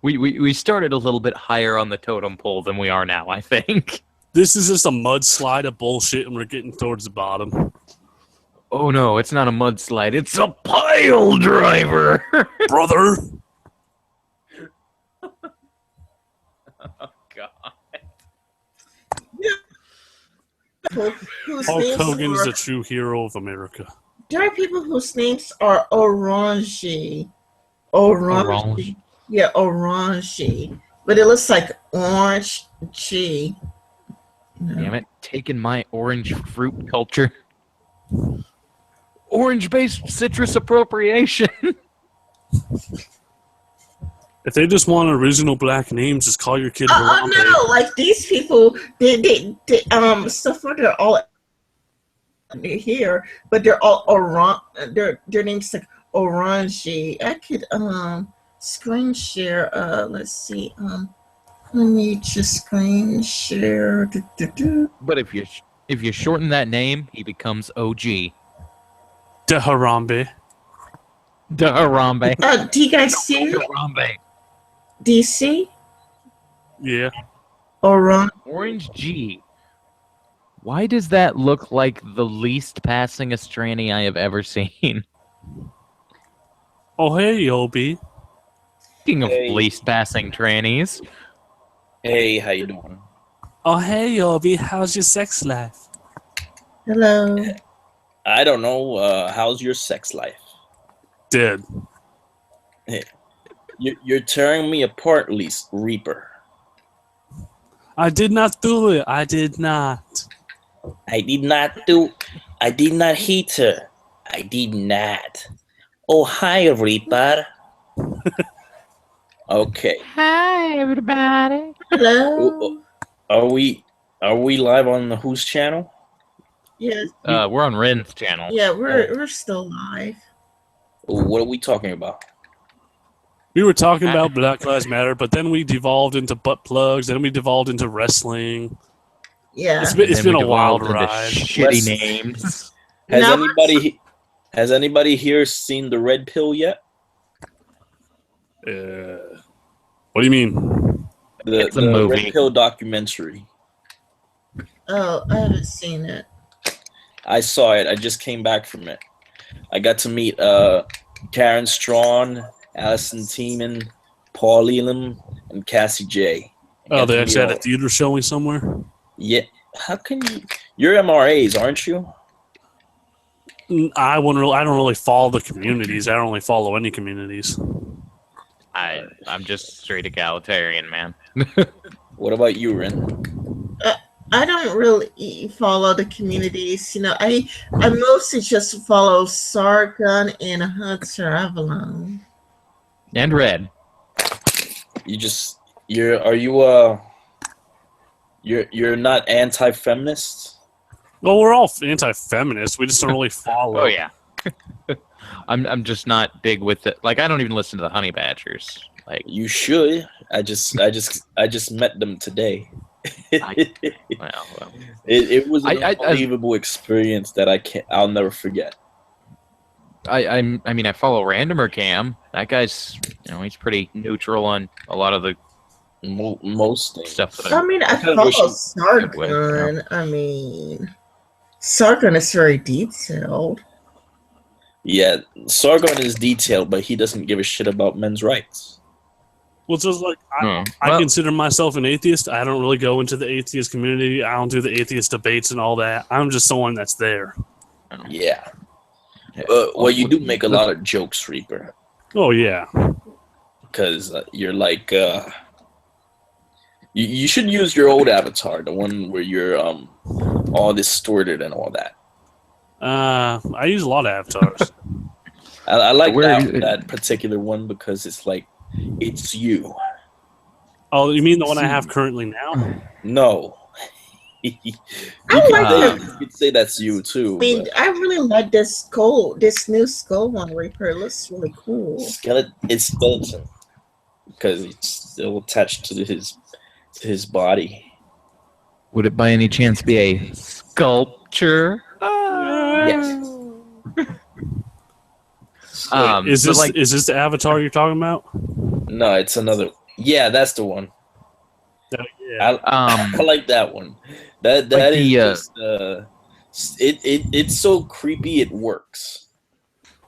We started a little bit higher on the totem pole than we are now, I think. This is just a mudslide of bullshit, and we're getting towards the bottom. Oh no, it's not a mudslide, it's a pile driver! Brother! Oh god. Whose Hulk names Hogan is are- the true hero of America. There are people whose names are orangey. Orange. Orange. Yeah, orangey. But it looks like orange G. Damn it, taking my orange fruit culture. Orange-based citrus appropriation. If they just want original black names, just call your kid Oh Harambe. no! Like these people, they so far they're all here, but they're all orange. Their names like orangey. I could screen share. Let's see. Let me just screen share. But if you shorten that name, he becomes OG. The Harambe. The Harambe. Do you guys see? Harambe. Do you see? Yeah. Orange. Orange G. Why does that look like the least passingest tranny I have ever seen? Oh, hey, Obi. Speaking of Hey. least passing trannies, Hey, how you doing? Oh, hey, Obi. How's your sex life? Hello. I don't know. How's your sex life? Dead. You're tearing me apart, Reaper. I did not do it. I did not. I did not do. I did not hit her. I did not. Oh, hi, Reaper. Okay. hi everybody. Hello. Are we live on the Who's channel? Yes. We're on Ren's channel. Yeah, we're still live. What are we talking about? We were talking about Black Lives Matter, but then we devolved into butt plugs, then we devolved into wrestling. Yeah. It's been, And then we a wild devolved into ride. Shitty Let's- names. Has anybody here seen the Red Pill yet? What do you mean? It's a the movie. Red Pill documentary. Oh, I haven't seen it. I saw it. I just came back from it. I got to meet Karen Strawn, Allison Tiemann, Paul Elam, and Cassie J. I Oh, got they to actually meet had a all- theater showing somewhere? Yeah. How can you? You're MRAs, aren't you? I don't really follow the communities. I don't really follow any communities. I'm just straight egalitarian, man. What about you, Ren? I don't really follow the communities. You know, I mostly just follow Sargon and Hunter Avalon. And Red. You're not anti-feminist? Well, we're all anti-feminists. We just don't really follow. Oh yeah. I'm just not big with it. Like I don't even listen to the Honey Badgers. Like You should. I just met them today. well. It was an I- unbelievable experience that I'll never forget. I mean I follow Randomer Cam. That guy's he's pretty neutral on a lot of the Most things. stuff that I I'm mean, I kinda follow wish you- Sargon. I mean, Sargon is very detailed. Yeah, Sargon is detailed, but he doesn't give a shit about men's rights. Well, just like I Well, consider myself an atheist. I don't really go into the atheist community. I don't do the atheist debates and all that. I'm just someone that's there. Yeah. Well, you do make a lot of jokes, Reaper, Oh yeah. because you're like, you should use your old avatar, the one where you're all distorted and all that. I use a lot of avatars. I like Where- that particular one because it's like, it's you. Oh, you mean the one I have currently now? No. you could say that's you too. I mean, but I really like this new skull one, Reaper. It looks really cool. it's skeleton because it's still attached to his body. would it by any chance be a sculpture? Yes. Is but this like is this the avatar you're talking about? No, it's another. Yeah, that's the one. Yeah. I like that one. That Like is the, just it's so creepy it works.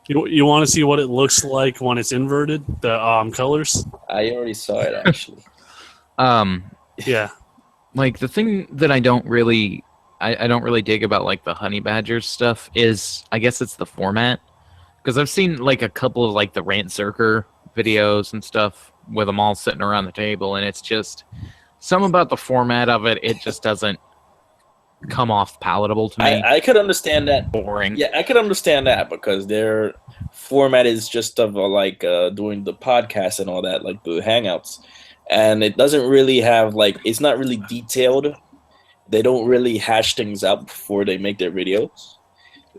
You want to see what it looks like when it's inverted? The colors. I already saw it actually. Yeah. like the thing that I don't really dig about like the Honey Badgers stuff is I guess it's the format, because I've seen like a couple of like the Rant Circer videos and stuff with them all sitting around the table, and it's just something about the format of it. It just doesn't come off palatable to me. I could understand that. Boring. Yeah, I could understand that because their format is just of like doing the podcast and all that, like the Hangouts, and it doesn't really have like it's not really detailed. They don't really hash things out before they make their videos.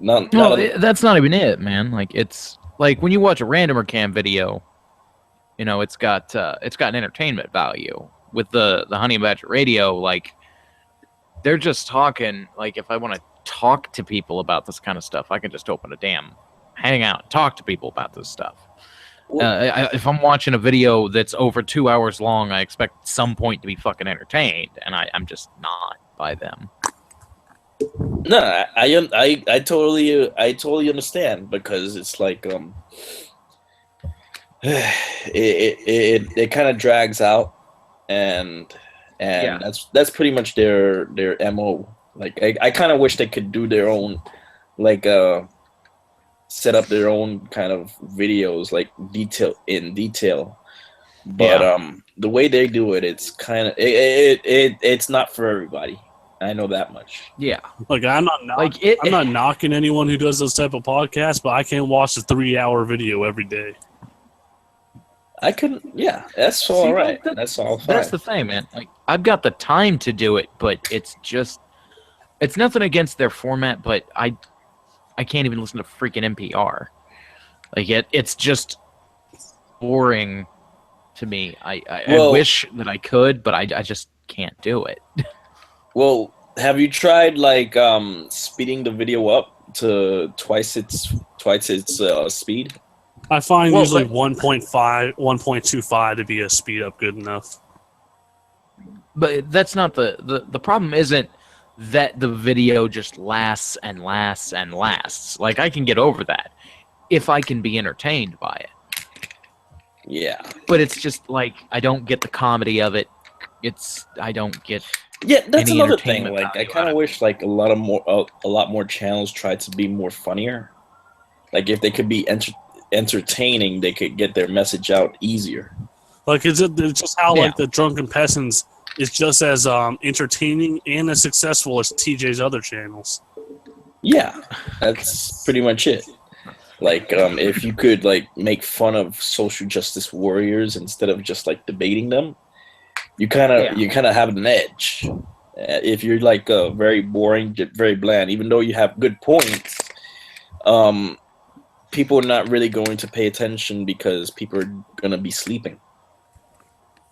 That's not even it, man. Like it's like when you watch a Randomer Cam video, it's got an entertainment value. With the Honey Badger Radio, like they're just talking. Like if I want to talk to people about this kind of stuff, I can just open a damn Hangout and talk to people about this stuff. If I'm watching a video that's over 2 hours long, I expect at some point to be fucking entertained, and I'm just not by them. No, I totally understand because it's like it kind of drags out, and Yeah. that's pretty much their mo. Like I kind of wish they could do their own, like set up their own kind of videos, like detail. But Yeah. the way they do it, it's kind of it's not for everybody. I know that much. Yeah. Like Like it. I'm not knocking anyone who does those type of podcasts, but I can't watch a 3 hour video every day. I can, yeah, that's all See, right. like, That's all fine. That's the thing, man. Like, I've got the time to do it, but it's nothing against their format, but I can't even listen to freaking NPR. Like it's just boring to me. I Well- wish that I could, but I just can't do it. Well, have you tried like speeding the video up to twice its speed? I find Well, usually but- 1.5, 1.25 to be a speed up good enough. But that's not the problem. Isn't that the video just lasts and lasts and lasts? Like I can get over that if I can be entertained by it. Yeah, But it's just like I don't get the comedy of it. I don't get. yeah. That's Any another thing. entertainment Like, I value kind out of of wish like a lot more channels tried to be more funnier. Like, if they could be entertaining, they could get their message out easier. Like it's just how Yeah. like the Drunken Peasants is just as entertaining and as successful as TJ's other channels. Yeah, that's pretty much it. Like, if you could like make fun of social justice warriors instead of just like debating them, you kind of have an edge. If you're like very boring, very bland, even though you have good points, people are not really going to pay attention because people are gonna be sleeping.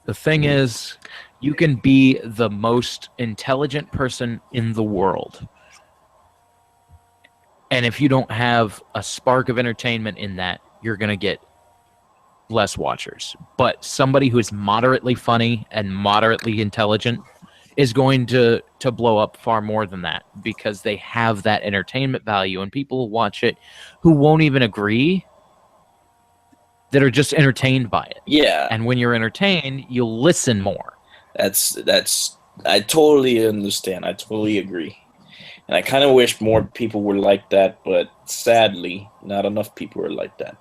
The thing is, you can be the most intelligent person in the world. And if you don't have a spark of entertainment in that, you're going to get less watchers. But somebody who is moderately funny and moderately intelligent is going to blow up far more than that because they have that entertainment value and people will watch it who won't even agree, that are just entertained by it. Yeah, And when you're entertained, you'll listen more. that's I totally understand. I totally agree. And I kind of wish more people were like that, but sadly, not enough people are like that.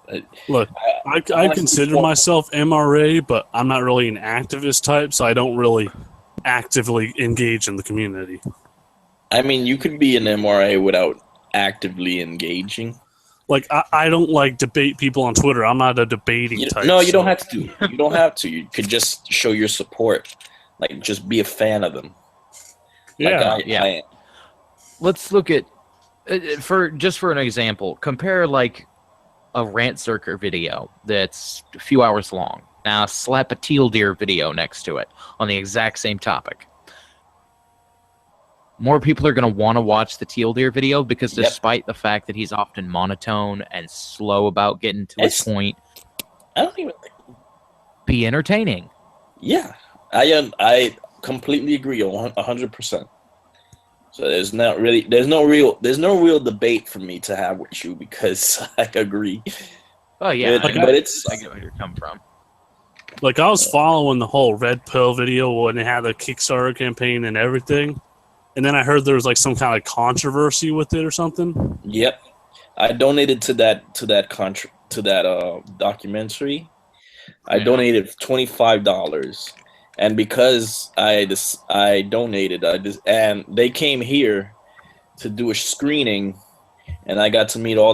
Look, I consider myself MRA, but I'm not really an activist type, so I don't really actively engage in the community. I mean, you could be an MRA without actively engaging. Like I don't like debate people on Twitter. I'm not a debating You, type. no, you so- don't have to. You don't have to. You could just show your support. Like, just be a fan of them. Yeah, Like, yeah. I am. Let's look at for an example, compare like a rant circuit video that's a few hours long. Now slap a teal deer video next to it on the exact same topic. More people are going to want to watch the teal deer video because Yep. despite the fact that he's often monotone and slow about getting to his It's- point, I don't even think. be entertaining. Yeah, I completely agree 100%. So there's no real debate for me to have with you because I agree. Oh yeah, But- I get- but it's- I get where you're coming from. like I was following the whole Red Pill video when they had the Kickstarter campaign and everything, and then I heard there was like some kind of controversy with it or something. Yep, I donated to that documentary. I Yeah. donated $25, and because I donated, and they came here to do a screening, and I got to meet all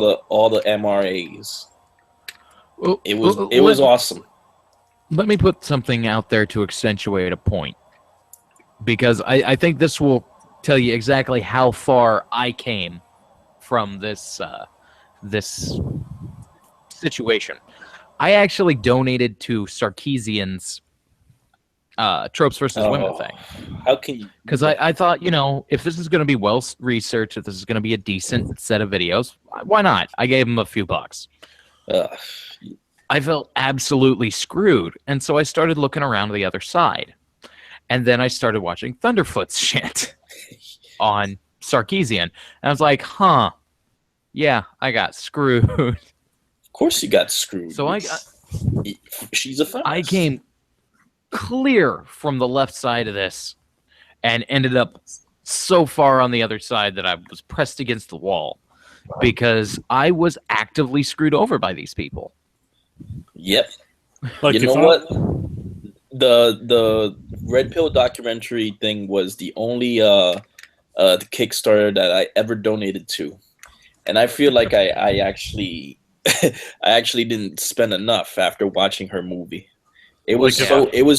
the MRAs. It was awesome. Let me put something out there to accentuate a point, because I think this will tell you exactly how far I came from this situation. I actually donated to Sarkeesian's tropes versus women Oh, thing, How can you? because I thought, if this is going to be well researched, if this is going to be a decent set of videos, why not? I gave him a few bucks. Ugh. I felt absolutely screwed. And so I started looking around the other side. And then I started watching Thunderfoot's shit on Sarkeesian. And I was like, huh, yeah, I got screwed. Of course, you got screwed. So she's a feminist. I came clear from the left side of this and ended up so far on the other side that I was pressed against the wall because I was actively screwed over by these people. Yep. Like, you know what? The Red Pill documentary thing was the only the Kickstarter that I ever donated to, and I feel like I actually I actually didn't spend enough after watching her movie. It was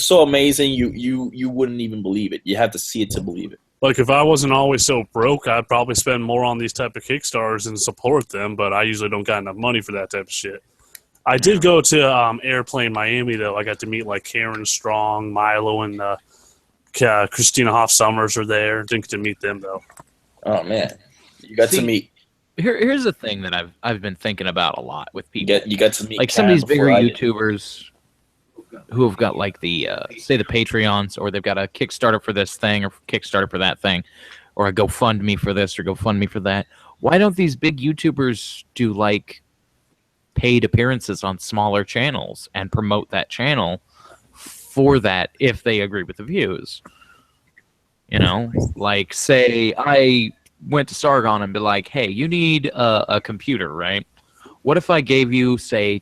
so amazing. You wouldn't even believe it. You have to see it to believe it. Like, if I wasn't always so broke, I'd probably spend more on these type of Kickstarters and support them, but I usually don't got enough money for that type of shit. I did go to Airplane Miami, though. I got to meet, like, Karen Strong, Milo, and Christina Hoff Summers are there. Didn't get to meet them, though. Oh, man. You got to meet... Here's the thing that I've been thinking about a lot with people. You got to meet like some of these bigger YouTubers who have got like the say the Patreons, or they've got a Kickstarter for this thing or Kickstarter for that thing, or a GoFundMe for this or GoFundMe for that. Why don't these big YouTubers do like paid appearances on smaller channels and promote that channel for that if they agree with the views? You know, like say I went to Sargon and be like, hey, you need a computer, right? What if I gave you, say,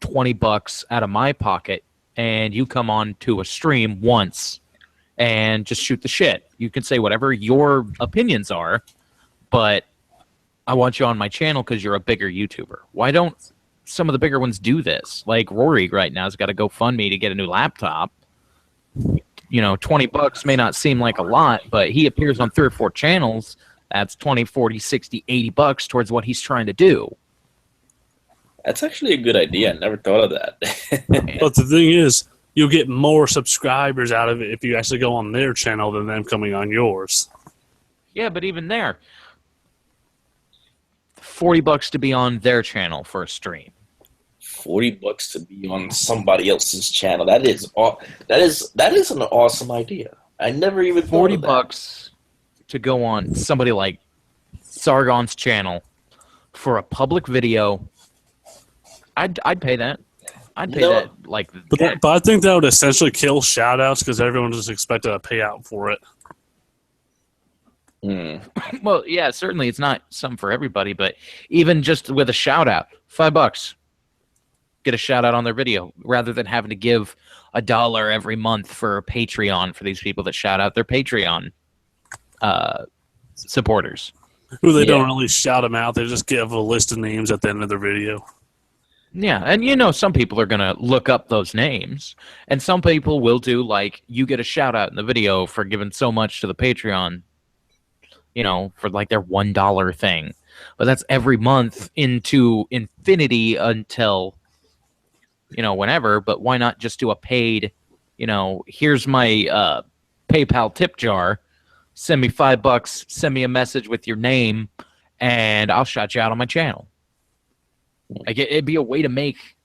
$20 out of my pocket and you come on to a stream once and just shoot the shit? You can say whatever your opinions are, but I want you on my channel because you're a bigger YouTuber. Why don't some of the bigger ones do this? Like Rory right now has got to GoFundMe to get a new laptop. You know, $20 may not seem like a lot, but he appears on 3 or 4 channels. That's 20, 40, 60, $80 towards what he's trying to do. That's actually a good idea. I never thought of that. But the thing is, you'll get more subscribers out of it if you actually go on their channel than them coming on yours. Yeah, but even there, $40 to be on their channel for a stream. $40 to be on somebody else's channel. That is an awesome idea. I never even thought of that. $40 to go on somebody like Sargon's channel for a public video. I'd pay that. I'd pay that. Like, but I think that would essentially kill shout-outs because everyone just expected a payout for it. Well, yeah, certainly it's not something for everybody, but even just with a shout-out, $5. Get a shout-out on their video rather than having to give $1 every month for a Patreon for these people that shout out their Patreon supporters. Who they don't really shout them out. They just give a list of names at the end of their video. Yeah, and you know some people are going to look up those names, and some people will do like you get a shout-out in the video for giving so much to the Patreon, you know, for like their $1 thing. But that's every month into infinity until, you know, whenever. But why not just do a paid, you know, here's my PayPal tip jar, send me $5, send me a message with your name, and I'll shout you out on my channel. Like it'd be a way to make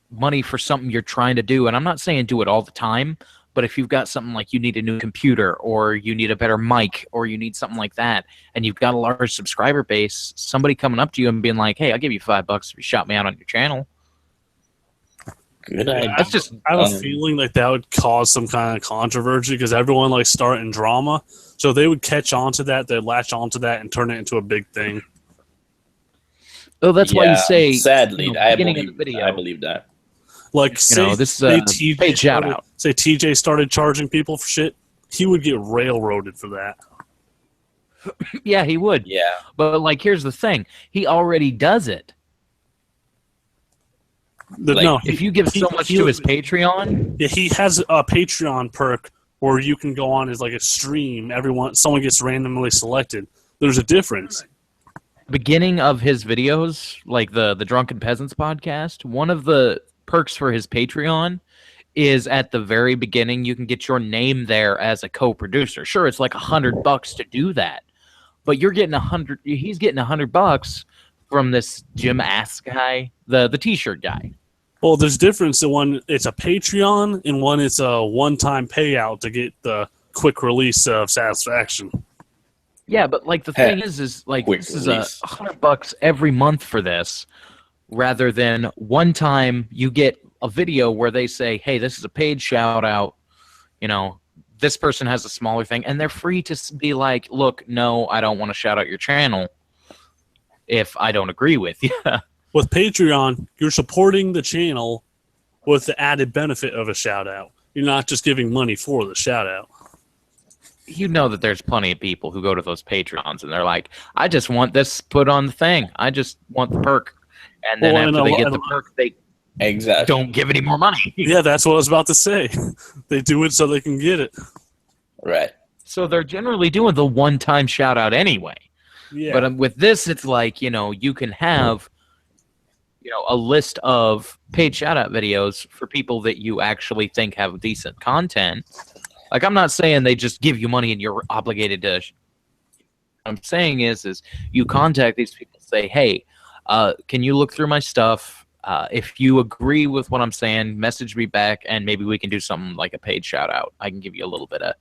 money for something you're trying to do. And I'm not saying do it all the time, but if you've got something like you need a new computer or you need a better mic or you need something like that, and you've got a large subscriber base, somebody coming up to you and being like, hey, I'll give you $5 if you shout me out on your channel. Good idea. That's just, I have a feeling like that would cause some kind of controversy because everyone like starting drama. So they would catch on to that, they'd latch onto that and turn it into a big thing. oh, that's why you say, sadly, you know, I beginning of the believe that. Like, say, this say is a paid shout out. Say TJ started charging people for shit, he would get railroaded for that. Yeah, he would. Yeah. But like, here's the thing: he already does it. If you give so much to his Patreon, yeah, he has a Patreon perk where you can go on as like a stream. Someone gets randomly selected. There's a difference. beginning of his videos, like the Drunken Peasants podcast, one of the perks for his Patreon is at the very beginning you can get your name there as a co-producer. Sure, it's like $100 to do that, but you're getting he's getting $100 from this Jim Ass guy, the t-shirt guy. Well, there's difference in one it's a Patreon and one it's a one-time payout to get the quick release of Satisfaction. Yeah, but like the thing is like Quick this is release. $100 every month for this, rather than one time you get a video where they say, "Hey, this is a paid shout out." You know, this person has a smaller thing, and they're free to be like, "Look, no, I don't want to shout out your channel if I don't agree with you." With Patreon, you're supporting the channel with the added benefit of a shout out. You're not just giving money for the shout out. You know that there's plenty of people who go to those Patreons and they're like, "I just want this put on the thing. I just want the perk." And then Well, and after they a get lot- the perk, they Exactly. don't give any more money. Yeah, that's what I was about to say. They do it so they can get it. Right. So they're generally doing the one-time shout out anyway. Yeah. But with this, it's like, you can have, a list of paid shout out videos for people that you actually think have decent content. Like, I'm not saying they just give you money and you're obligated to. What I'm saying is you contact these people, say, "Hey, can you look through my stuff? If you agree with what I'm saying, message me back, and maybe we can do something like a paid shout out. I can give you a little bit of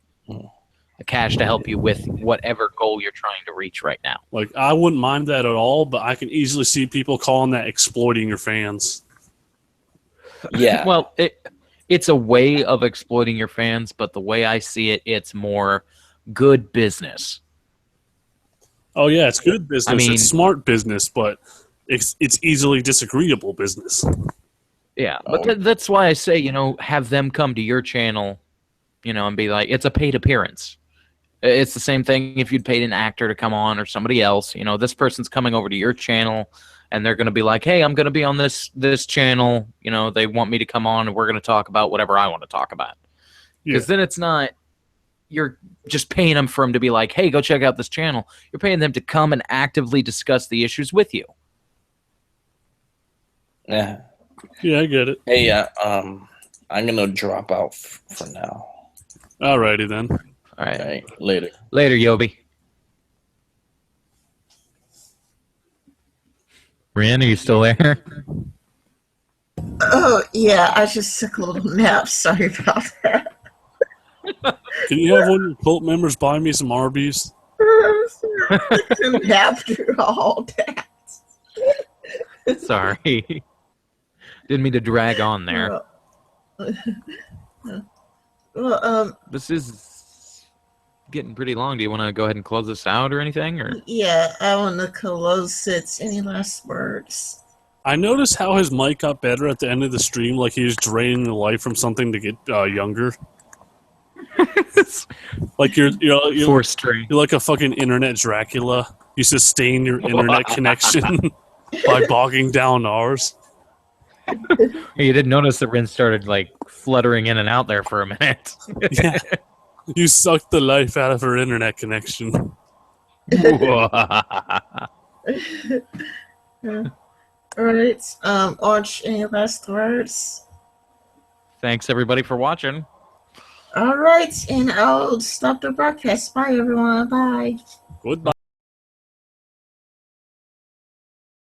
cash to help you with whatever goal you're trying to reach right now." Like, I wouldn't mind that at all, but I can easily see people calling that exploiting your fans. Yeah. Well, it's a way of exploiting your fans, but the way I see it, it's more good business. Oh, yeah, it's good business. I mean- it's smart business, but it's easily disagreeable business. Yeah, but that's why I say, have them come to your channel, and be like, it's a paid appearance. It's the same thing if you'd paid an actor to come on or somebody else. This person's coming over to your channel, and they're going to be like, "Hey, I'm going to be on this channel. They want me to come on, and we're going to talk about whatever I want to talk about." Because then it's not you're just paying them for them to be like, "Hey, go check out this channel." You're paying them to come and actively discuss the issues with you. Yeah. Yeah, I get it. Hey, I'm gonna drop out for now. Alrighty then. All right. All right. Later. Later, Yobi. Ren, are you still there? Oh, yeah, I just took a little nap. Sorry about that. Can you have one of your cult members buy me some Arby's? I couldn't nap through all that. Sorry. Didn't mean to drag on there. Well, This is getting pretty long. Do you want to go ahead and close this out or anything? Or yeah, I want to close it. Any last words? I noticed how his mic got better at the end of the stream, like he was draining the life from something to get younger. Like you're four string? you're like a fucking internet Dracula. You sustain your internet connection by bogging down ours. Hey, you didn't notice that Ren started like fluttering in and out there for a minute. Yeah. You sucked the life out of her internet connection. All right. Arch, any last words? Thanks everybody for watching. All right, and I'll stop the broadcast. Bye, everyone. Bye. Goodbye.